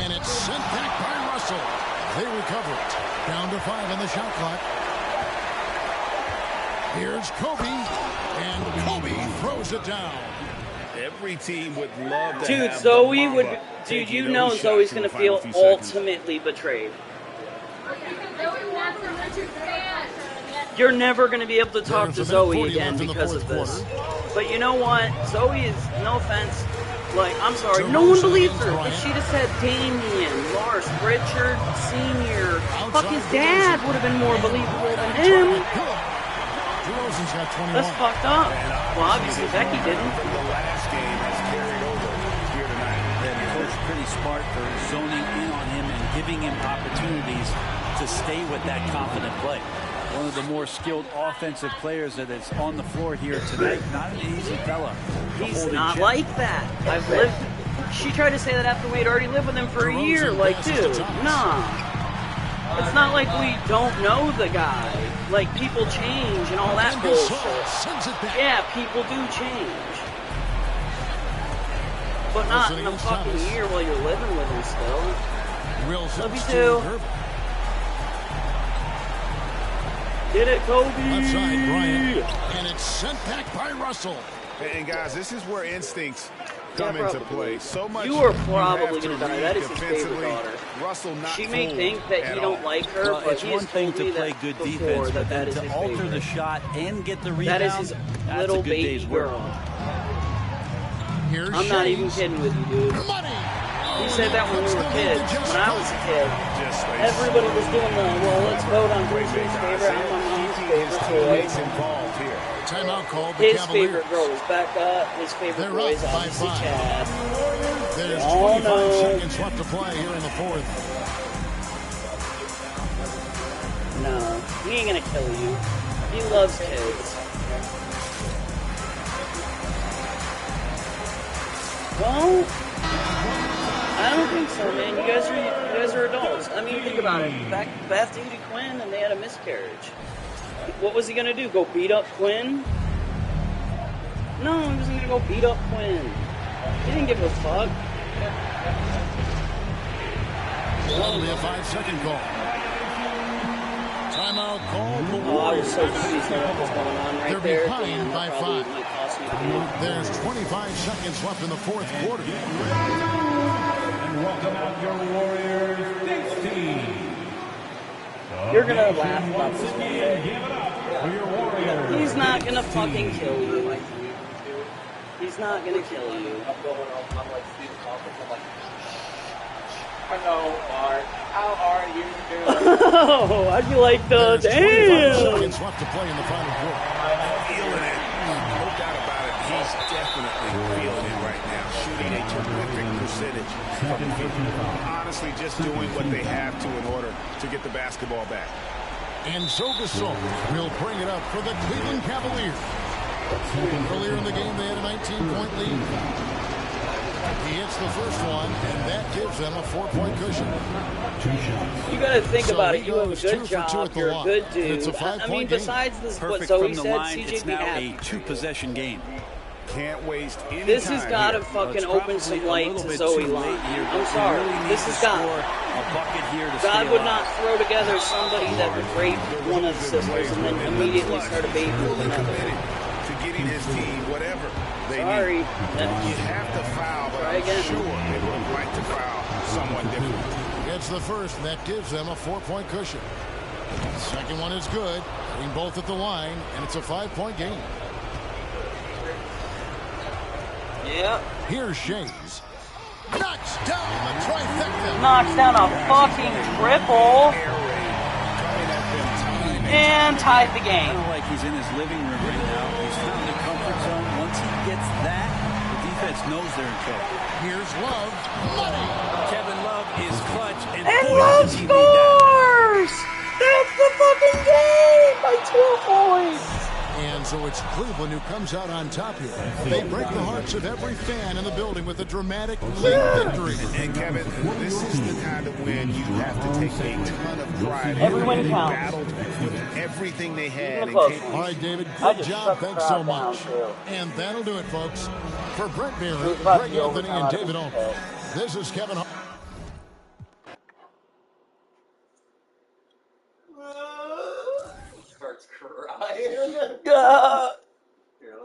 and it's sent back by Russell. They recover it. Down to 5 on the shot clock. Here's Kobe, and Kobe throws it down. Every team would love to Dude, have Zoe the would. Mamba Dude, taking you those know shots Zoe's in gonna the final feel few seconds. ultimately betrayed. Zoe wants a Richard fan. You're never gonna be able to talk to There's a Zoe 40 again left in the because of fourth this. quarter. But you know what? Zoe is, no offense, like, I'm sorry, no DeRozan one believes against her. Bryant. If she'd have said Damian, Lars, Richard, Sr., fuck, Outside his DeRozan. dad would have been more believable than him. DeRozan's got 21. That's fucked up. Well, obviously Becky didn't. The last game has carried over here tonight. And the coach pretty smart for zoning in on him and giving him opportunities to stay with that confident play. One of the more skilled offensive players that is on the floor here tonight. Not an easy fella. to He's hold in not check. like that. I've lived. She tried to say that after we'd already lived with him for a year. Like, dude, nah. It's not like we don't know the guy. Like, people change and all that bullshit. Yeah, people do change. But not in a fucking year while you're living with him still. Wilson Love you to too. Gervin. Get it, Kobe. Outside Bryant. And it's sent back by Russell. And guys, this is where instincts come Yeah, into probably. play. So much You are have probably to gonna die. read That is his favorite defensively. daughter. Russell not She may fooled think that at you don't all. like her, Well, but it's he one has thing told to me play that good before defense, but that then is to his alter favorite. the shot and get the rebound, That is his that's little a good baby day's work. girl. Here's I'm not even Shays. kidding with you, dude. He said that when we were kids. When I was a kid, Just like everybody was doing the, well, let's vote on who's his favorite. I'm on mom's keeping his favorite teammates boy. involved here. Timeout called the His Cavaliers. favorite girl is Becca. His favorite They're boy is up by obviously 5. Chad. There's Oh, 25 no. seconds left to play here in the fourth. No, he ain't gonna kill you. He loves kids. Well, I don't think so, man. You guys are adults. I mean, think about it. Beth dated Quinn, and they had a miscarriage. What was he gonna do? Go beat up Quinn? No, he wasn't gonna go beat up Quinn. He didn't give a fuck. That'll be a 5-second call. Timeout called the Oh, I was so Warriors. pleased with what was going on right They're there. behind Damn, by that probably 5. might cost me the game. There's 25 seconds left in the fourth quarter. And welcome out your Warriors, this team. You're gonna laugh about this one day. Give it up for your Warriors. He's not gonna fucking kill you. He's not gonna kill you. Hello, Mark. How are you doing? Oh, I'd be like, There's 25 damn. seconds left to play in the final quarter. Feeling it. No doubt about it. He's definitely feeling it right now. Shooting a terrific percentage from the field. Honestly, just doing what they have to in order to get the basketball back. And so Gasol will bring it up for the Cleveland Cavaliers. Earlier in the game, they had a 19-point lead. He hits the first one, and that gives them a 4-point cushion. You gotta think So about he it. You have a goes 2 good for 2 job. at the You're a line. good And dude. it's a I 5-point mean, game. besides this, what Perfect Zoe from the said, line. CJ It's be now happy. a 2-possession game. Can't waste any This time has got to here. fucking It's open probably some a light little to bit Zoe too line. late here, but I'm we sorry. really need This to has got. score a bucket here to God stay would alive. not throw together somebody that would rape one of the sisters and then immediately start a baby with another. Committed to getting his team whatever they Sorry. need. You have to foul, but Try I'm again. sure they would like to foul someone different. Gets the first, and that gives them a 4-point cushion. Second one is good. Hitting both at the line, and it's a 5-point game. Yeah. Here's Shays. Knocks down the trifecta. Knocks down a fucking triple. And tied the game. Kind of like he's in his living room right now. He's found the comfort zone. Once he gets that, the defense knows they're in trouble. Here's Love. Money. Kevin Love is clutch, and And boy, Love does he need that. scores! That's the fucking game by 2 points. And so it's Cleveland who comes out on top here. They break the hearts of every fan in the building with a dramatic league victory. And Kevin, this is the kind of win you have to take a ton of pride in. Every win They counts. battled with everything they had. And close. came All right, David, I good just job. shut the Thanks so crowd down, much. too. And that'll do it, folks. For Brent Beery, It was about Greg to be Anthony, and overtime. David Olman, this is Kevin Hart. Starts crying. Here, let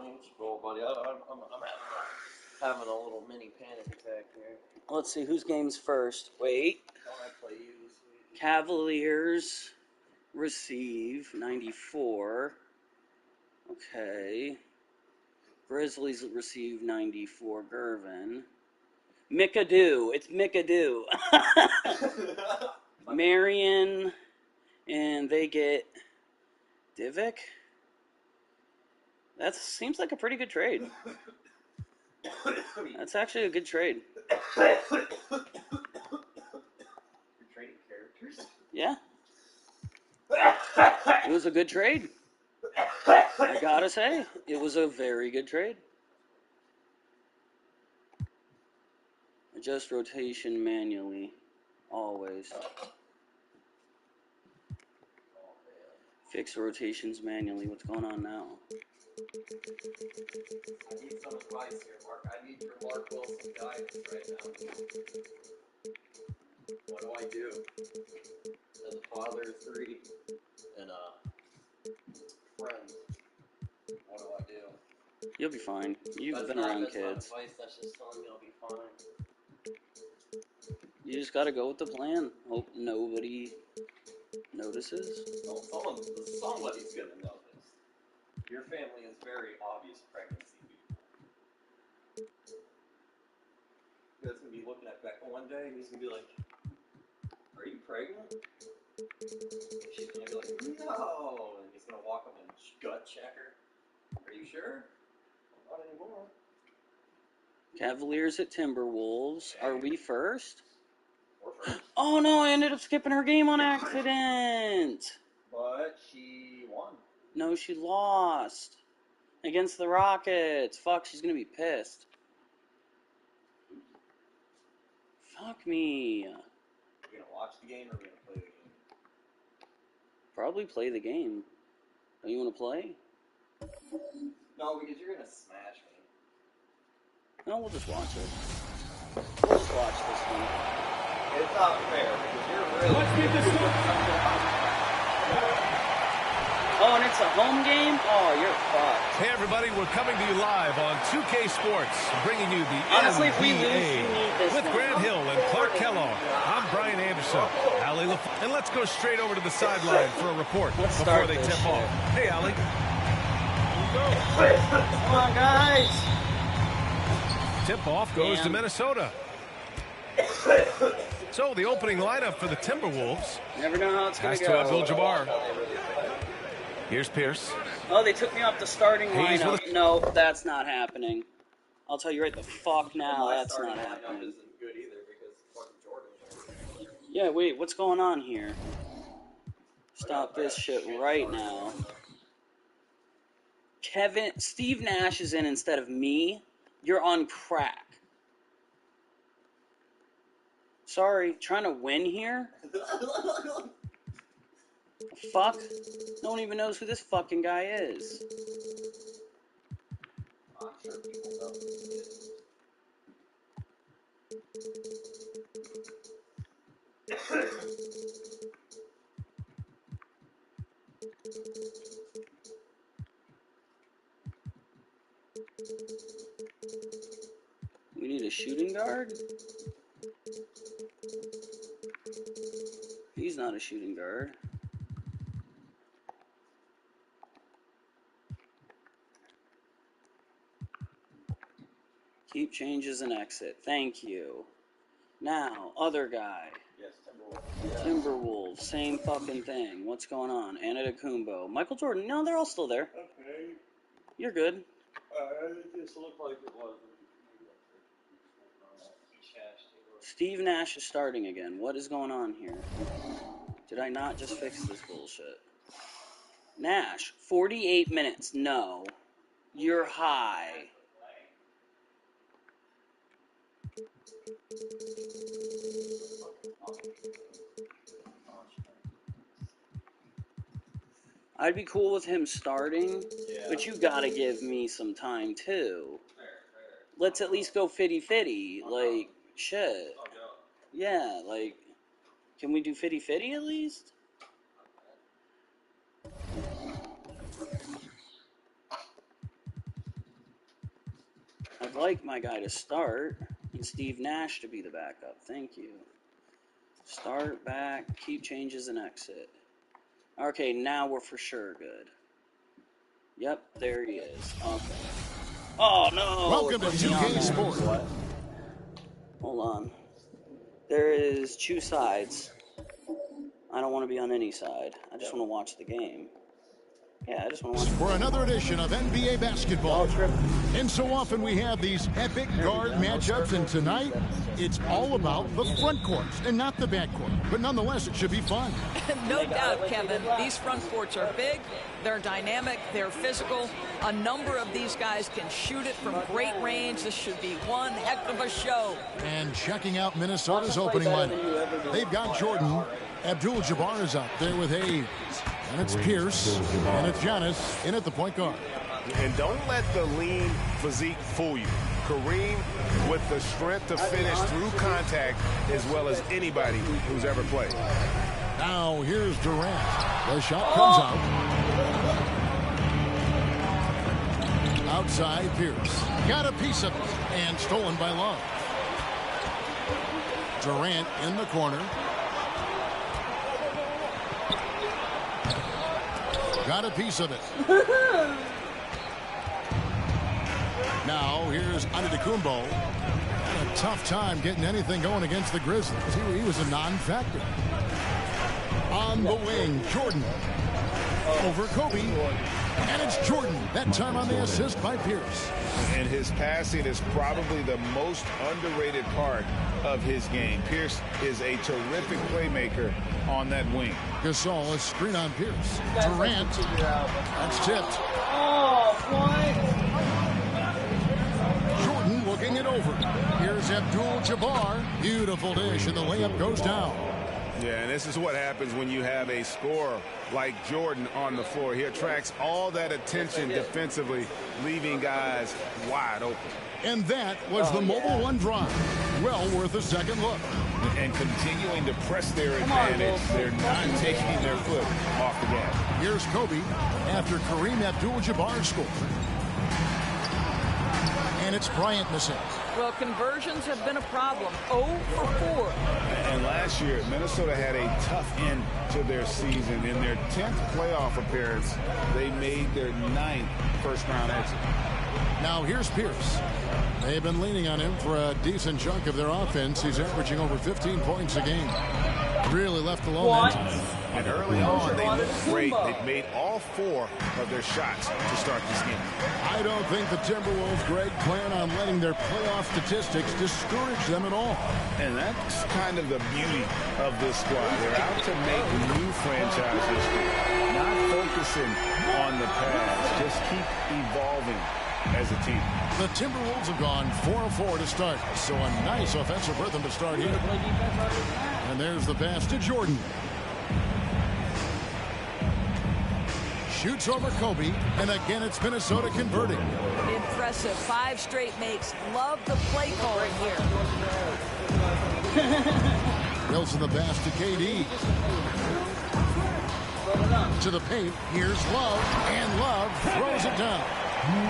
me roll, buddy. I'm having a little mini panic attack here. Let's see, whose game's first? Wait. Cavaliers receive 94. Okay. Grizzlies receive 94. Gervin. McAdoo. It's McAdoo. Marion. And they get Divic. That seems like a pretty good trade. That's actually a good trade. You're trading characters? Yeah. It was a good trade. I gotta say, it was a very good trade. Adjust rotation manually. Always. Fix rotations manually. What's going on now? I need some advice here, Mark. I need your Mark Wilson guidance right now. What do I do? As a father of 3 and a friend, what do I do? You'll be fine. You've been around kids. Not advice, that's just telling me I'll be fine. You just gotta go with the plan. Hope nobody notices. Well, somebody's gonna notice. Your family is very obvious pregnancy people. You guys gonna be looking at Becca one day and he's gonna be like, "Are you pregnant?" And she's gonna be like, "No," and he's gonna walk up and gut check her. "Are you sure?" "Not anymore." Cavaliers at Timberwolves. Are we first? We're first. Oh no, I ended up skipping her game on accident. But she won. No, she lost. Against the Rockets. Fuck, she's gonna be pissed. Fuck me. Are we gonna watch the game or are we gonna play the game? Probably play the game. Don't you wanna play? No, because you're gonna smash me. No, we'll just watch it. We'll just watch this one. It's not fair because you're really. Let's get this Oh, and it's a home game? Oh, you're fucked. Hey, everybody, we're coming to you live on 2K Sports, bringing you the Honestly, NBA if we lose, you need this with one. Grant Hill and Clark Kellogg. I'm Brian Anderson. Allie LaFleur. And let's go straight over to the sideline for a report before they tip off. Hey, Allie. Come on, guys. Tip-off goes to Minnesota. So, the opening lineup for the Timberwolves. Never know how it's going Pass to go. to Abdul-Jabbar. Here's Pierce. Oh, they took me off the starting Hayes lineup. with No, that's not happening. I'll tell you right the fuck now, that's not happening. isn't good either because fucking Jordan. Yeah, wait, what's going on here? Stop this shit right now. Steve Nash is in instead of me. You're on crack. Sorry, trying to win here? Fuck. No one even knows who this fucking guy is. I'm sure people know who he is. We need a shooting guard? He's not a shooting guard. Keep changes and exit. Thank you. Now, other guy. Yes, Timberwolves. Timberwolves, same fucking thing. What's going on? Antetokounmpo. Michael Jordan. No, they're all still there. Okay. You're good. It just looked like it was. Steve Nash is starting again. What is going on here? Did I not just fix this bullshit? Nash, 48 minutes. No. You're high. I'd be cool with him starting, but you gotta give me some time too. Let's at least go 50-50. Like, shit. Yeah, like, can we do 50-50 at least? I'd like my guy to start and Steve Nash to be the backup. Thank you. Start, back, keep changes, and exit. Okay, now we're for sure good. Yep, there he is. Okay. Oh, no! Welcome to 2K Sports. Hold on. There is 2 sides. I don't want to be on any side. I just want to watch the game. Yeah, I just want to watch for another edition of NBA basketball. And so often we have these epic guard matchups, and tonight it's all about the front courts and not the back court. But nonetheless, it should be fun. No doubt, Kevin. These front courts are big, they're dynamic, they're physical. A number of these guys can shoot it from great range. This should be one heck of a show. And checking out Minnesota's opening lineup. They've got Jordan. Abdul-Jabbar is out there with Hayes. And it's Pierce. And it's Giannis in at the point guard. And don't let the lean physique fool you. Kareem with the strength to finish through contact as well as anybody who's ever played. Now here's Durant. The shot comes out. Outside Pierce. Got a piece of it. And stolen by Love. Durant in the corner. Got a piece of it. Now, here's Antetokounmpo. Had a tough time getting anything going against the Grizzlies. He was a non-factor. On the wing, Jordan. Over Kobe. And it's Jordan. That time on the assist by Pierce. And his passing is probably the most underrated part of his game. Pierce is a terrific playmaker on that wing. Gasol, a screen on Pierce. Durant. That's tipped. Oh, Jordan looking it over. Here's Abdul-Jabbar. Beautiful dish, and the layup goes down. Yeah, and this is what happens when you have a scorer like Jordan on the floor. He attracts all that attention defensively, leaving guys wide open. And that was the Mobile One drive. Well worth a second look. And continuing to press their advantage. They're not taking their foot off the gas. Here's Kobe after Kareem Abdul-Jabbar scored. And it's Bryant missing. Well, conversions have been a problem. 0 for 4. And last year, Minnesota had a tough end to their season. In their 10th playoff appearance, they made their 9th first-round exit. Now here's Pierce. They've been leaning on him for a decent chunk of their offense. He's averaging over 15 points a game. Really left alone. And early on, they looked great. They've made all 4 of their shots to start this game. I don't think the Timberwolves, Greg, plan on letting their playoff statistics discourage them at all. And that's kind of the beauty of this squad. They're out to make new franchise history, not focusing on the past. Just keep evolving as a team. The Timberwolves have gone 4-4 to start, so a nice offensive rhythm to start here. And there's the pass to Jordan. Shoots over Kobe, and again it's Minnesota converting. Impressive. 5 straight makes. Love the play calling here. Wilson the pass to KD. To the paint. Here's Love, and Love throws it down.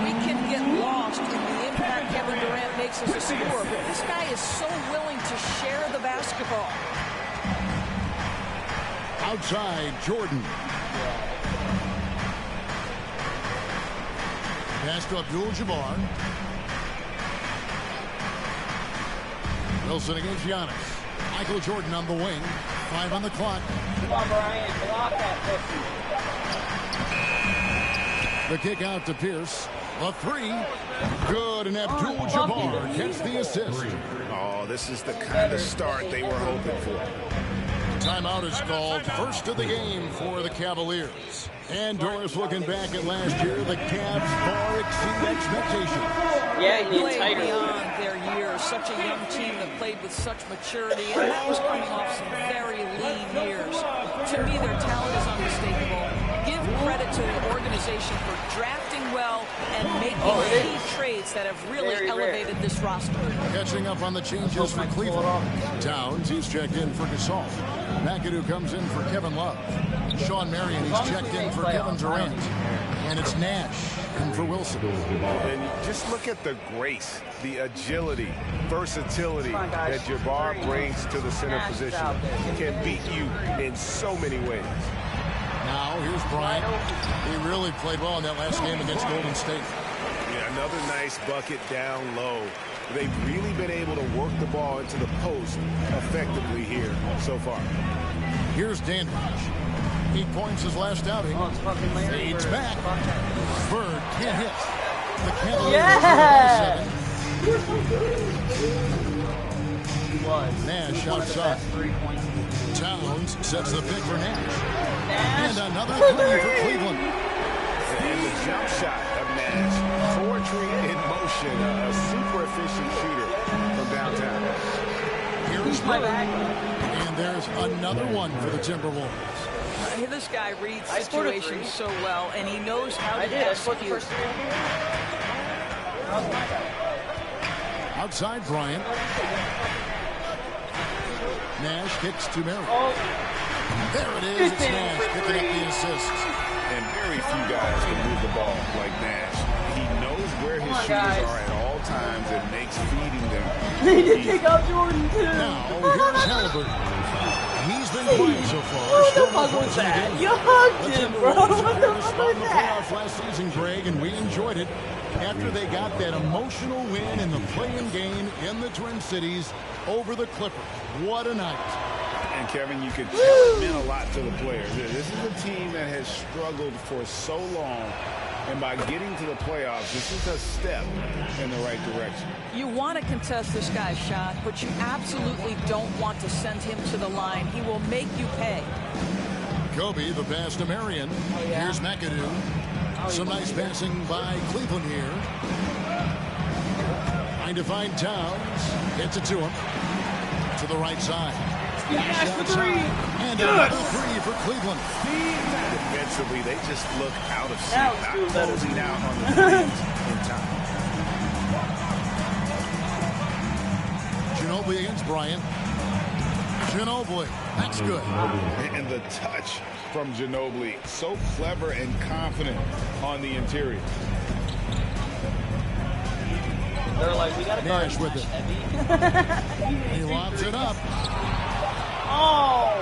We can get lost in the impact Kevin Durant makes as a scorer, but this guy is so willing to share the basketball. Outside, Jordan. Pass to Abdul-Jabbar. Wilson against Giannis. Michael Jordan on the wing. 5 on the clock. Come on, Brian. Block that pussy. The kick out to Pierce. A 3. Good, and Abdul-Jabbar gets the assist. Oh, this is the kind of start they were hoping for. Timeout is called. First of the game for the Cavaliers. And Doris, looking back at last year, the Cavs far exceed expectations. Yeah, he played beyond their years. Such a young team that played with such maturity, and that was coming off some very lean years. To me, their talent is unmistakable. Give credit to the organization for drafting well and making key trades that have really elevated this roster. Catching up on the changes for Cleveland. Towns, he's checked in for Gasol. McAdoo comes in for Kevin Love. Sean Marion, he's checked in for Kevin Durant. And it's Nash in for Wilson. And just look at the grace, the agility, versatility that Jabbar brings to the center position. He can beat you in so many ways. Now here's Bryant. He really played well in that last game against Golden State. Yeah, another nice bucket down low. They've really been able to work the ball into the post effectively here so far. Here's Dandridge. 8 points his last outing. Fades back. Bird can't hit. The Cavaliers Nash outside. Towns sets the pick for Nash. And another three for Cleveland. And the jump shot of Nash. Poetry in motion. A super efficient shooter from downtown. Here's Bird. And there's another one for the Timberwolves. This guy reads situations so well, and he knows how to execute. Outside Bryant. Nash kicks to Merrill. There it is. It's Nash picking up the assist. And very few guys can move the ball like Nash. He knows where his shooters are at all times and makes feeding them. He did take out Jordan too. Now here's Halliburton. He's been quiet so far. What the fuck was that? You hugged him, bro. What the fuck was that? Last season, Greg, and we enjoyed it after they got that emotional win in the play-in game in the Twin Cities over the Clippers. What a night. And Kevin, you could tell it meant a lot to the players. This is a team that has struggled for so long. And by getting to the playoffs, this is a step in the right direction. You want to contest this guy's shot, but you absolutely don't want to send him to the line. He will make you pay. Kobe, the pass to Marion. Here's McAdoo. Some nice passing by Cleveland here. Trying to find Towns. Gets it to him. To the right side. Nash for three. And another three for Cleveland. Defensively, they just look out of sync, not closing out on the threes in time. Ginobili against Bryant. Ginobili, that's good. And the touch from Ginobili, so clever and confident on the interior. They're like, we got to Nash with it. He lobs it up. Oh!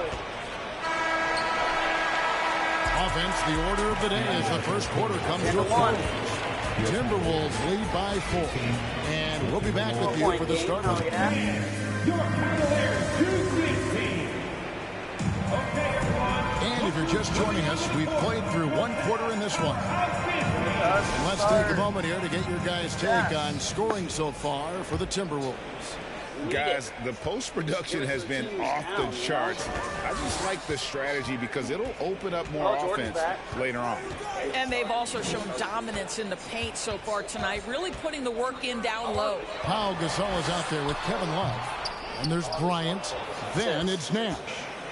Offense, the order of the day as the first quarter comes to a close. Timberwolves lead by 4. And we'll be back with you for the start of the game. And if you're just joining us, we've played through 1 quarter in this one. And let's take a moment here to get your guys' take on scoring so far for the Timberwolves. Guys, the post-production has been off the charts. I just like the strategy because it'll open up more offense later on. And they've also shown dominance in the paint so far tonight, really putting the work in down low. Pau Gasol is out there with Kevin Love. And there's Bryant. Then it's Nash.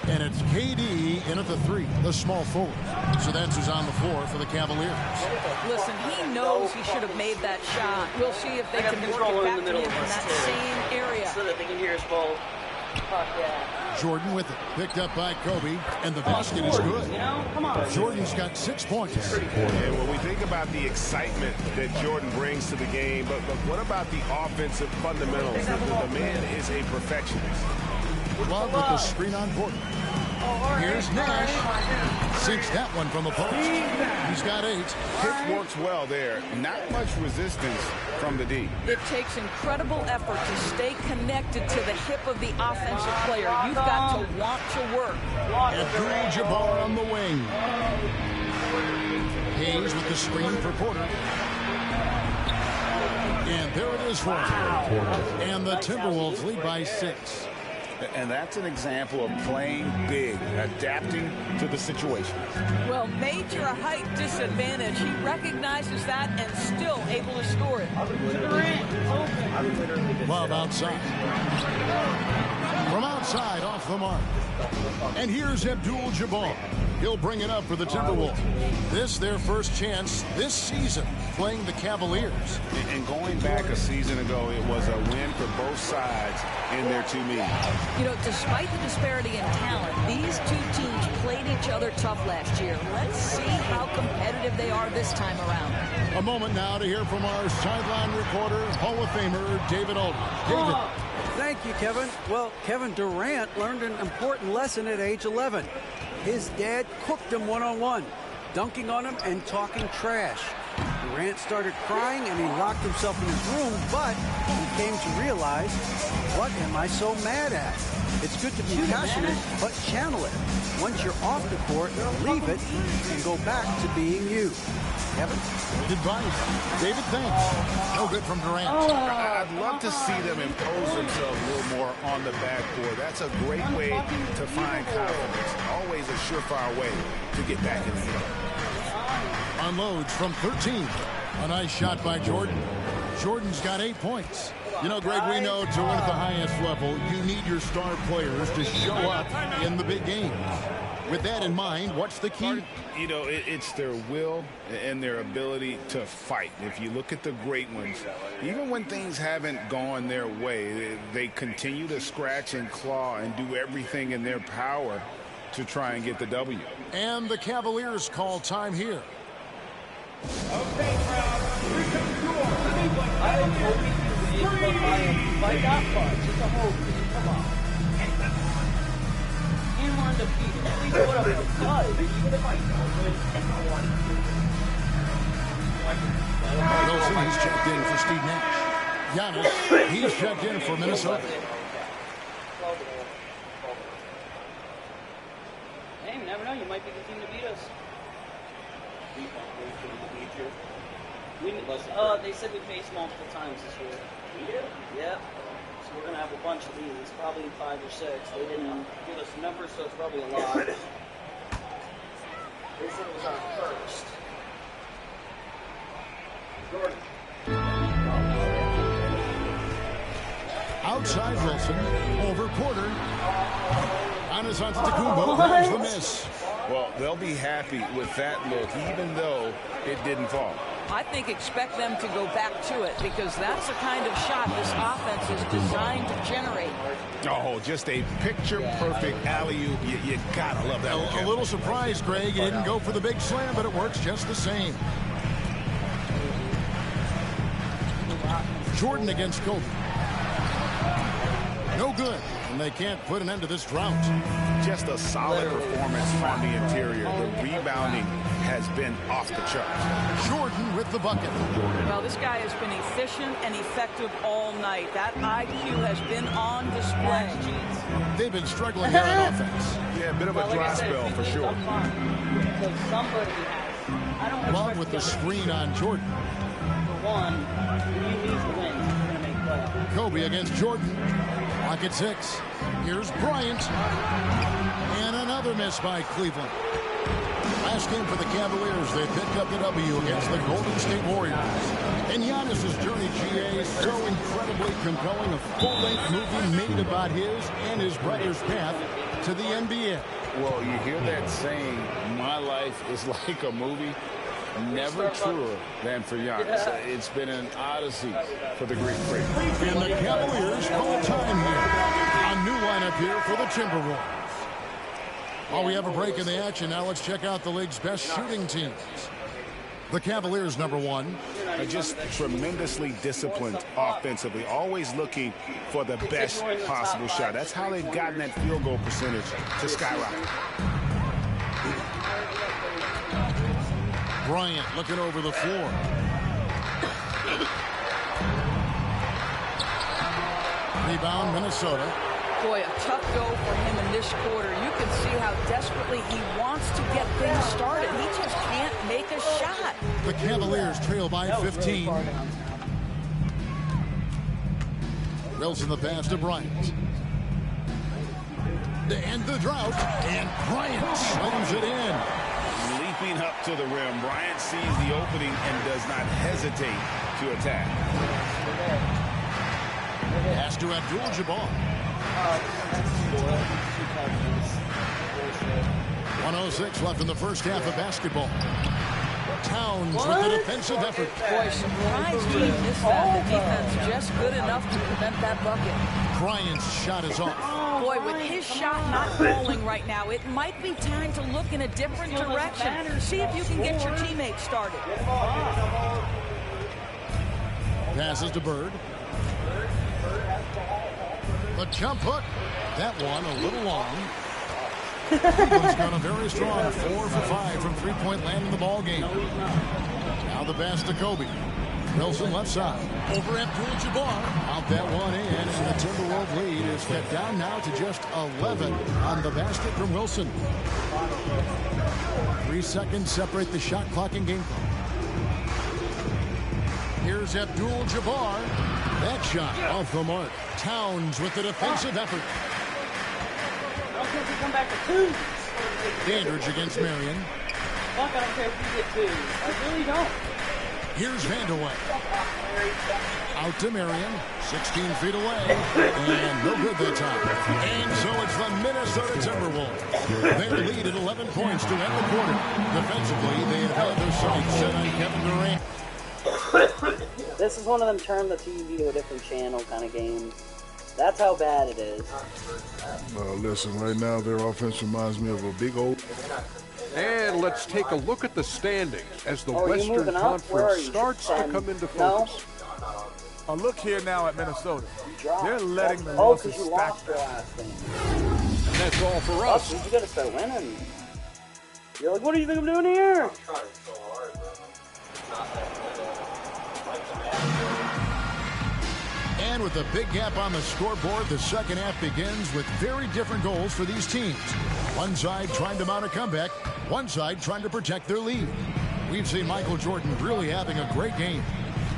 And it's KD in at the 3, the small forward. So that's who's on the floor for the Cavaliers. Listen, he knows he should have made that shot. We'll see if they can work it back to him in that same area. So that they can hear his ball. Fuck yeah. Jordan with it. Picked up by Kobe. And the basket is good. You know? Come on. Jordan's got 6 points. And when we think about the excitement that Jordan brings to the game, but what about the offensive fundamentals? The man is a perfectionist. Love with the screen on Porter. Here's Nash. Sinks that one from the post. He's got 8. Pick works well there. Not much resistance from the D. It takes incredible effort to stay connected to the hip of the offensive player. You've got to want to work. Abdul-Jabbar on the wing. Hayes with the screen for Porter. And there it is for him. And the Timberwolves lead by 6. And that's an example of playing big, adapting to the situation. Well, major height disadvantage. He recognizes that and still able to score it. Love outside. From outside, off the mark. And here's Abdul-Jabbar. He'll bring it up for the Timberwolves. This their first chance this season playing the Cavaliers. And going back a season ago, it was a win for both sides in their two meetings. You know, despite the disparity in talent, these two teams played each other tough last year. Let's see how competitive they are this time around. A moment now to hear from our sideline reporter, Hall of Famer David Aldridge. David. Thank you, Kevin. Well, Kevin Durant learned an important lesson at age 11. His dad cooked him one-on-one, dunking on him and talking trash. Durant started crying and he locked himself in his room, but he came to realize, what am I so mad at? It's good to be passionate, but channel it. Once you're off the court, leave it and go back to being you. Kevin? Good advice. David, thanks. No good from Durant. I'd love to see them impose themselves a little more on the backboard. That's a great way to find confidence. Always a surefire way to get back in the game. Unloads from 13. A nice shot by Jordan. Jordan's got 8 points. You know, Greg, we know to win at the highest level, you need your star players to show up in the big games. With that in mind, what's the key? You know, it's their will and their ability to fight. If you look at the great ones, even when things haven't gone their way, they continue to scratch and claw and do everything in their power to try and get the W. And the Cavaliers call time here. Okay, crowd. Here comes yours. I am hoping by that much. It's a hope. Come on. And we're undefeated. At least what I'm done. Even if I don't win, I want to. Wilson, he's checked in for Steve Nash. Giannis, he's checked in for Minnesota. Hey, you never know. You might be the team to beat us. They said we faced multiple times this year. We did? Yep. So we're going to have a bunch of these, probably 5 or 6. They didn't give us numbers, so it's probably a lot. They said it was our first. Jordan. Outside Wilson, over Porter. Giannis Antetokounmpo, there's the miss. Well, they'll be happy with that look, even though it didn't fall. I think expect them to go back to it because that's the kind of shot this offense is designed to generate. Oh, just a picture-perfect alley-oop. You gotta love that one. A little surprised, Greg. He didn't go for the big slam, but it works just the same. Jordan against Kobe. No good, and they can't put an end to this drought. Just a solid performance on the interior. The rebounding has been off the charts. Jordan with the bucket. Well, this guy has been efficient and effective all night. That IQ has been on display. They've been struggling here on offense. Yeah, a bit of a dry spell for sure. Love with the screen on Jordan. For one, he needs to win. We're going to make playoffs. Kobe against Jordan. Lock at 6. Here's Bryant. And another miss by Cleveland. Last game for the Cavaliers, they picked up the W against the Golden State Warriors. And Giannis' journey, GA, so incredibly compelling. A full-length movie made about his and his brother's path to the NBA. Well, you hear that saying, my life is like a movie. Never truer than for Giannis. It's been an odyssey for the Greek Freak. And the Cavaliers call time here. A new lineup here for the Timberwolves. While we have a break in the action, now let's check out the league's best shooting teams. The Cavaliers, number 1. Just tremendously disciplined offensively, always looking for the best possible shot. That's how they've gotten that field goal percentage to skyrocket. Bryant looking over the floor. Rebound, Minnesota. Boy, a tough go for him in this quarter. You can see how desperately he wants to get things started. He just can't make a shot. The Cavaliers trail by 15. Wilson the pass to Bryant. To end the drought, and Bryant slams it in. Leaping up to the rim, Bryant sees the opening and does not hesitate to attack. Pass to Abdul-Jabbar. 1:06 left in the first half of basketball. Towns with the defensive effort. Boy, surprised he missed that. The defense just good enough to prevent that bucket. Bryant's shot is off. Boy, with his shot not falling right now, it might be time to look in a different direction. See if you can get your teammates started. Passes to Bird. The jump hook. That one a little long. Cleveland's got a very strong 4 for 5 from three-point land in the ball game. Now the pass to Kobe. Wilson left side. Over Abdul-Jabbar. Out that one in, and the Timberwolves lead is cut down now to just 11 on the basket from Wilson. 3 seconds separate the shot clock and game clock. Here's Abdul-Jabbar. That shot off the mark. Towns with the defensive effort. Can't you come back to 2? Dandridge against Marion. Fuck, I don't care if you get 2. I really don't. Here's Vanderway. Out to Marion. 16 feet away. And no good that time. And so it's the Minnesota Timberwolves. They lead at 11 points to end the quarter. Defensively, they have had their sights set on Kevin Durant. This is one of them turn the TV to a different channel kind of games. That's how bad it is. Listen, right now their offense reminds me of a big old... And let's take a look at the standings as the Western Conference starts to come into focus. A look here now at Minnesota. They're letting the losses stack. And that's all for us. You gotta start winning. You're like, what do you think I'm doing here? And with a big gap on the scoreboard, the second half begins with very different goals for these teams. One side trying to mount a comeback, one side trying to protect their lead. We've seen Michael Jordan really having a great game.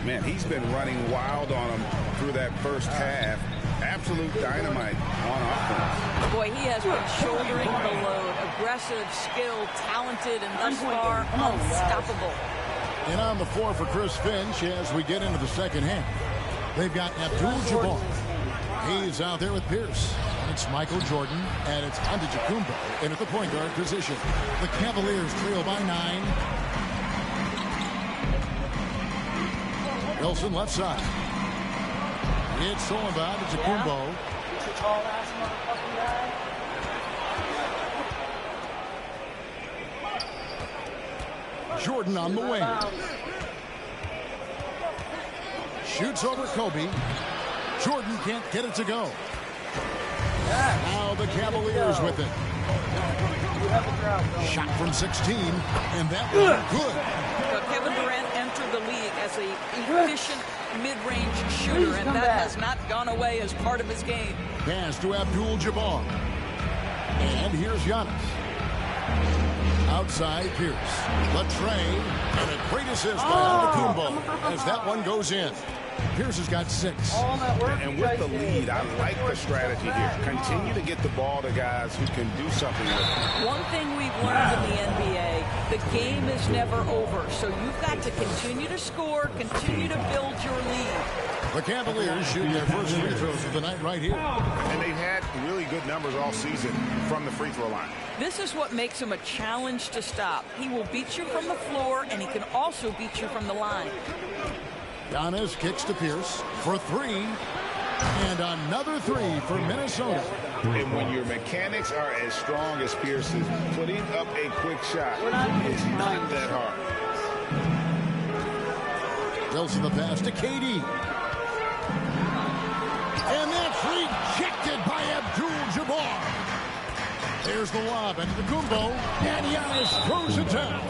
Man, he's been running wild on them through that first half. Absolute dynamite on offense. Boy, he has been shouldering the load. Aggressive, skilled, talented, and thus far, unstoppable. And on the floor for Chris Finch as we get into the second half. They've got Abdul-Jabbar. He's out there with Pierce. And it's Michael Jordan, and it's Antetokounmpo in at the point guard position. The Cavaliers trail by 9. Wilson left side. It's all about Antetokounmpo. Jordan on the wing. Shoots over Kobe. Jordan can't get it to go. Now the Cavaliers with it. Shot from 16, and that one good. Kevin Durant entered the league as an efficient mid-range shooter, and that has not gone away as part of his game. Pass to Abdul-Jabbar. And here's Giannis. Outside Pierce. Latre, and a great assist by Antetokounmpo as that one goes in. Pierce has got 6. And with the lead, I like the strategy here. Continue to get the ball to guys who can do something with it. One thing we've learned in the NBA, the game is never over. So you've got to continue to score, continue to build your lead. The Cavaliers shoot their first free throws of the night right here. And they've had really good numbers all season from the free throw line. This is what makes him a challenge to stop. He will beat you from the floor, and he can also beat you from the line. Giannis kicks to Pierce for 3. And another 3 for Minnesota. And when your mechanics are as strong as Pierce's, putting up a quick shot is not that hard. Wilson the pass to KD. And that's rejected by Abdul-Jabbar. There's the lob into the Kumbo, and Giannis throws it down.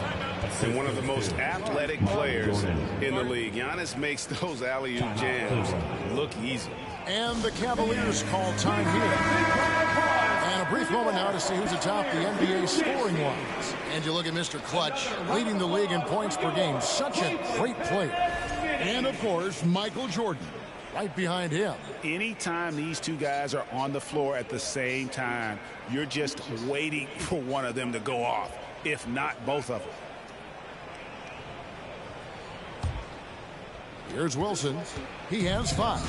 And one of the most athletic players in the league. Giannis makes those alley-oop jams look easy. And the Cavaliers call time here. And a brief moment now to see who's atop the NBA scoring wise. And you look at Mr. Clutch, leading the league in points per game. Such a great player. And, of course, Michael Jordan, right behind him. Anytime these two guys are on the floor at the same time, you're just waiting for one of them to go off, if not both of them. Here's Wilson. He has 5.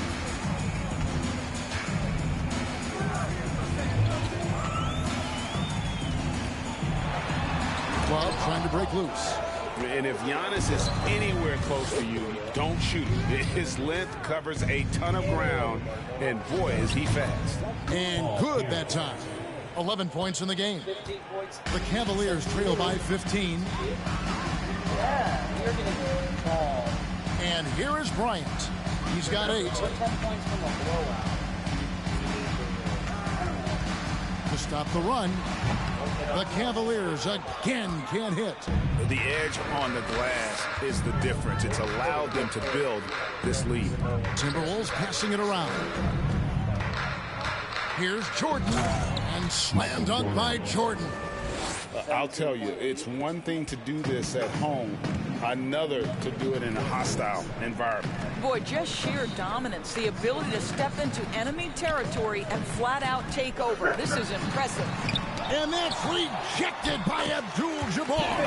Kucherov trying to break loose. And if Giannis is anywhere close to you, don't shoot him. His length covers a ton of ground, and boy, is he fast. And good that time. 11 points in the game. The Cavaliers trail by 15. Yeah, you're getting a ball. And here is Bryant. He's got 8. 10 points from a blowout. To stop the run, the Cavaliers again can't hit. The edge on the glass is the difference. It's allowed them to build this lead. Timberwolves passing it around. Here's Jordan, and slam dunk by Jordan. I'll tell you, it's one thing to do this at home, another to do it in a hostile environment. Boy, just sheer dominance, the ability to step into enemy territory and flat out take over. This is impressive. And that's rejected by Abdul-Jabbar.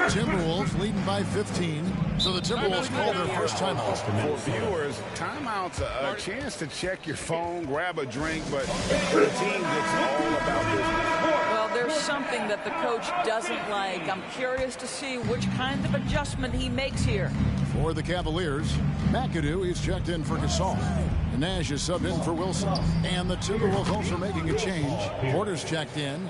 Timberwolves leading by 15. So the Timberwolves call their first timeout. For viewers, timeout's a chance to check your phone, grab a drink, but the team gets all about business. Well, there's something that the coach doesn't like. I'm curious to see which kind of adjustment he makes here. For the Cavaliers, McAdoo is checked in for Gasol. And Nash is subbed in for Wilson. And the Timberwolves also making a change. Porter's checked in.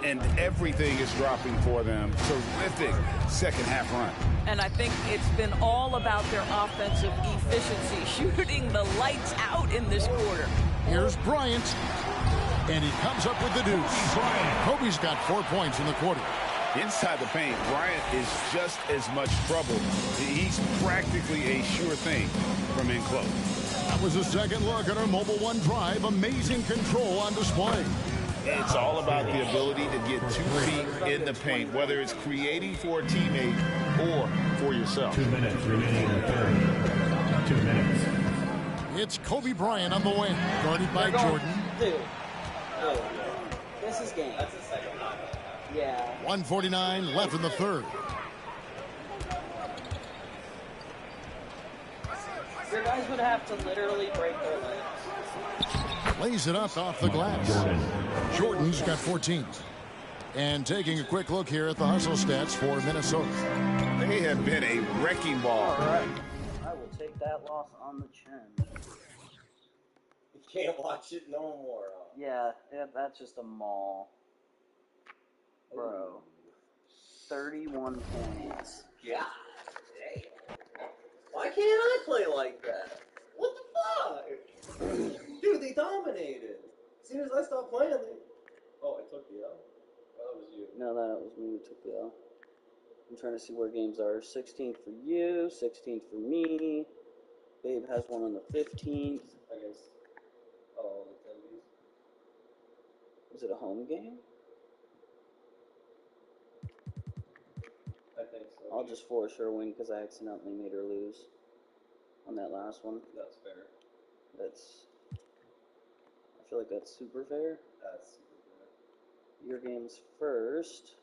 And everything is dropping for them. Terrific second half run. And I think it's been all about their offensive efficiency, shooting the lights out in this quarter. Here's Bryant. And he comes up with the deuce. Kobe's got 4 points in the quarter. Inside the paint, Bryant is just as much trouble. He's practically a sure thing from in close. That was a second look at our Mobile One Drive. Amazing control on display. It's all about the ability to get 2 feet in the paint, whether it's creating for a teammate or for yourself. 2 minutes remaining in the third. 2 minutes. It's Kobe Bryant on the wing, guarded by Jordan. Dude, this is game. That's the second time. Yeah. 1:49 left in the third. Your guys would have to literally break their legs. Lays it up off the glass. Jordan's got 14. And taking a quick look here at the hustle stats for Minnesota. They have been a wrecking ball. All right. I will take that loss on the chin. You can't watch it no more. Yeah, that's just a maul. Bro. 31 points. God damn. Why can't I play like that? What the fuck? Dude, they dominated. As soon as I stopped playing, they... Oh, I took the L. Oh, that was you. No, that was me who took the L. I'm trying to see where games are. 16th for you, 16th for me. Babe has one on the 15th. I guess. Oh, the 10s. Was it a home game? I think so. I'll just force her win because I accidentally made her lose on that last one. That's fair. I feel like that's super fair. That's super fair. Your game's first.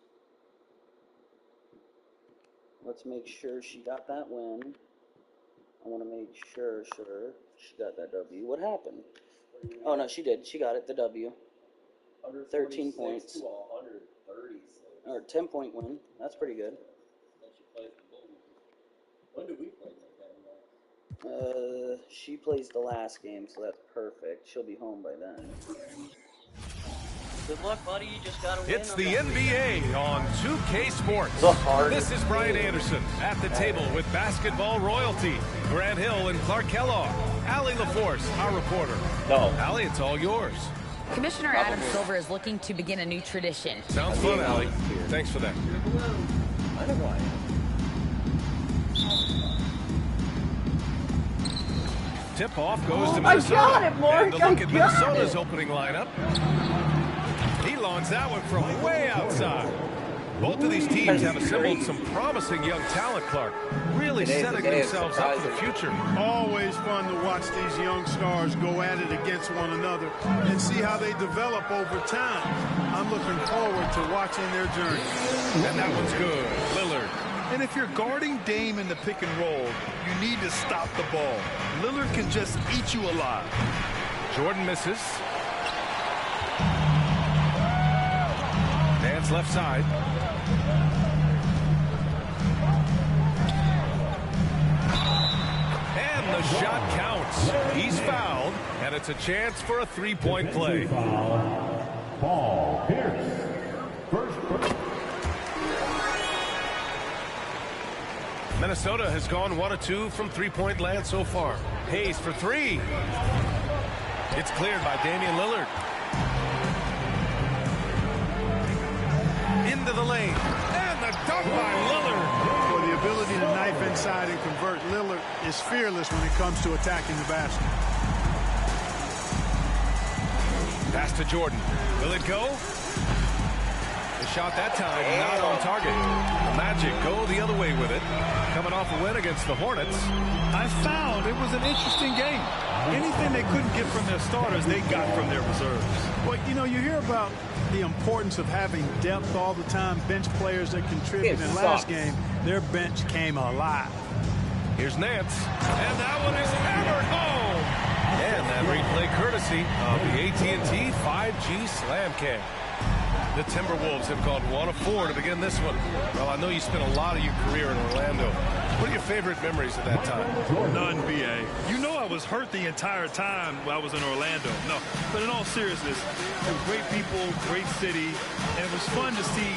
Let's make sure she got that win. I want to make sure she got that W. What happened? Oh, no, she did. She got it, the W. 13 points. To 130. Or 10-point win. That's pretty good. When do we play that? She plays the last game, so that's perfect. She'll be home by then. Good luck, buddy. You just gotta win. It's the NBA on 2K Sports. This is Brian Anderson at the table with basketball royalty. Grant Hill and Clark Kellogg. Allie LaForce, our reporter. Allie, it's all yours. Commissioner Adam Silver is looking to begin a new tradition. Sounds fun, Allie. Thanks for that. I know why. Tip-off goes to Minnesota. I got it, Mark. And a look at Minnesota's opening lineup. He lawns that one from way outside. Both of these teams have assembled some promising young talent, Clark. Really setting themselves up for the future. Always fun to watch these young stars go at it against one another and see how they develop over time. I'm looking forward to watching their journey. And that one's good. Lillard. And if you're guarding Dame in the pick and roll, you need to stop the ball. Lillard can just eat you alive. Jordan misses. Defense left side. And the shot counts. He's fouled, and it's a chance for a three-point play. Paul Pierce. First. Minnesota has gone 1 of 2 from three-point land so far. Hayes for three. It's cleared by Damian Lillard. Into the lane. And the dunk by Lillard. For the ability to knife inside and convert, Lillard is fearless when it comes to attacking the basket. Pass to Jordan. Will it go? The shot that time not on target. The Magic go the other way with it. Coming off a win against the Hornets. I found it was an interesting game. Anything they couldn't get from their starters, they got from their reserves. Well, you know, you hear about the importance of having depth all the time, bench players that contribute. In last game, their bench came alive. Here's Nance. And that one is hammered home. And that replay courtesy of the AT&T 5G Slam Cam. The Timberwolves have gone 1 of 4 to begin this one. Well, I know you spent a lot of your career in Orlando. What are your favorite memories of that time? None, B.A. You know I was hurt the entire time while I was in Orlando. No, but in all seriousness, it was great people, great city, and it was fun to see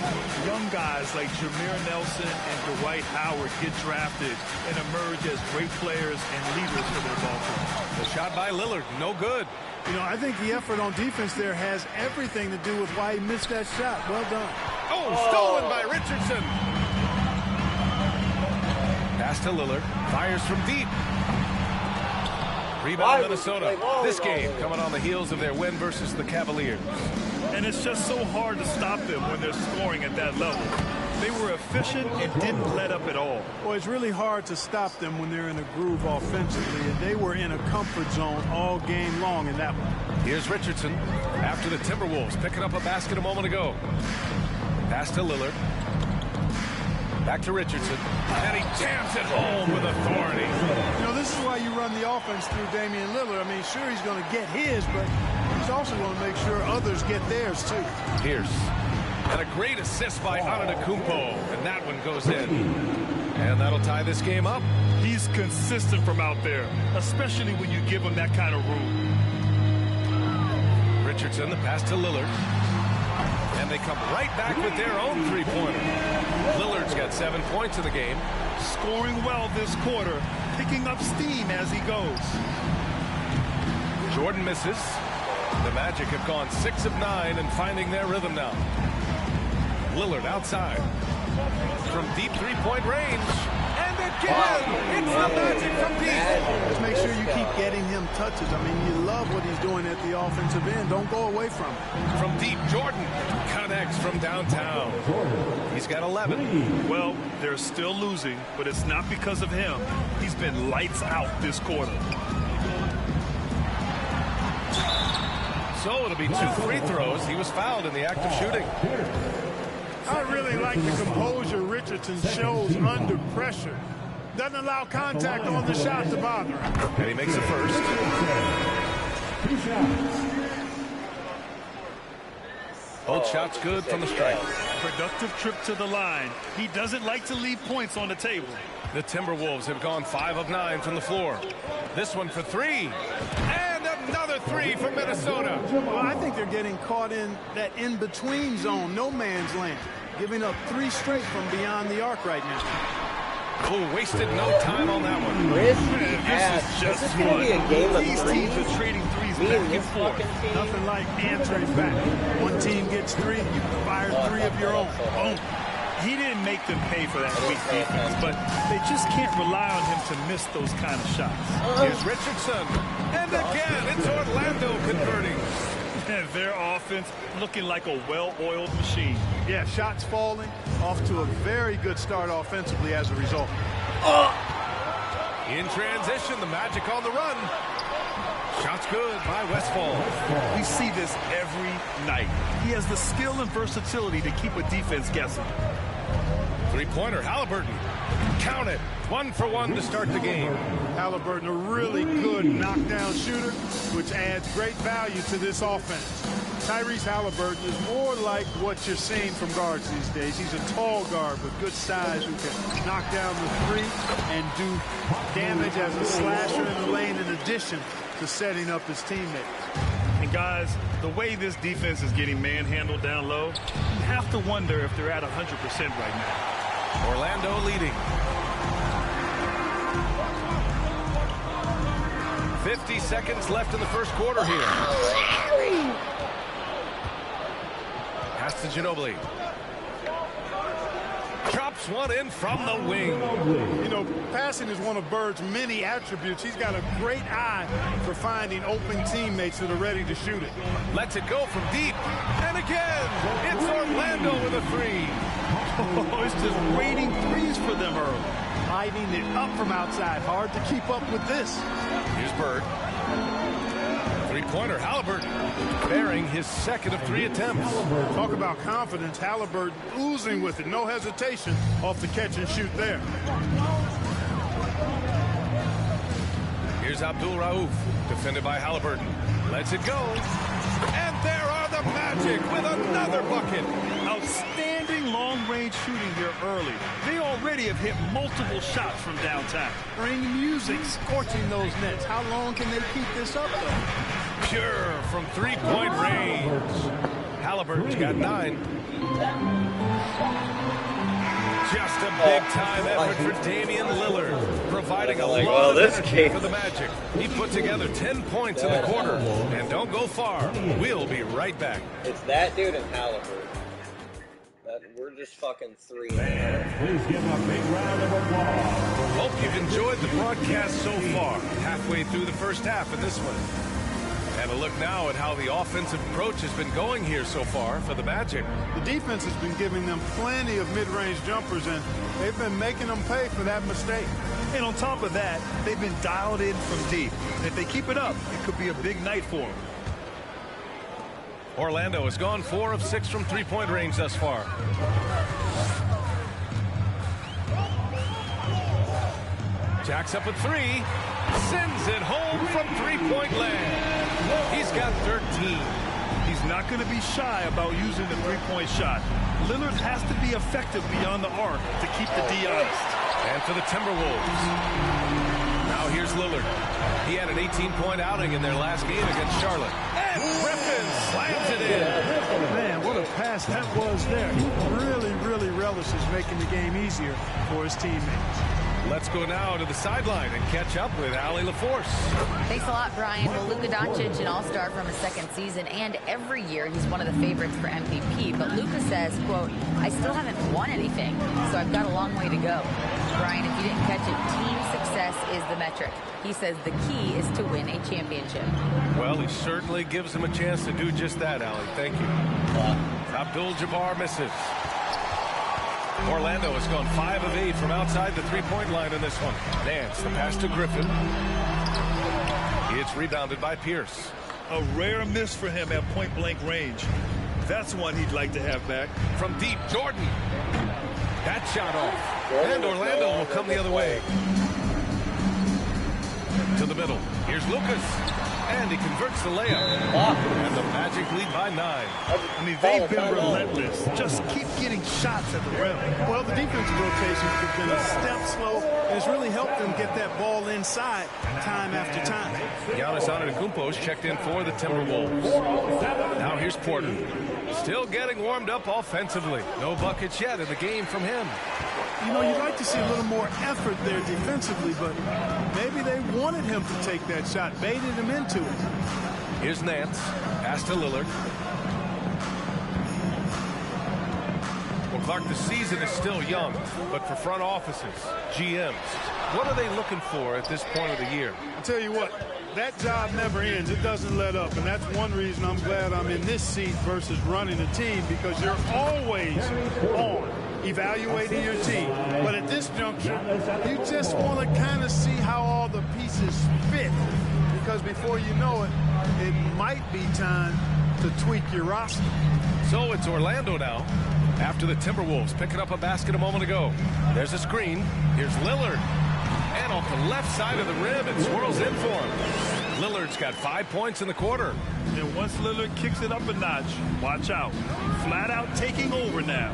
young guys like Jameer Nelson and Dwight Howard get drafted and emerge as great players and leaders for their ball team. The shot by Lillard, no good. You know, I think the effort on defense there has everything to do with why he missed that shot. Well done. Oh, stolen by Richardson. Pass to Lillard. Fires from deep. Rebound Minnesota. This game coming on the heels of their win versus the Cavaliers. And it's just so hard to stop them when they're scoring at that level. They were efficient and didn't let up at all. Well, it's really hard to stop them when they're in a groove offensively, and they were in a comfort zone all game long in that one. Here's Richardson after the Timberwolves picking up a basket a moment ago. Pass to Lillard. Back to Richardson. And he jams it home with authority. You know, this is why you run the offense through Damian Lillard. I mean, sure, he's going to get his, but he's also going to make sure others get theirs, too. Pierce. And a great assist by Antetokounmpo. And that one goes in. And that'll tie this game up. He's consistent from out there, especially when you give him that kind of room. Richardson, the pass to Lillard. And they come right back with their own three-pointer. Lillard's got 7 points in the game. Scoring well this quarter, picking up steam as he goes. Jordan misses. The Magic have gone 6 of 9 and finding their rhythm now. Lillard outside. From deep three-point range. And again, it's the Magic from deep. Just make sure you keep getting him touches. I mean, you love what he's doing at the offensive end. Don't go away from it. From deep, Jordan connects from downtown. He's got 11. Well, they're still losing, but it's not because of him. He's been lights out this quarter. So it'll be 2 free throws. He was fouled in the act of shooting. I really like the composure Richardson shows under pressure. Doesn't allow contact on the shot to bother him. And he makes the first. Both shots good from the stripe. Productive trip to the line. He doesn't like to leave points on the table. The Timberwolves have gone 5 of 9 from the floor. This one for 3. And another 3 from Minnesota. Well, I think they're getting caught in that in-between zone, no man's land. Giving up 3 straight from beyond the arc right now. Oh, wasted no time on that one. This is just fun. Be a game of These teams are trading threes back and forth. Nothing like answering back. One team gets 3, you fire 3 of your own. Boom. He didn't make them pay for that weak defense, but they just can't rely on him to miss those kind of shots. Here's Richardson. And again, it's Orlando converting. And their offense looking like a well-oiled machine. Yeah, shots falling. Off to a very good start offensively as a result. In transition, the Magic on the run. Shots good by Westfall. We see this every night. He has the skill and versatility to keep a defense guessing. Three-pointer, Halliburton. Count it. 1 for 1 to start the game. Halliburton, a really good knockdown shooter, which adds great value to this offense. Tyrese Halliburton is more like what you're seeing from guards these days. He's a tall guard with good size who can knock down the three and do damage as a slasher in the lane in addition to setting up his teammates. And guys, the way this defense is getting manhandled down low, you have to wonder if they're at 100% right now. Orlando leading. 50 seconds left in the first quarter here. Pass to Ginobili. Drops one in from the wing. You know, passing is one of Bird's many attributes. He's got a great eye for finding open teammates that are ready to shoot it. Lets it go from deep. And again, it's Orlando with a three. Oh, it's just waiting threes for them early. Lighting it up from outside. Hard to keep up with this. Here's Bird. Three-pointer, Halliburton, bearing his second of 3 attempts. Talk about confidence. Halliburton oozing with it. No hesitation off the catch and shoot there. Here's Abdul Rauf, defended by Halliburton. Lets it go. And there are the Magic with another bucket. Outstanding long-range shooting here early. They already have hit multiple shots from downtown. Bring music, scorching those nets. How long can they keep this up, though? Pure from three-point range. Halliburton's got 9. Just a big-time effort for Damian Lillard, providing a lot of energy for the Magic. He put together 10 points in the quarter. And don't go far. We'll be right back. It's that dude and Halliburton. We're just fucking 3. Please give him a big round of applause. Hope you've enjoyed the broadcast so far. Halfway through the first half of this one. And a look now at how the offensive approach has been going here so far for the Magic. The defense has been giving them plenty of mid-range jumpers, and they've been making them pay for that mistake. And on top of that, they've been dialed in from deep. And if they keep it up, it could be a big night for them. Orlando has gone 4 of 6 from three-point range thus far. Jacks up at 3. Sends it home from three-point land. He's got 13. He's not going to be shy about using the three-point shot. Lillard has to be effective beyond the arc to keep the D honest. And for the Timberwolves. Now here's Lillard. He had an 18-point outing in their last game against Charlotte. And Griffin slams it in. Man, what a pass that was there. He really relishes making the game easier for his teammates. Let's go now to the sideline and catch up with Allie LaForce. Thanks a lot, Brian. Well, Luka Doncic, an all-star from his second season, and every year he's one of the favorites for MVP. But Luka says, quote, I still haven't won anything, so I've got a long way to go. Brian, if you didn't catch it, team success is the metric. He says the key is to win a championship. Well, he certainly gives him a chance to do just that, Allie. Thank you. Abdul-Jabbar misses. Orlando has gone 5 of 8 from outside the three-point line in this one. Nance, the pass to Griffin. It's rebounded by Pierce. A rare miss for him at point-blank range. That's one he'd like to have back. From deep, Jordan. That shot off. And Orlando will come the other way. To the middle. Here's Lucas. And he converts the layup. And the Magic lead by 9. I mean, they've been relentless. Just keep getting shots at the rim. Well, the defensive rotations have been a step slow, and it's really helped them get that ball inside time after time. Giannis Antetokounmpo checked in for the Timberwolves. Now here's Porter. Still getting warmed up offensively. No buckets yet in the game from him. You know, you'd like to see a little more effort there defensively, but maybe they wanted him to take that shot, baited him into it. Here's Nance. Pass to Lillard. Well, Clark, the season is still young, but for front offices, GMs, what are they looking for at this point of the year? I'll tell you what, that job never ends. It doesn't let up, and that's one reason I'm glad I'm in this seat versus running a team, because you're always on evaluating your team. But at this juncture, you just want to kind of see how all the pieces fit, because before you know it, it might be time to tweak your roster. So it's Orlando now, after the Timberwolves picking up a basket a moment ago. There's a screen. Here's Lillard. And off the left side of the rim, it swirls in for him. Lillard's got 5 points in the quarter. And once Lillard kicks it up a notch, watch out. Flat out taking over now.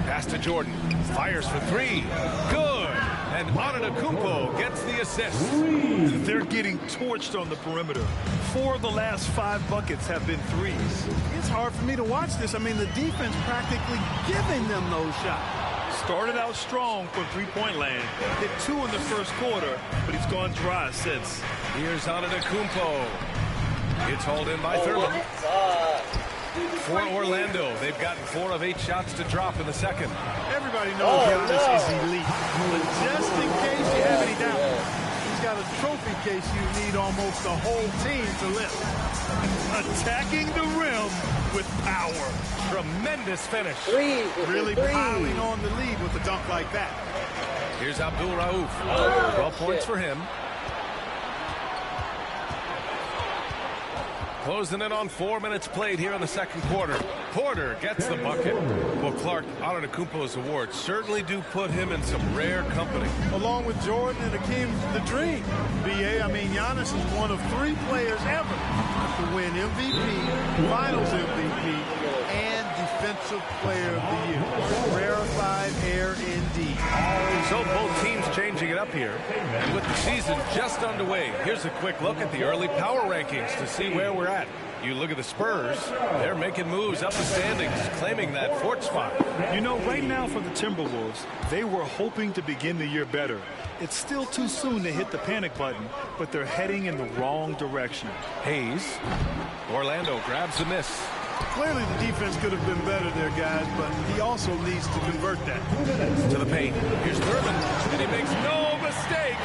Pass to Jordan. Fires for three. Good. And Antetokounmpo gets the assist. They're getting torched on the perimeter. 4 of the last 5 buckets have been threes. It's hard for me to watch this. I mean, the defense practically giving them those shots. Started out strong from three-point land. Hit 2 in the first quarter, but he's gone dry since. Here's Antetokounmpo. It's hauled in by Thurman. For Orlando, they've gotten 4 of 8 shots to drop in the second. Everybody knows Giannis is elite. But just in case you have any doubt, he's got a trophy case you need almost a whole team to lift. Attacking the rim with power. Tremendous finish. Really piling on the lead with a dunk like that. Here's Abdul Rauf. 12 points for him. Closing in on 4 minutes played here in the second quarter. Porter gets the bucket. Well, Clark, Antetokounmpo's awards certainly do put him in some rare company. Along with Jordan and Hakeem, the dream. BA, I mean, Giannis is one of 3 players ever to win MVP, Finals MVP, and Defensive Player of the Year. Rarefied air indeed. So both teams changing it up here. And with the season just underway, here's a quick look at the early power rankings to see where we're at. You look at the Spurs, they're making moves up the standings, claiming that 4th spot. You know, right now for the Timberwolves, they were hoping to begin the year better. It's still too soon to hit the panic button, but they're heading in the wrong direction. Hayes. Orlando grabs the miss. Clearly the defense could have been better there, guys, but he also needs to convert that. To the paint. Here's Thurman, and he makes no mistake.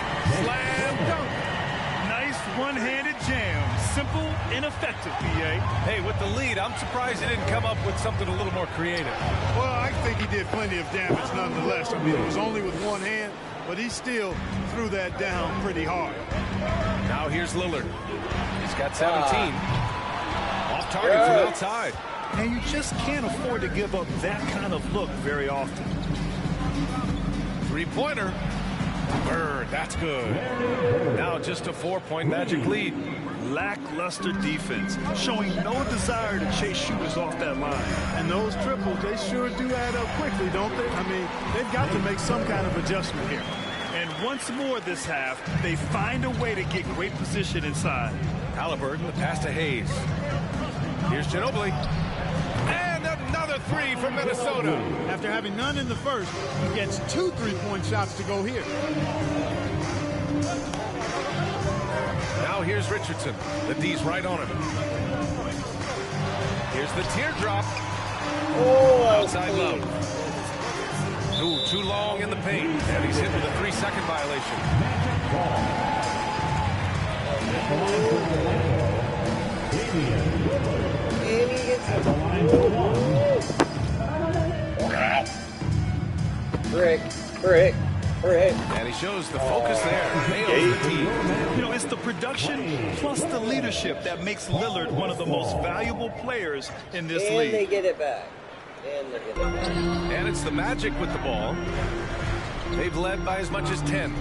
Slam dunk. Nice one-handed jam. Simple and effective, PA. Hey, with the lead, I'm surprised he didn't come up with something a little more creative. Well, I think he did plenty of damage nonetheless. I mean, it was only with one hand, but he still threw that down pretty hard. Now here's Lillard. He's got 17. Off target from outside. And you just can't afford to give up that kind of look very often. Three-pointer. Bird, that's good. Now just a 4-point Magic lead. Lackluster defense, showing no desire to chase shooters off that line. And those triples, they sure do add up quickly, don't they? I mean, they've got to make some kind of adjustment here. And once more this half, they find a way to get great position inside. Halliburton, the pass to Hayes. Here's Ginobili. And another 3 from Minnesota. After having none in the first, he gets 2 3-point shots to go here. Now here's Richardson. The D's right on him. Here's the teardrop. Outside Love. Ooh, too long in the paint. And he's hit with a 3-second violation. Brick. And he shows the focus there. Nails the team. You know, it's the production plus the leadership that makes Lillard one of the most valuable players in this league. And they get it back. And it's the Magic with the ball. They've led by as much as 10.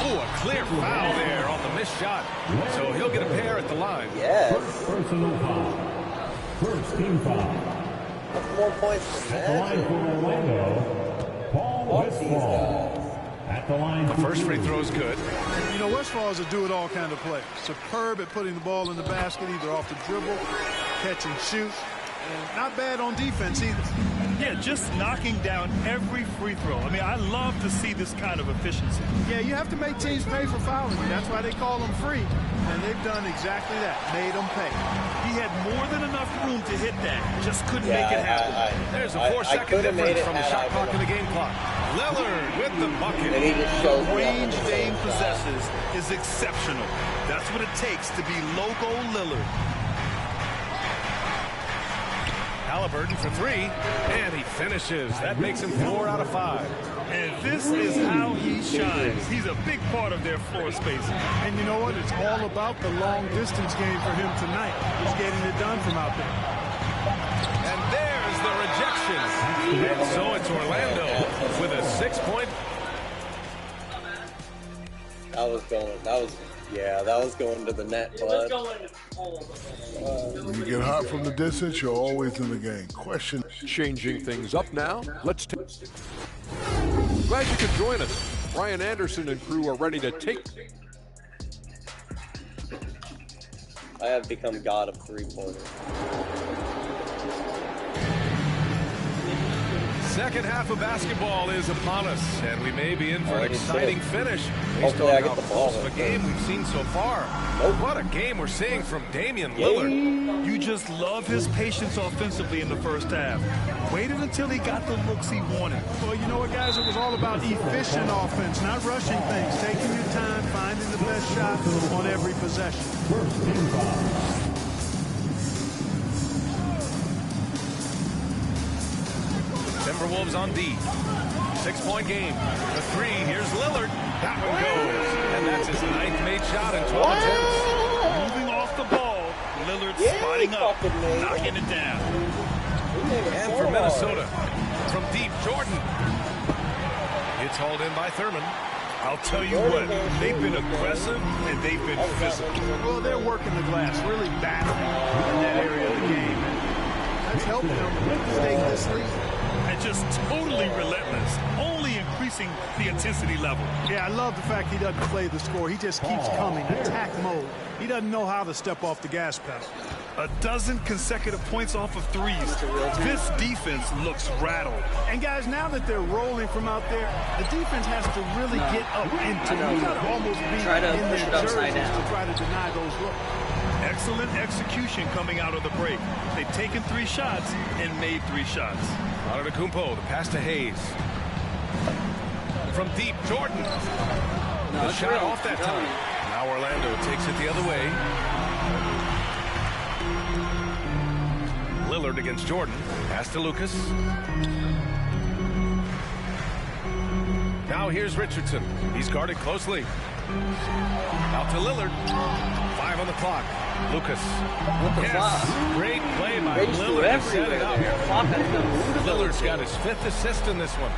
Oh, a clear foul there on the missed shot. So he'll get a pair at the line. Yes. Personal foul. First team foul. 4 points for At the line for Orlando, Paul Westphal. At the line the first free throw is good. You know, Westphal is a do-it-all kind of player. Superb at putting the ball in the basket, either off the dribble, catch and shoot. And not bad on defense either. Yeah, just knocking down every free throw. I mean, I love to see this kind of efficiency. Yeah, you have to make teams pay for fouling. That's why they call them free. And they've done exactly that, made them pay. He had more than enough room to hit that, just couldn't make it happen. There's a 4-second difference from the shot clock and the game clock. Lillard with the bucket. And he just showed the range Dame possesses is exceptional. That's what it takes to be logo Lillard. Halliburton for 3, and he finishes. That makes him 4 out of 5. And this is how he shines. He's a big part of their floor spacing. And you know what? It's all about the long distance game for him tonight. He's getting it done from out there. And there's the rejection. And so it's Orlando with a 6-point. That was going to the net, It was bud. going all the way. When you get hot from the distance, you're always in the game. Question. Changing things up now. Let's take. Glad you could join us. Brian Anderson and crew are ready to take. I have become god of three-pointers. Second half of basketball is upon us, and we may be in for an Already exciting said. finish based Hopefully on I get how the ball. close of a game we've seen so far. What a game we're seeing from Damian Lillard. You just love his patience offensively in the first half. Waited until he got the looks he wanted. Well, you know what, guys? It was all about efficient offense, not rushing things, taking your time, finding the best shot on every possession. Timberwolves on D. 6-point game. The three. Here's Lillard. That one goes. And that's his 9th made shot in 12 attempts. Moving off the ball. Lillard spotting up, knocking it down. And for Minnesota, from deep, Jordan. It's hauled in by Thurman. I'll tell you what, they've been aggressive and they've been physical. Well, they're working the glass, really battling in that area of the game. That's helping them stay this lead. And just totally relentless, only increasing the intensity level. Yeah, I love the fact he doesn't play the score. He just keeps coming, attack mode. He doesn't know how to step off the gas pedal. A dozen consecutive points off of threes. This defense looks rattled. And guys, now that they're rolling from out there, the defense has to really get up into it. You got to almost be Try to in push their it upside jerseys down. to try to deny those looks. Excellent execution coming out of the break. They've taken 3 shots and made 3 shots. Antetokounmpo, the pass to Hayes. From deep, Jordan. The shot off that time. Now Orlando takes it the other way. Lillard against Jordan. Pass to Lucas. Now here's Richardson. He's guarded closely. Out to Lillard. 5 on the clock. Lucas. Great play by Lillard to set it up. Lillard's got his 5th assist in this one.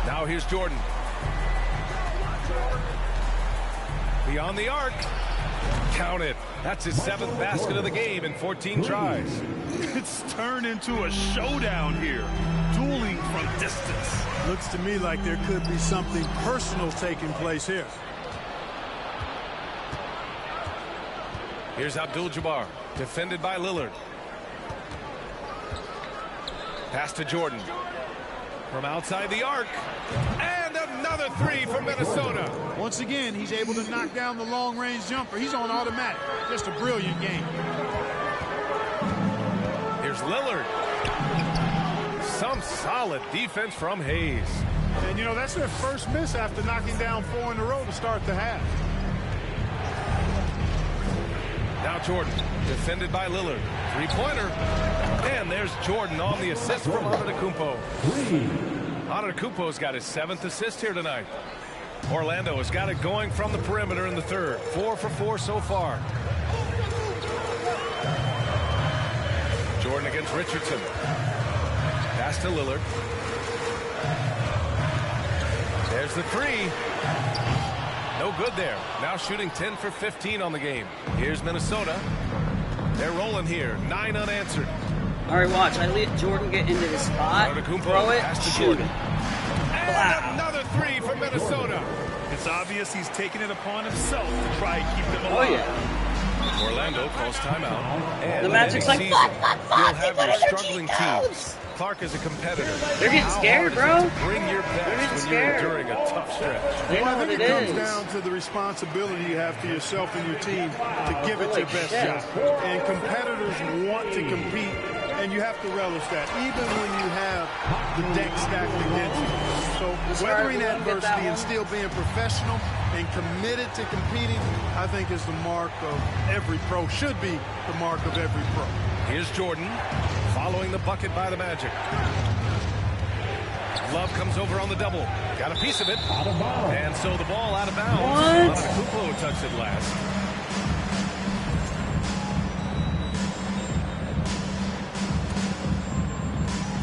Now here's Jordan. Beyond the arc. Count it. That's his 7th basket of the game in 14 tries. It's turned into a showdown here. Dueling from distance. Looks to me like there could be something personal taking place here. Here's Abdul-Jabbar, defended by Lillard. Pass to Jordan. From outside the arc. And another 3 for Minnesota. Once again, he's able to knock down the long-range jumper. He's on automatic. Just a brilliant game. Here's Lillard. Some solid defense from Hayes. And, you know, that's their first miss after knocking down 4 in a row to start the half. Now Jordan, defended by Lillard. 3-pointer. And there's Jordan on the assist from Antetokounmpo. Antetokounmpo's got his 7th assist here tonight. Orlando has got it going from the perimeter in the 3rd. 4 for 4 so far. Jordan against Richardson. Pass to Lillard. There's the 3. No good there. Now shooting 10 for 15 on the game. Here's Minnesota. They're rolling here. 9 unanswered. All right, watch. I let Jordan get into the spot, throw it, shoot it. And another 3 for Minnesota. It's obvious he's taking it upon himself to try and keep them alive. Oh, yeah. Orlando calls timeout. And The Magic's any like, season, you'll have your struggling teams. Clark is a competitor. They're getting scared, How hard is bro. it to bring your best when you're scared. enduring a tough stretch. They Well, know I what think it it comes is. down to the responsibility you have to yourself and your team to give it your best shit. shot. And competitors want to compete, and you have to relish that, even when you have the deck stacked against you. So weathering adversity and still being professional and committed to competing, I think is the mark of every pro, should be the mark of every pro. Here's Jordan following the bucket by the Magic. Love comes over on the double. Got a piece of it. And so the ball out of bounds. Antetokounmpo touched it last.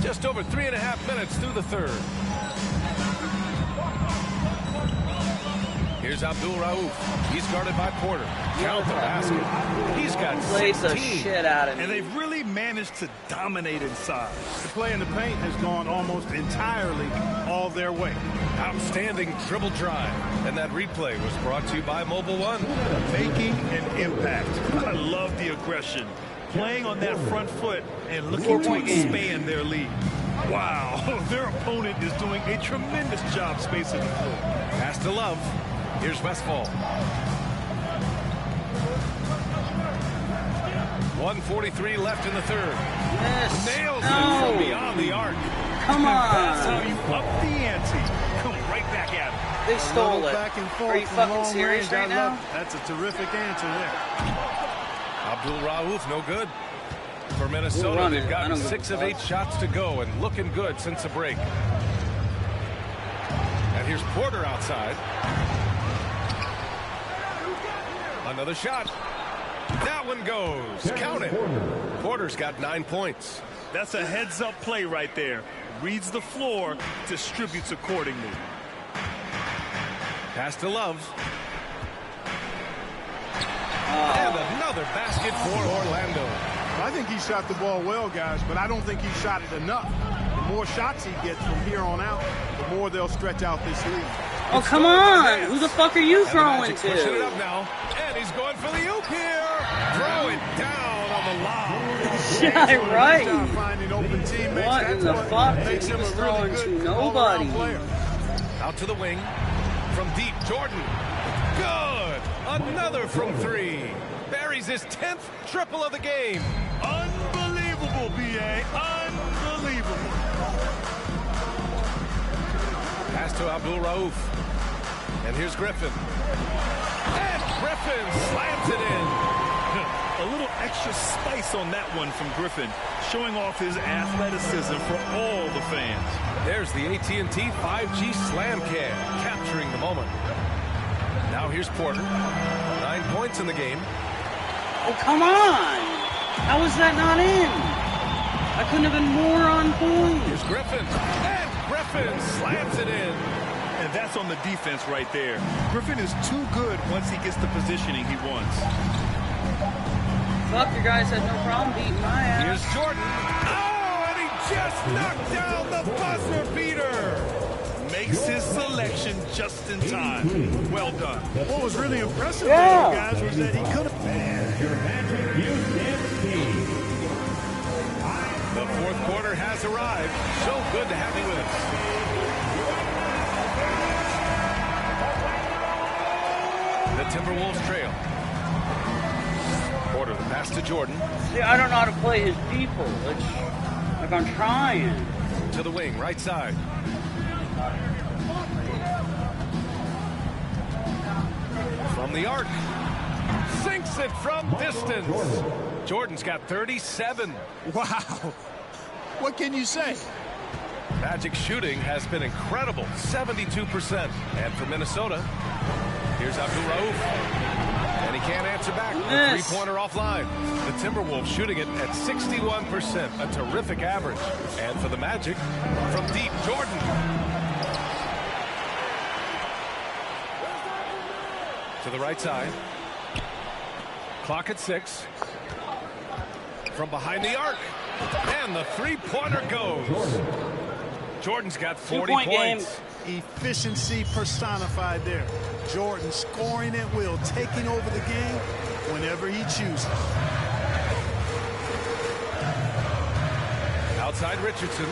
Just over 3.5 minutes through the 3rd. Here's Abdul Rauf. He's guarded by Porter. Count the basket. He's got Plays the 16. shit out of me. And they've really managed to dominate inside. The play in the paint has gone almost entirely all their way. Outstanding dribble drive. And that replay was brought to you by Mobile One. Making an impact. I love the aggression. Playing on that front foot and looking to expand their lead. Wow, their opponent is doing a tremendous job spacing the floor. Pass to Love. Here's Westphal. 1:43 left in the third. Yes. Nails it from beyond the arc. Come on. That's how you up the ante. Come right back at it. They stole it. Back and forth Are you from fucking long serious range. right I love now? it. That's a terrific answer there. Abdul Rauf, no good. For Minnesota, they've gotten 6 of 8 shots to go and looking good since the break. And here's Porter outside. Another shot. That one goes. Count it. Porter's got 9 points. That's a heads-up play right there. Reads the floor, distributes accordingly. Pass to Love. And another basket for Orlando. I think he shot the ball well, guys, but I don't think he shot it enough. The more shots he gets from here on out, the more they'll stretch out this lead. Oh, come on. Who the fuck are you throwing Pushing it to? up now. And he's going for the oop here. Throw it down on the lob. Yeah, right. Finding open teammates. What in the fuck? He was throwing to nobody. Out to the wing. From deep, Jordan. Good. Another from 3. Buries his 10th triple of the game. Unbelievable, B.A. Unbelievable. Pass to Abdul Rauf. And here's Griffin. And Griffin slams it in. A little extra spice on that one from Griffin, showing off his athleticism for all the fans. There's the AT&T 5G Slam Cam, capturing the moment. Now here's Porter. 9 points in the game. Oh, come on. How is that not in? I couldn't have been more on point. Here's Griffin. And Griffin slams it in. And that's on the defense right there. Griffin is too good once he gets the positioning he wants. Fuck, your guys had no problem beating my ass. Here's Jordan. Oh, and he just knocked down the buzzer beater. Makes his selection just in time. Well done. What was really impressive there, guys, was that he could have... The fourth quarter has arrived. So good to have you with us. The Timberwolves trail. Porter, the pass to Jordan. See, I don't know how to play his people. It's like I'm trying. To the wing, right side. From the arc. Sinks it from distance. Jordan's got 37. Wow. What can you say? Magic shooting has been incredible, 72%. And for Minnesota, here's Abdul Rauf. And he can't answer back. The three-pointer offline. The Timberwolves shooting it at 61%, a terrific average. And for the Magic, from deep, Jordan. To the right side. Clock at 6. From behind the arc. And the three-pointer goes. Jordan's got 40 points. Game. Efficiency personified there. Jordan scoring at will, taking over the game whenever he chooses. Outside Richardson.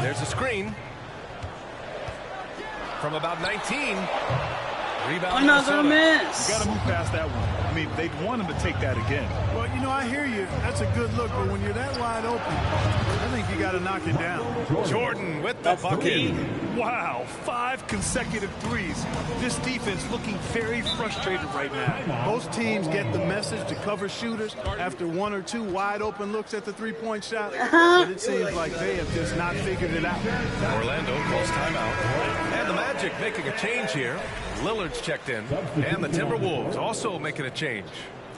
There's a screen. From about 19. Rebound. Another Minnesota. miss. You got to move past that one. I mean, they'd want him to take that again. Well, you know, I hear you. That's a good look, but when you're that wide open, I think you got to knock it down. Jordan with the bucket. Wow, 5 consecutive threes. This defense looking very frustrated right now. Most teams get the message to cover shooters after 1 or 2 wide open looks at the three-point shot, but it seems like they have just not figured it out. Orlando calls timeout. And the Magic making a change here. Lillard's checked in. And the Timberwolves also making a change.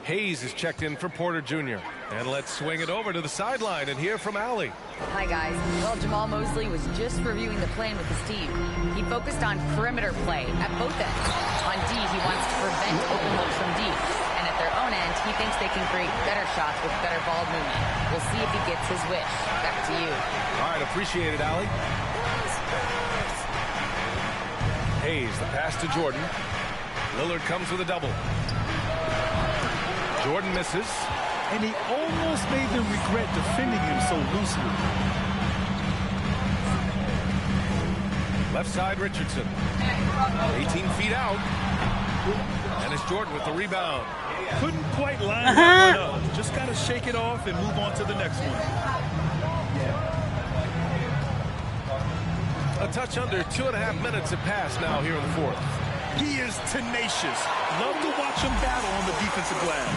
Hayes is checked in for Porter Jr. And let's swing it over to the sideline and hear from Allie. Hi, guys. Well, Jamal Mosley was just reviewing the plan with his team. He focused on perimeter play at both ends. On D, he wants to prevent open looks from deep. And at their own end, he thinks they can create better shots with better ball movement. We'll see if he gets his wish. Back to you. All right, appreciate it, Allie. Hayes, the pass to Jordan. Lillard comes with a double. Jordan misses. And he almost made them regret defending him so loosely. Left side, Richardson. 18 feet out. And it's Jordan with the rebound. Couldn't quite line that one up. Just got to shake it off and move on to the next one. A touch under 2.5 minutes have passed now here in the fourth. He is tenacious. Love to watch him battle on the defensive glass.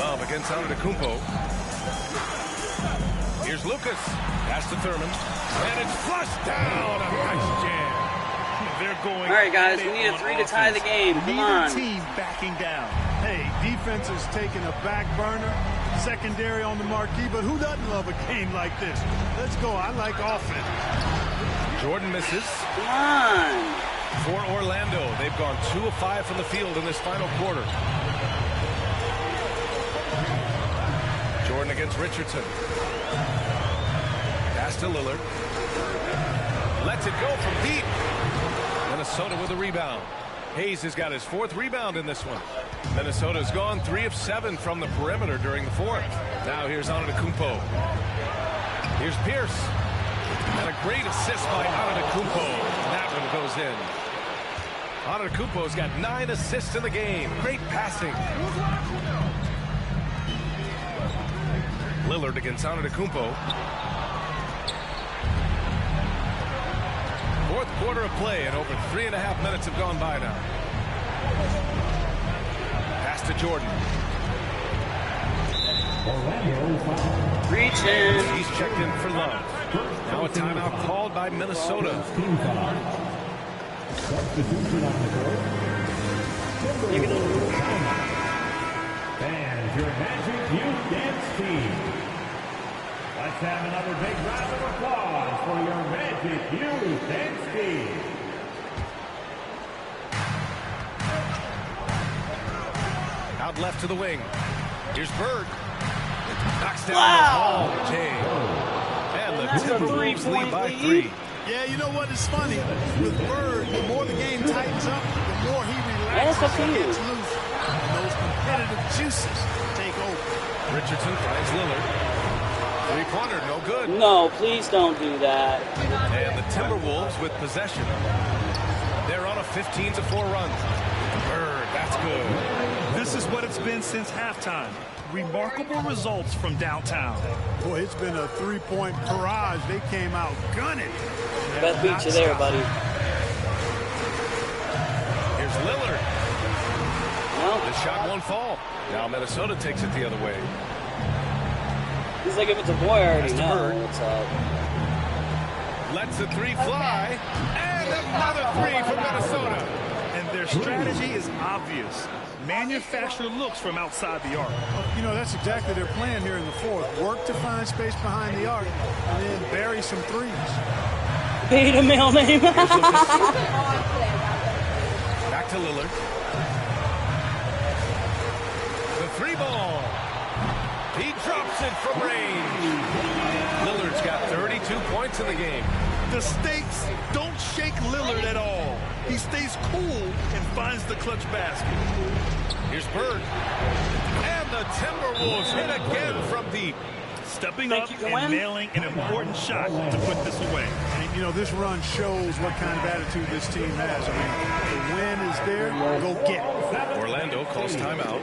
Love against Antetokounmpo. Here's Lucas. Pass to Thurman. And it's flushed down. A nice jam. They're going. All right, guys, we need a 3 to tie the game. Come on. Neither team backing down. Hey, defense is taking a back burner. Secondary on the marquee, but who doesn't love a game like this? Let's go. I like offense. Jordan misses. Come on. For Orlando, they've gone 2 of 5 from the field in this final quarter. Jordan against Richardson. Pass to Lillard. Lets it go from deep. Minnesota with a rebound. Hayes has got his 4th rebound in this one. Minnesota's gone 3 of 7 from the perimeter during the fourth. Now here's Antetokounmpo. Here's Pierce. And a great assist by Antetokounmpo. That one goes in. Antetokounmpo's got 9 assists in the game. Great passing. Lillard against Antetokounmpo. Fourth quarter of play, and over 3.5 minutes have gone by now. Pass to Jordan. Reaching. He's checked in for Love. Now a timeout called by Minnesota. And your Magic Youth Dance Team. Let's have another big round of applause for your Magic Youth Dance Team. Out left to the wing. Here's Bird. Knocks down the ball, Jay. And the Timberwolves lead by 3. Yeah, you know what is funny? With Bird, the more the game tightens up, the more he relaxes and gets loose. And those competitive juices take over. Richardson finds Lillard. 3-pointer, no good. No, please don't do that. And the Timberwolves with possession. They're on a 15-4 run. Bird, that's good. This is what it's been since halftime. Remarkable results from downtown. Boy, it's been a 3-point barrage. They came out gunning. Beth beat you there, buddy. Here's Lillard. No. The shot won't fall. Now Minnesota takes it the other way. He's like, if it's a boy, I already know what's up. Lets the 3 fly. And another 3 for Minnesota. And their strategy is obvious. Manufacture looks from outside the arc. You know, that's exactly their plan here in the fourth. Work to find space behind the arc and then bury some threes. Beta male name. Back to Lillard. The 3 ball. He drops it from range. Lillard's got 32 points in the game. The stakes don't shake Lillard at all. He stays cool and finds the clutch basket. Here's Bird. And the Timberwolves hit again from deep. Stepping up and nailing an important shot to put this away. And, you know, this run shows what kind of attitude this team has. I mean, the win is there, go get it. Orlando calls timeout.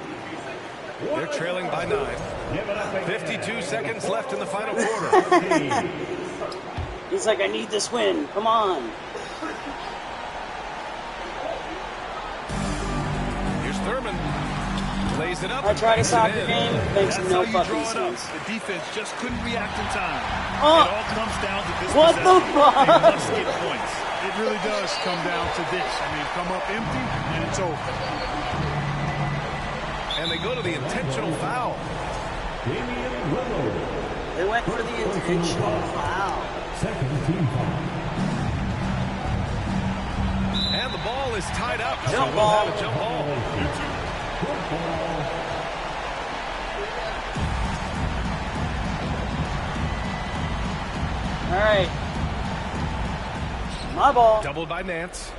They're trailing by 9. 52 seconds left in the final quarter. He's like, I need this win. Come on. Here's Thurman. Plays it up. I tried a soccer in. game, makes That's no how you fucking draw it up. sense. The defense just couldn't react in time. Oh. It all comes down to this What the possession. fuck? They must get points. It really does come down to this. I mean, come up empty, and it's over. And they go to the intentional foul. They went for the intentional foul. Second team foul. And the ball is tied up. Jump so ball. we'll have a jump ball. All right. My ball. Doubled by Nance.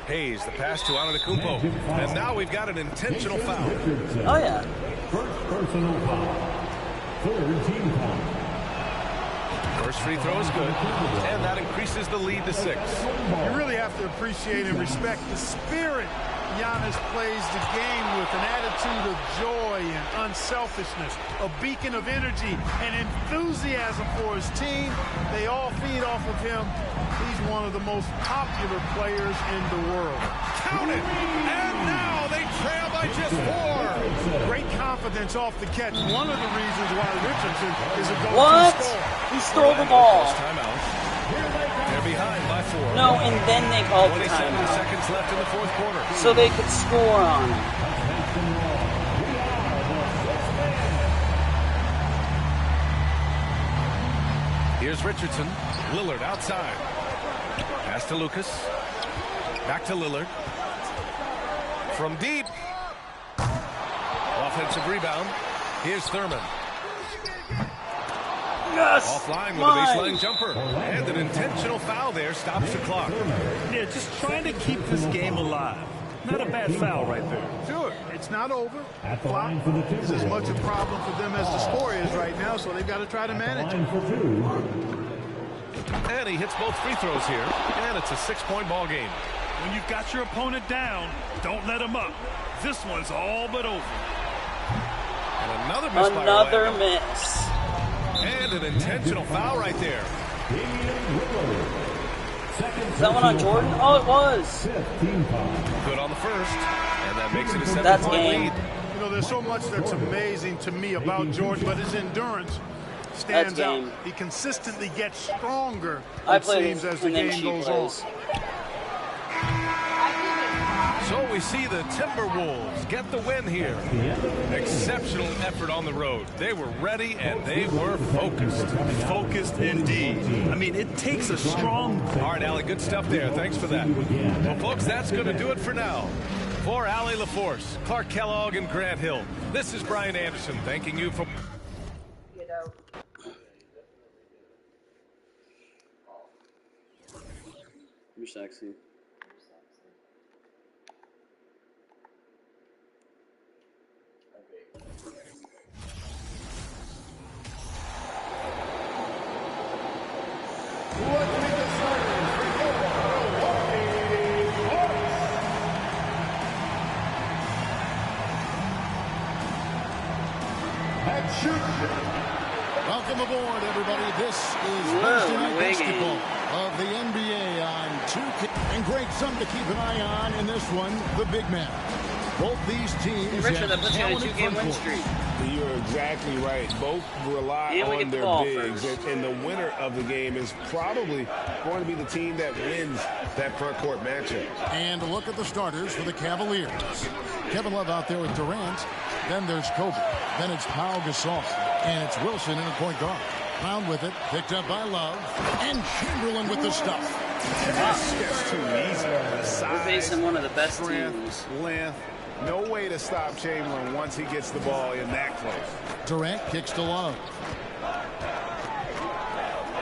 Hayes, the pass to Antetokounmpo. And now we've got an intentional foul. Oh, yeah. First personal foul. Third team foul. First free throw is good. And that increases the lead to 6. You really have to appreciate and respect the spirit Giannis plays the game with, an attitude of joy and unselfishness, a beacon of energy and enthusiasm for his team. They all feed off of him. He's one of the most popular players in the world. Count it! And now they trail by just 4. Great confidence off the catch. One of the reasons why Richardson is a go-to What? scorer. He stole the ball. Timeout. They're behind by 4. No, and then they called the 27 timeout. seconds left in the fourth quarter. So they could score on him. Here's Richardson. Lillard outside. Pass to Lucas. Back to Lillard. From deep. Offensive rebound. Here's Thurman. Yes! Offline with a baseline jumper. And an intentional foul there stops the clock. Yeah, just trying to keep this game alive. Not a bad foul right there. Sure, it's not over. At the line for the It's as much a problem for them as the score is right now, so they've got to try to manage it. Line for 2. And he hits both free throws here. And it's a 6-point ball game. When you've got your opponent down, don't let him up. This one's all but over. And another miss by Another Orlando. miss. And an intentional foul right there. Is that one on Jordan? Oh, it was. Good on the first. And that makes it a 7-point lead. You know, there's so much that's amazing to me about Jordan, but his endurance stands out. He consistently gets stronger, it seems, as the game goes on. So we see the Timberwolves get the win here. Exceptional effort on the road. They were ready and they were focused. Focused indeed. I mean, it takes a strong... All right, Allie, good stuff there. Thanks for that. Well, folks, that's going to do it for now. For Allie LaForce, Clark Kellogg, and Grant Hill, this is Brian Anderson thanking you for... You know. You're sexy. Welcome aboard, everybody. This is Wednesday Night Basketball of the NBA on 2K. And great, something to keep an eye on in this one, the big man. Both these teams Richard, that have puts you on a talented 2-game win front streak. You're exactly right. Both rely And we on get the their ball bigs, first. and the winner of the game is probably going to be the team that wins that front court matchup. And a look at the starters for the Cavaliers. Kevin Love out there with Durant. Then there's Kobe. Then it's Pau Gasol. And it's Wilson in the point guard. Brown with it. Picked up by Love. And Chamberlain with the stuff. That's too easy. We're facing one of the best strength, teams. length. No way to stop Chamberlain once he gets the ball in that close. Durant kicks to Love.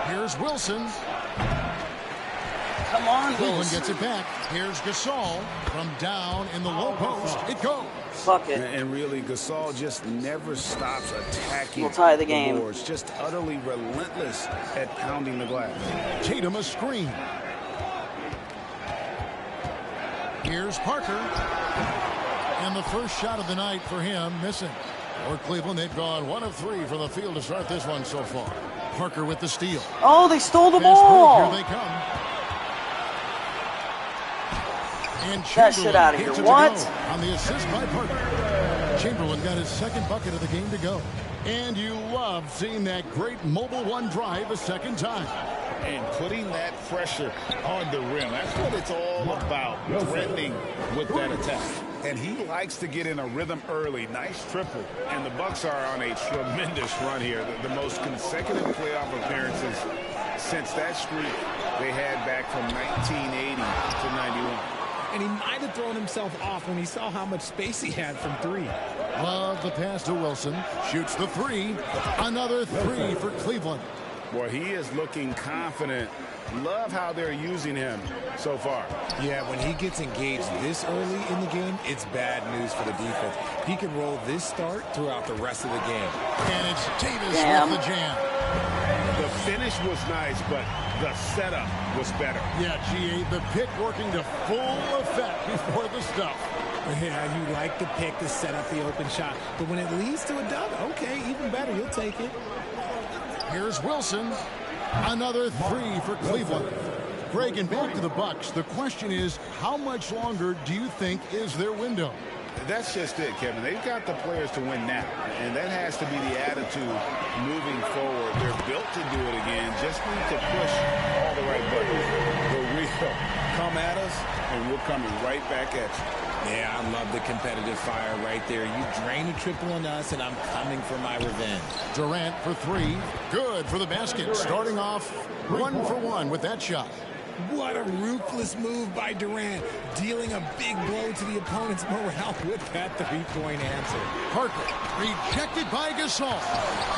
Here's Wilson. Come on, Cleveland Wilson. gets it back. Here's Gasol from down in the low post. It goes. Fuck it. And really, Gasol just never stops attacking. We'll tie the game. Boards. Just utterly relentless at pounding the glass. Tatum a screen. Here's Parker. And the first shot of the night for him, missing. For Cleveland, they've gone 1 of 3 from the field to start this one so far. Parker with the steal. Oh, they stole the Fast break, ball. here they come. And That shit out of Chamberlain here. gets it to What? go on the assist by Parker. Chamberlain got his second bucket of the game to go. And you love seeing that great Mobile One drive a second time. And putting that pressure on the rim. That's what it's all about, threatening with that attack. And he likes to get in a rhythm early. Nice triple. And the Bucks are on a tremendous run here. The most consecutive playoff appearances since that streak they had back from 1980 to 91. And he might have thrown himself off when he saw how much space he had from three. Love the pass to Wilson. Shoots the three. Another three for Cleveland. Boy, he is looking confident. Love how they're using him so far. Yeah, when he gets engaged this early in the game, it's bad news for the defense. He can roll this start throughout the rest of the game. And it's Davis with the jam. The finish was nice, but the setup was better. Yeah, G.A., the pick working to full effect before the stuff. Yeah, you like the pick to set up the open shot. But when it leads to a dunk, okay, even better. You'll take it. Here's Wilson. Another three for Cleveland. Greg, and back to the Bucks. The question is, how much longer do you think is their window? That's just it, Kevin. They've got the players to win now, and that has to be the attitude moving forward. They're built to do it again. Just need to push all the right buttons. For real. Come at us, and we're coming right back at you. Yeah, I love the competitive fire right there. You drain a triple on us, and I'm coming for my revenge. Durant for three. Good for the basket. Starting off 1 for 1 with that shot. What a ruthless move by Durant, dealing a big blow to the opponent's morale with that three-point answer. Parker rejected by Gasol,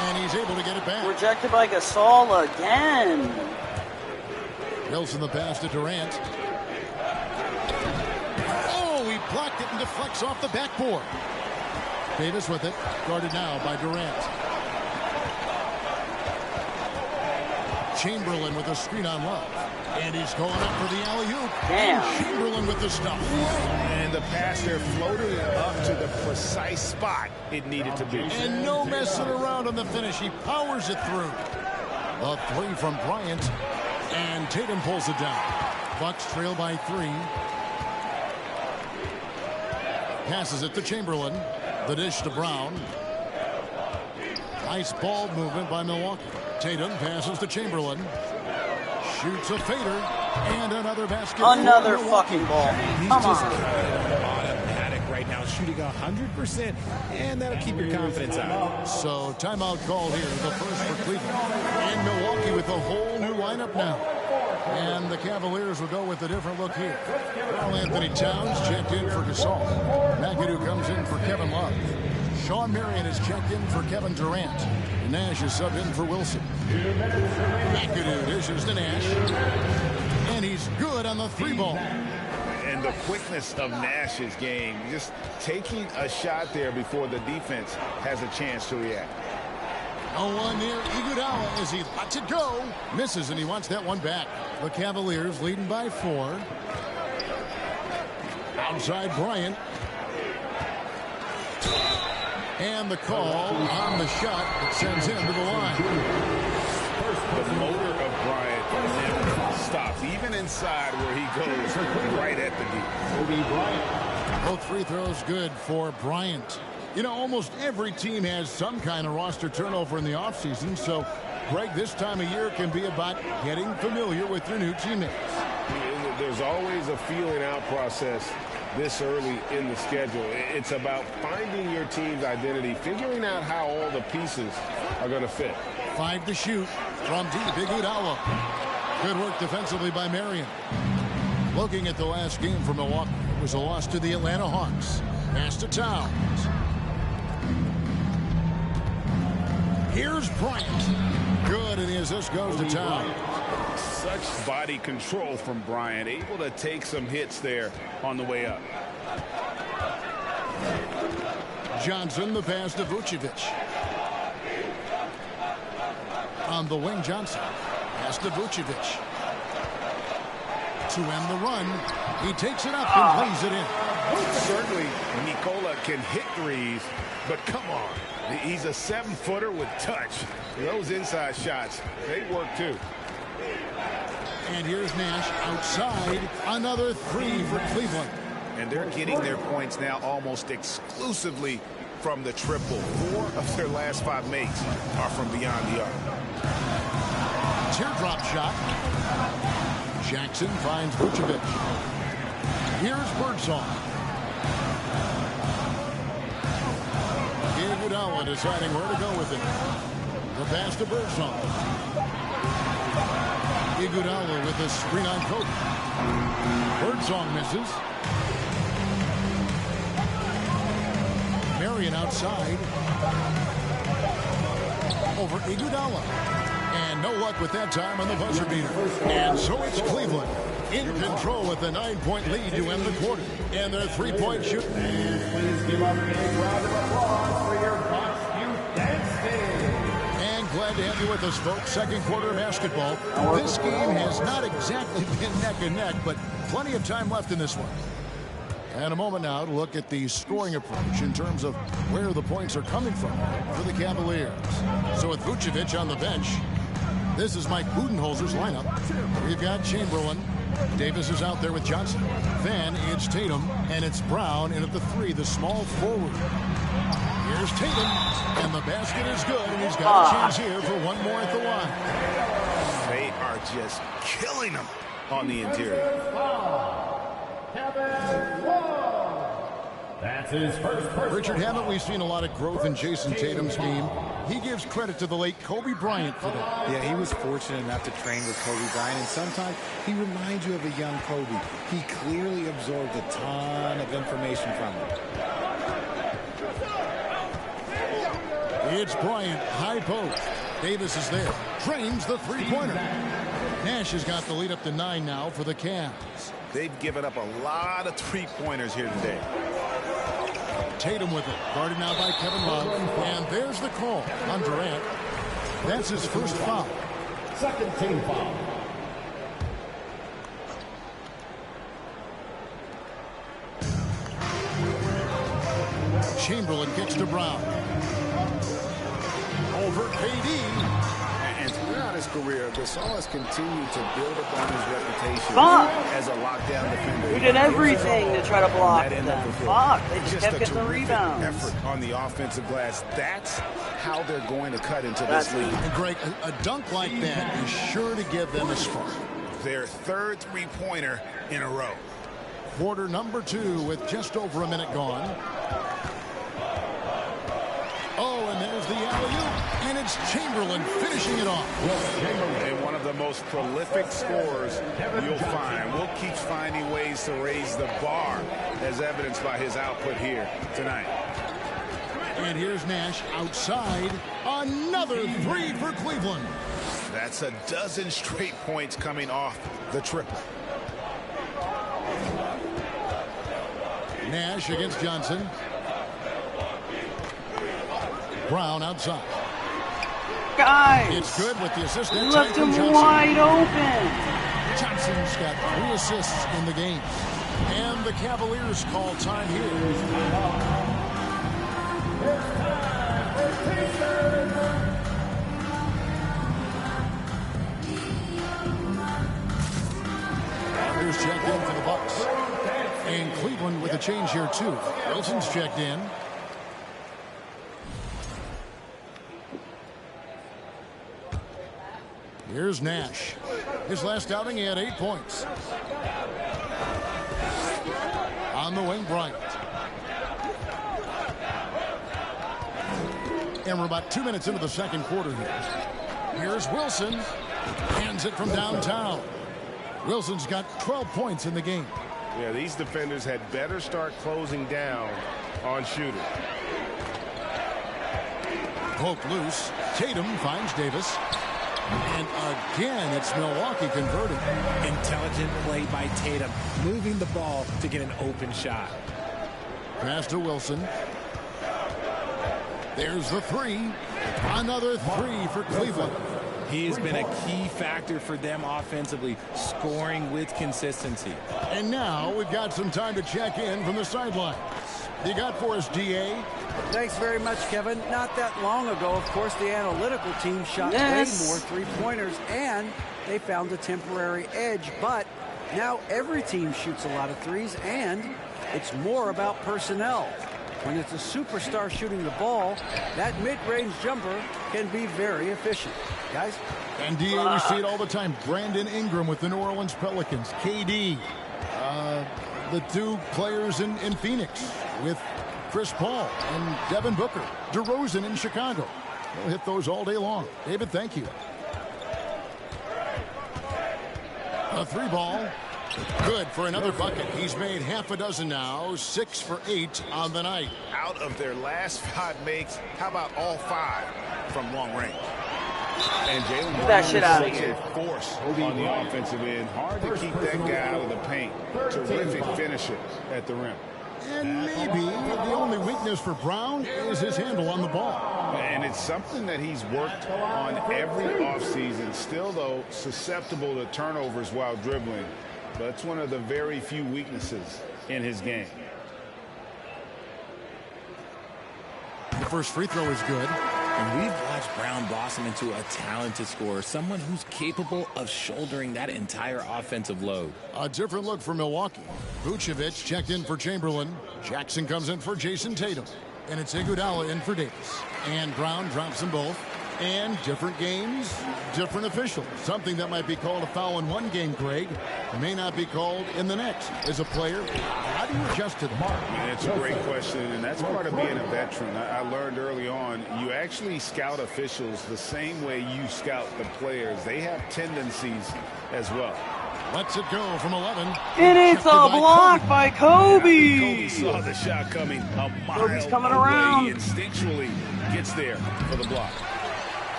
and he's able to get it back. Rejected by Gasol again. Wilson the pass to Durant. Oh, he blocked it and deflects off the backboard. Davis with it, guarded now by Durant. Chamberlain with a screen on Love. And he's going up for the alley-oop. And Chamberlain with the stuff. And the pass there floated it up to the precise spot it needed to be. And no messing around on the finish. He powers it through. A three from Bryant. And Tatum pulls it down. Bucks trail by 3. Passes it to Chamberlain. The dish to Brown. Nice ball movement by Milwaukee. Tatum passes to Chamberlain. Shoots a fader. And another basket. Another fucking ball. He's Come just on. automatic right now, shooting 100%, and that'll keep your confidence out. So timeout called here. The first for Cleveland. And Milwaukee with a whole new lineup now. And the Cavaliers will go with a different look here. Karl Anthony Towns checked in for Gasol. McAdoo comes in for Kevin Love. Shawn Marion is checked in for Kevin Durant. Nash is subbed in for Wilson. McAdoo dishes to Nash. And he's good on the 3-ball. And the quickness of Nash's game, just taking a shot there before the defense has a chance to react. No one near Iguodala as he lets it go. Misses, and he wants that one back. The Cavaliers leading by 4. Outside Bryant. And the call on the shot that sends him to the line. The motor of Bryant never stops, even inside where he goes right at the D. Both free throws good for Bryant. You know, almost every team has some kind of roster turnover in the offseason, so, Greg, this time of year can be about getting familiar with your new teammates. There's always a feeling out process this early in the schedule. It's about finding your team's identity, figuring out how all the pieces are going to fit. 5 to shoot from deep. Iguodala. Good work defensively by Marion. Looking at the last game for Milwaukee, it was a loss to the Atlanta Hawks. Pass to Towns. Here's Bryant. Good, and the assist goes to Towns. Such body control from Bryant, able to take some hits there on the way up. Johnson, the pass to Vucevic. On the wing, Johnson. Pass to Vucevic. To end the run, he takes it up and lays it in. Certainly, Nikola can hit threes, but come on. He's a 7-footer with touch. Those inside shots, they work too. And here's Nash outside. Another 3 for Cleveland. And they're getting their points now almost exclusively from the triple. 4 of their last 5 makes are from beyond the arc. Teardrop shot. Jackson finds Vucevic. Here's Birdsong. Iguodala deciding where to go with it. The pass to Birdsong. Iguodala with the screen on Kobe. Birdsong misses. Marion outside. Over Iguodala. And no luck with that time on the buzzer beater. And so it's Cleveland in control with a 9-point lead to end the quarter. And their 3-point shoot. Please give up a big round of applause for your Bucks Youth Dance Team. And glad to have you with us, folks. Second quarter of basketball. This game has not exactly been neck and neck, but plenty of time left in this one. And a moment now to look at the scoring approach in terms of where the points are coming from for the Cavaliers. So with Vucevic on the bench, this is Mike Budenholzer's lineup. We've got Chamberlain. Davis is out there with Johnson. Then it's Tatum, and it's Brown in at the 3, the small forward. Here's Tatum, and the basket is good, and he's got a chance here for one more at the line. They are just killing them on the interior. That's his first. Richard, haven't we seen a lot of growth in Jason Tatum's game? He gives credit to the late Kobe Bryant for that. Yeah, he was fortunate enough to train with Kobe Bryant, and sometimes he reminds you of a young Kobe. He clearly absorbed a ton of information from him. It's Bryant, high post. Davis is there. Drains the three-pointer. Nash has got the lead up to 9 now for the Cavs. They've given up a lot of three-pointers here today. Tatum with it. Guarded now by Kevin Love. And there's the call on Durant. That's his first foul. Second team foul. Chamberlain kicks to Brown. Over KD. And throughout his career, Gasol has continued to build upon his reputation as a lockdown defender. We did everything to try to block them. They just kept getting the rebounds. Effort on the offensive glass. That's how they're going to cut into this league. And Greg, a dunk like that is sure to give them a spark. Their third three-pointer in a row. Quarter number 2 with just over a minute gone. Oh, and there's the alley-oop, and it's Chamberlain finishing it off. And one of the most prolific scorers you'll find. Will keeps finding ways to raise the bar, as evidenced by his output here tonight. And here's Nash outside. Another 3 for Cleveland. That's a dozen straight points coming off the triple. Nash against Johnson. Brown outside. Guys! It's good with the assist. You left him wide open. Johnson's got 3 assists in the game. And the Cavaliers call time here. Cavaliers checked in for the Bucks. And Cleveland with a change here too. Wilson's checked in. Here's Nash. His last outing, he had 8 points. On the wing, Bryant. And we're about 2 minutes into the second quarter here. Here's Wilson. Hands it from downtown. Wilson's got 12 points in the game. Yeah, these defenders had better start closing down on shooting. Poke loose. Tatum finds Davis. And again, it's Milwaukee converting. Intelligent play by Tatum, moving the ball to get an open shot. Pass to Wilson. There's the 3. Another 3 for Cleveland. He has been a key factor for them offensively, scoring with consistency. And now we've got some time to check in from the sidelines. You got for us, D.A.? Thanks very much, Kevin. Not that long ago, of course, the analytical team shot way more three-pointers, and they found a temporary edge. But now every team shoots a lot of threes, and It's more about personnel. When it's a superstar shooting the ball, that mid-range jumper can be very efficient. Guys? And DA, we see it all the time. Brandon Ingram with the New Orleans Pelicans. KD. The two players in Phoenix with Chris Paul and Devin Booker. DeRozan in Chicago. They'll hit those all day long. David, thank you. A 3-ball. Good for another bucket. He's made half a dozen now. 6 for 8 on the night. Out of their last 5 makes, how about all 5 from long range? And Jalen Get that shit out of such here. a force on the offensive end. Hard to keep that guy out of the paint. Terrific finisher at the rim. And maybe the only weakness for Brown is his handle on the ball. And it's something that he's worked on every offseason. Still, though, susceptible to turnovers while dribbling. But it's one of the very few weaknesses in his game. The first free throw is good. And we've watched Brown blossom into a talented scorer, someone who's capable of shouldering that entire offensive load. A different look for Milwaukee. Vucevic checked in for Chamberlain. Jackson comes in for Jason Tatum. And it's Iguodala in for Davis. And Brown drops them both. And different games, different officials. Something that might be called a foul in one game, Greg, may not be called in the next. As a player, how do you adjust to that? Man, it's a great question, and that's part of being a veteran. I learned early on, you actually scout officials the same way you scout the players. They have tendencies as well. Lets it go from 11. And it's a block by Kobe. Yeah, Kobe saw the shot coming a mile Kobe's coming away. around. He instinctually gets there for the block.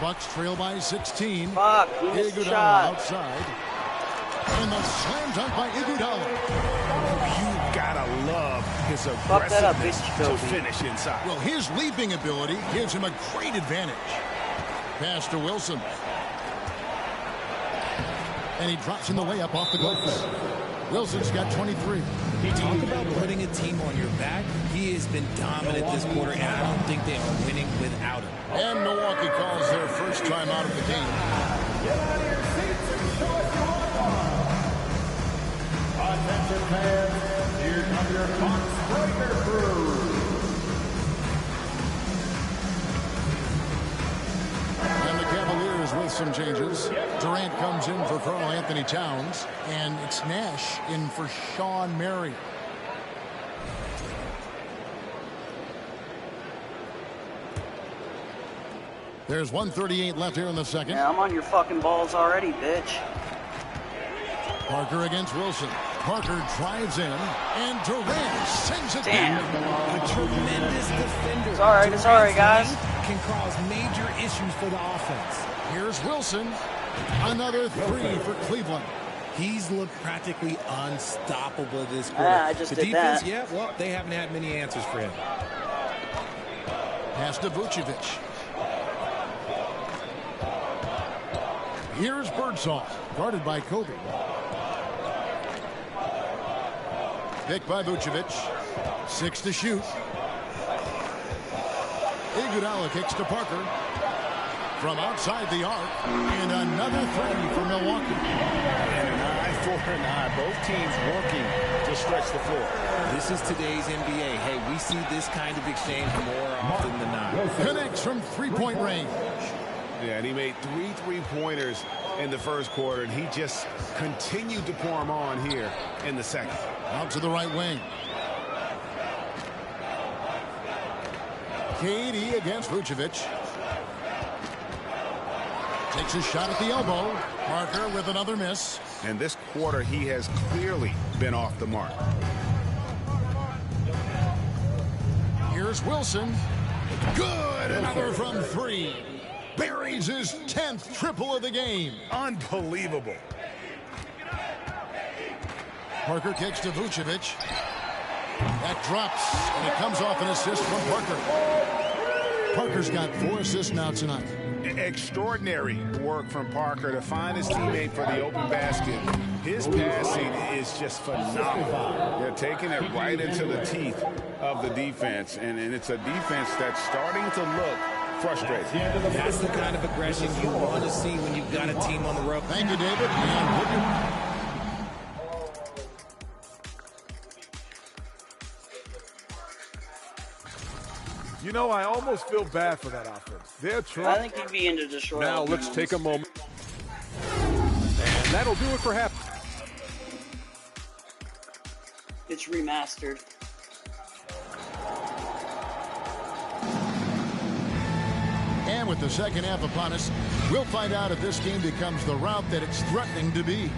Bucks trail by 16. Fuck, he missed the Iguodala shot. outside. And the slam dunk by Iguodala. You gotta love his Fuck that up, aggressiveness bitch, to Kobe. finish inside. Well, his leaping ability gives him a great advantage. Pass to Wilson. And he drops in the layup off the glass. Wilson's got 23. Talk about putting a team on your back. He has been dominant this quarter, and I don't think they are winning without him. And Milwaukee calls their first time out of the game. Get out of your seats and show us your walk-on. Attention fans, here come your Bucks Breaker crew. And the Cavaliers with some changes. Durant comes in for Karl Anthony Towns. And it's Nash in for Sean Murray. There's 1:38 left here in the second. Yeah, I'm on your fucking balls already, bitch. Parker against Wilson. Parker drives in, and Durant sends it Damn. down. A tremendous defender. It's all right, guys. Can cause major issues for the offense. Here's Wilson. Another 3 for Cleveland. He's looked practically unstoppable this quarter. I just the did defense, that. yeah, well, they haven't had many answers for him. Pass to Vucevic. Here's Birdsall, guarded by Kobe. Picked by Vucevic. 6 to shoot. Iguodala kicks to Parker. From outside the arc. And another 3 for Milwaukee. And an eye for an eye. Both teams working to stretch the floor. This is today's NBA. Hey, we see this kind of exchange more often than not. Connects from three-point range. Yeah, and he made 3 3-pointers in the first quarter, and he just continued to pour them on here in the second. Out to the right wing. KD against Vucevic. Takes a shot at the elbow. Parker with another miss. And this quarter, he has clearly been off the mark. Here's Wilson. Good. Another from 3. Buries his 10th triple of the game. Unbelievable. Parker kicks to Vucevic. That drops, and it comes off an assist from Parker. Parker's got 4 assists now tonight. Extraordinary work from Parker to find his teammate for the open basket. His passing is just phenomenal. They're taking it right into the teeth of the defense, and it's a defense that's starting to look frustrated. That's the kind of aggression you want to see when you've got a team on the road. Thank you, David. And You know, I almost feel bad for that offense. They're trying. I think he'd be into destroy. Now let's take a moment. And that'll do it for half. It's remastered. And with the second half upon us, we'll find out if this game becomes the route that it's threatening to be.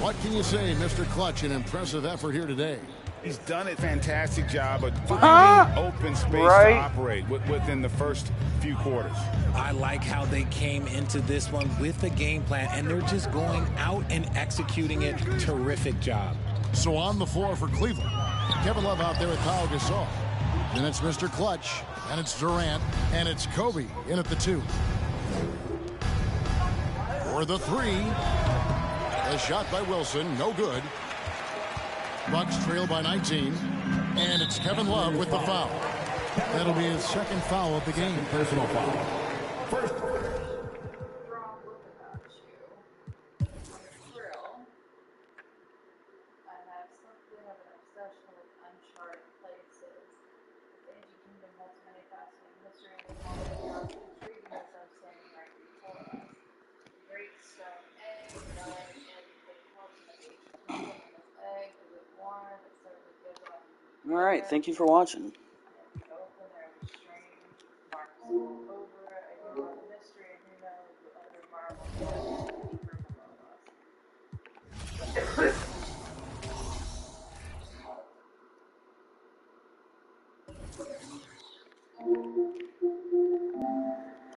What can you say, Mr. Clutch? An impressive effort here today. He's done a fantastic job of finding open space to operate within the first few quarters. I like how they came into this one with a game plan, and they're just going out and executing it. Terrific job. So on the floor for Cleveland, Kevin Love out there with Pau Gasol. Then it's Mr. Clutch, and it's Durant, and it's Kobe in at the 2. For the 3, a shot by Wilson, no good. Bucks trail by 19, and it's Kevin Love with the foul. That'll be his second foul of the game. Personal foul. First. All right, thank you for watching.